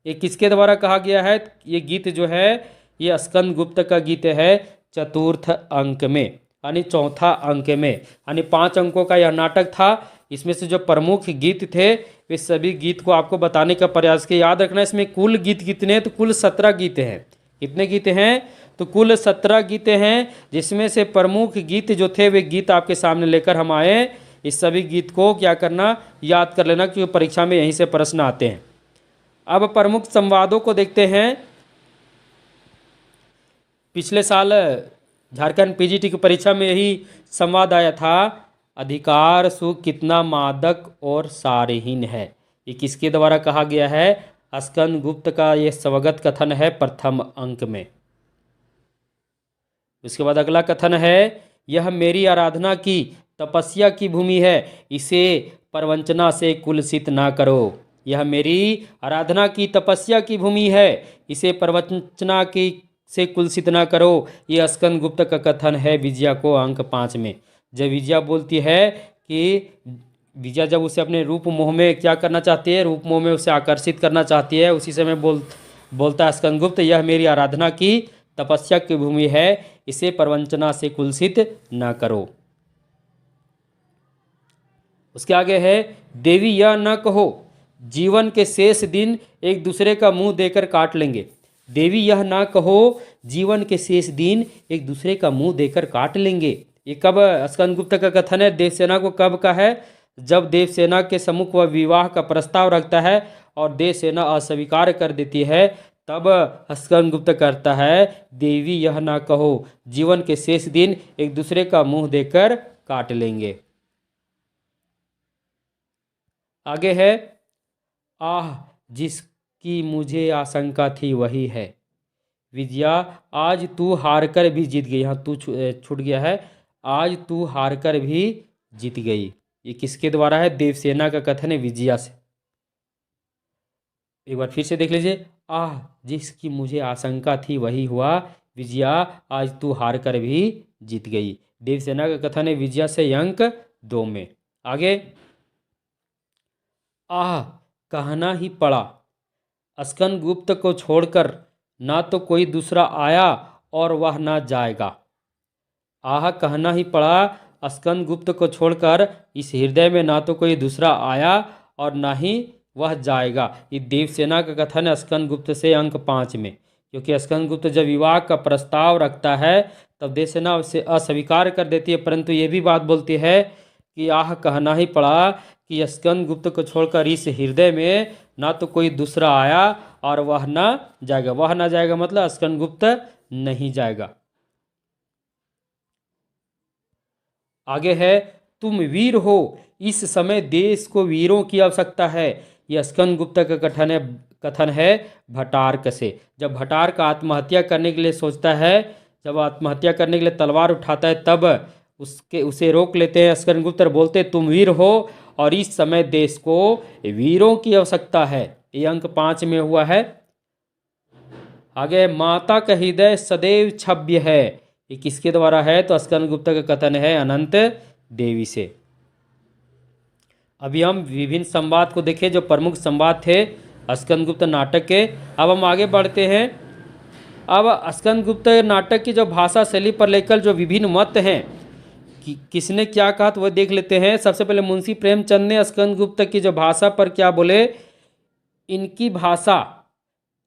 Speaker 2: ये किसके द्वारा कहा गया है, ये गीत जो है ये स्कंदगुप्त का गीत है, चतुर्थ अंक में, यानी चौथा अंक में। यानी 5 अंकों का यह नाटक था। इसमें से जो प्रमुख गीत थे वे सभी गीत को आपको बताने का प्रयास किया। याद रखना इसमें कुल गीत कितने हैं, तो कुल 17 गीत हैं। कितने गीत हैं, तो कुल 17 गीत हैं, जिसमें से प्रमुख गीत जो थे वे गीत आपके सामने लेकर हम आए। इस सभी गीत को क्या करना, याद कर लेना, क्योंकि परीक्षा में यहीं से प्रश्न आते हैं। अब प्रमुख संवादों को देखते हैं। पिछले साल झारखंड पीजीटी की परीक्षा में यही संवाद आया था, अधिकार सुख कितना मादक और सारहीन है। ये किसके द्वारा कहा गया है, स्कंदगुप्त का ये स्वगत कथन है प्रथम अंक में। उसके बाद अगला कथन है, यह मेरी आराधना की तपस्या की भूमि है, इसे प्रवंचना से कुलसित ना करो। यह मेरी आराधना की तपस्या की भूमि है, इसे प्रवंचना की से कुलसित ना करो। ये स्कंदगुप्त का कथन है विजया को अंक 5 में। जब विजया बोलती है कि विजया जब उसे अपने रूप मोह में क्या करना चाहती है, रूप मोह में उसे आकर्षित करना चाहती है, उसी समय बोलता है स्कंदगुप्त, यह मेरी आराधना की तपस्या की भूमि है, इसे प्रवंचना से कुलसित ना करो। उसके आगे है, देवी यह न कहो जीवन के शेष दिन एक दूसरे का मुंह देकर काट लेंगे। देवी यह ना कहो जीवन के शेष दिन एक दूसरे का मुंह देकर काट लेंगे। ये कब स्कंदगुप्त का कथन है, देवसेना को कब का है, जब देवसेना के सम्मुख वह विवाह का प्रस्ताव रखता है और देवसेना अस्वीकार कर देती है, तब स्कंदगुप्त करता है, देवी यह ना कहो जीवन के शेष दिन एक दूसरे का मुंह देकर काट लेंगे। आगे है, आह जिसकी मुझे आशंका थी वही है। विजया आज तू हारकर भी जीत गई, यहाँ तू छूट गया है, आज तू हारकर भी जीत गई। ये किसके द्वारा है, देवसेना का कथन है विजया से। एक बार फिर से देख लीजिए। आह, जिसकी मुझे आशंका थी वही हुआ, विजया आज तू हार कर भी जीत गई। देवसेना का कथन है विजया से अंक 2 में। आगे, आह, कहना ही पड़ा, स्कंदगुप्त को छोड़कर ना तो कोई दूसरा आया और वह ना जाएगा। आह, कहना ही पड़ा, स्कंदगुप्त को छोड़कर इस हृदय में ना तो कोई दूसरा आया और ना ही वह जाएगा। ये देवसेना का कथन है स्कंदगुप्त से अंक 5 में। क्योंकि स्कंदगुप्त जब विवाह का प्रस्ताव रखता है तब देवसेना उसे अस्वीकार कर देती है, परंतु ये भी बात बोलती है कि आह, कहना ही पड़ा कि स्कंदगुप्त को छोड़कर इस हृदय में ना तो कोई दूसरा आया और वह ना जाएगा। वह ना जाएगा मतलब स्कंदगुप्त नहीं जाएगा। आगे है, तुम वीर हो, इस समय देश को वीरों की आवश्यकता है। यह स्कंदगुप्त का कथन है भटार्क से। जब भटार्क आत्महत्या करने के लिए सोचता है, जब आत्महत्या करने के लिए तलवार उठाता है, तब उसे रोक लेते हैं स्कंदगुप्त, बोलते तुम वीर हो और इस समय देश को वीरों की आवश्यकता है। ये अंक 5 में हुआ है। आगे, माता का हृदय सदैव छव्य है। ये किसके द्वारा है? तो स्कंदगुप्त का कथन है अनंत देवी से। अभी हम विभिन्न संवाद को देखें जो प्रमुख संवाद थे स्कंदगुप्त नाटक के। अब हम आगे बढ़ते हैं। अब स्कंदगुप्त नाटक की जो भाषा शैली पर लेकर जो विभिन्न मत हैं कि किसने क्या कहा, तो वह देख लेते हैं। सबसे पहले मुंशी प्रेमचंद ने स्कंदगुप्त की जो भाषा पर क्या बोले, इनकी भाषा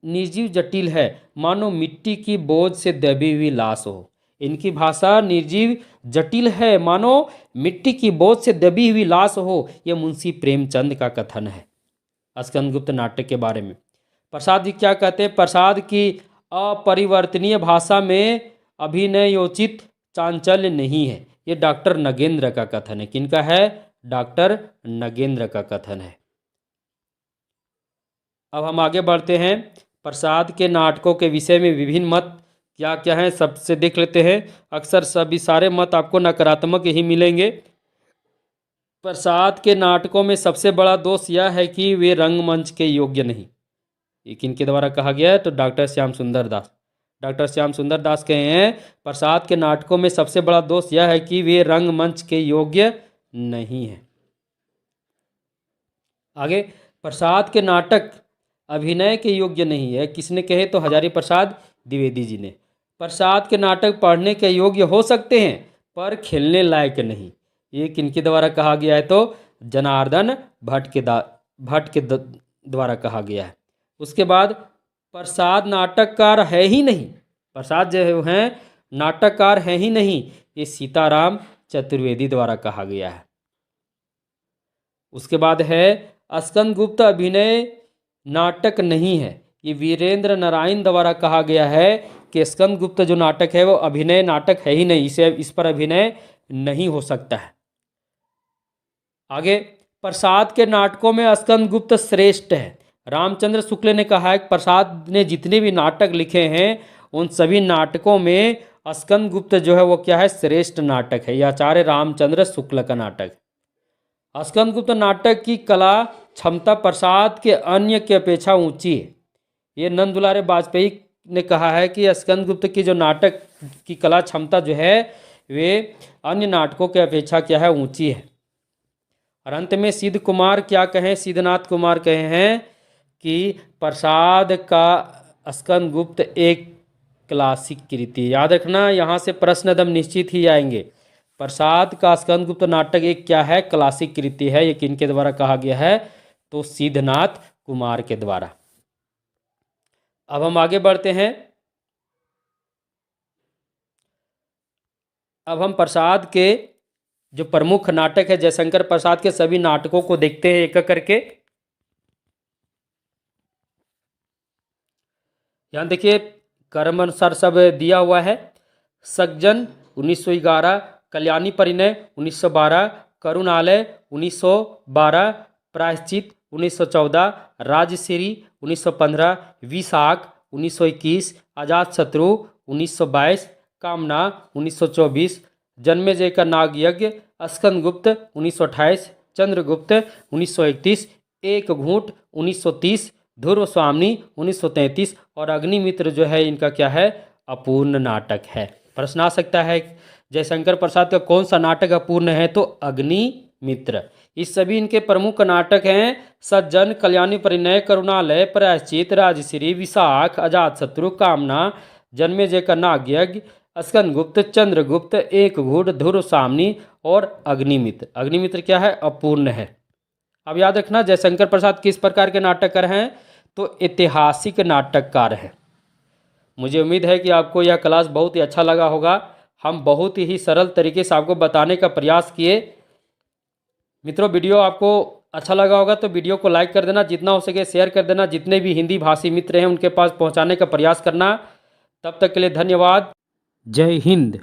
Speaker 2: निर्जीव जटिल है, मानो मिट्टी की बोझ से दबी हुई लाश हो। इनकी भाषा निर्जीव जटिल है, मानो मिट्टी की बोझ से दबी हुई लाश हो। यह मुंशी प्रेमचंद का कथन है स्कंदगुप्त नाटक के बारे में। प्रसाद जी क्या कहते हैं? प्रसाद की अपरिवर्तनीय भाषा में अभिनयोचित चांचल्य नहीं है। ये डॉक्टर नगेंद्र का कथन है। किनका है? डॉक्टर नगेंद्र का कथन है। अब हम आगे बढ़ते हैं। प्रसाद के नाटकों के विषय में विभिन्न मत क्या क्या हैं सबसे देख लेते हैं। अक्सर सभी सारे मत आपको नकारात्मक ही मिलेंगे। प्रसाद के नाटकों में सबसे बड़ा दोष यह है कि वे रंगमंच के योग्य नहीं। ये किनके द्वारा कहा गया है? तो डॉक्टर श्याम सुंदर दास। डॉक्टर श्याम सुंदर दास कहे हैं प्रसाद के नाटकों में सबसे बड़ा दोष यह है कि वे रंगमंच के योग्य नहीं है। आगे, प्रसाद के नाटक अभिनय के योग्य नहीं है। किसने कहे? तो हजारी प्रसाद द्विवेदी जी ने। प्रसाद के नाटक पढ़ने के योग्य हो सकते हैं पर खेलने लायक नहीं। ये किनके द्वारा कहा गया है? तो जनार्दन भट्ट के द्वारा कहा गया है। उसके बाद, प्रसाद नाटककार है ही नहीं। प्रसाद जो हैं नाटककार है ही नहीं, ये सीताराम चतुर्वेदी द्वारा कहा गया है। उसके बाद है, स्कंदगुप्त अभिनय नाटक नहीं है। ये वीरेंद्र नारायण द्वारा कहा गया है कि स्कंदगुप्त जो नाटक है वो अभिनय नाटक है ही नहीं, इस पर अभिनय नहीं हो सकता है। आगे, प्रसाद के नाटकों में स्कंदगुप्त श्रेष्ठ है। रामचंद्र शुक्ल ने कहा है कि प्रसाद ने जितने भी नाटक लिखे हैं उन सभी नाटकों में स्कंदगुप्त जो है वो क्या है? श्रेष्ठ नाटक है। यह आचार्य रामचंद्र शुक्ल का नाटक। स्कंदगुप्त नाटक की कला क्षमता प्रसाद के अन्य की अपेक्षा ऊंची है। ये नंद दुलारे वाजपेयी ने कहा है कि स्कंदगुप्त की जो नाटक की कला क्षमता जो है वे अन्य नाटकों की अपेक्षा क्या है? ऊंची है। और अंत में सिद्ध कुमार क्या कहें? सिद्धनाथ कुमार कहे हैं कि प्रसाद का स्कंदगुप्त एक क्लासिक कृति। याद रखना, यहाँ से प्रश्न एकदम निश्चित ही आएंगे। प्रसाद का स्कंदगुप्त नाटक एक क्या है? क्लासिक कृति है। ये किनके द्वारा कहा गया है? तो सिद्धनाथ कुमार के द्वारा। अब हम आगे बढ़ते हैं। अब हम प्रसाद के जो प्रमुख नाटक है जयशंकर प्रसाद के सभी नाटकों को देखते हैं एक एक करके। यहाँ देखिए क्रम अनुसार सब दिया हुआ है। सज्जन 1911, कल्याणी परिणय 1912, करुणालय 1912, प्रायश्चित 1914, राजश्री 1915, विशाख 1921, अजातशत्रु 1922, कामना 1924, जन्मेजय का नागयज्ञ, स्कंदगुप्त 1928, चंद्रगुप्त 1931, एक घूंट 1930, ध्रुव स्वामी 1933 और अग्निमित्र जो है इनका क्या है, अपूर्ण नाटक है। प्रश्न आ सकता है जयशंकर प्रसाद का कौन सा नाटक अपूर्ण है, तो अग्निमित्र। इस सभी इनके प्रमुख नाटक हैं सज्जन, कल्याणी, परिणय, करुणालय, प्रायश्चित, राजश्री, विशाख, अजातशत्रु, कामना, जन्मेजय का नागयज्ञ, स्कंदगुप्त, चंद्रगुप्त, एकगुढ़, ध्रुव सामनी और अग्निमित्र। अग्निमित्र क्या है, अपूर्ण है। अब याद रखना जयशंकर प्रसाद किस प्रकार के नाटककार हैं, तो ऐतिहासिक नाटककार हैं। मुझे उम्मीद है कि आपको यह क्लास बहुत ही अच्छा लगा होगा। हम बहुत ही सरल तरीके से आपको बताने का प्रयास किए। मित्रों, वीडियो आपको अच्छा लगा होगा तो वीडियो को लाइक कर देना, जितना हो सके शेयर कर देना, जितने भी हिंदी भाषी मित्र हैं उनके पास पहुंचाने का प्रयास करना। तब तक के लिए धन्यवाद। जय हिंद।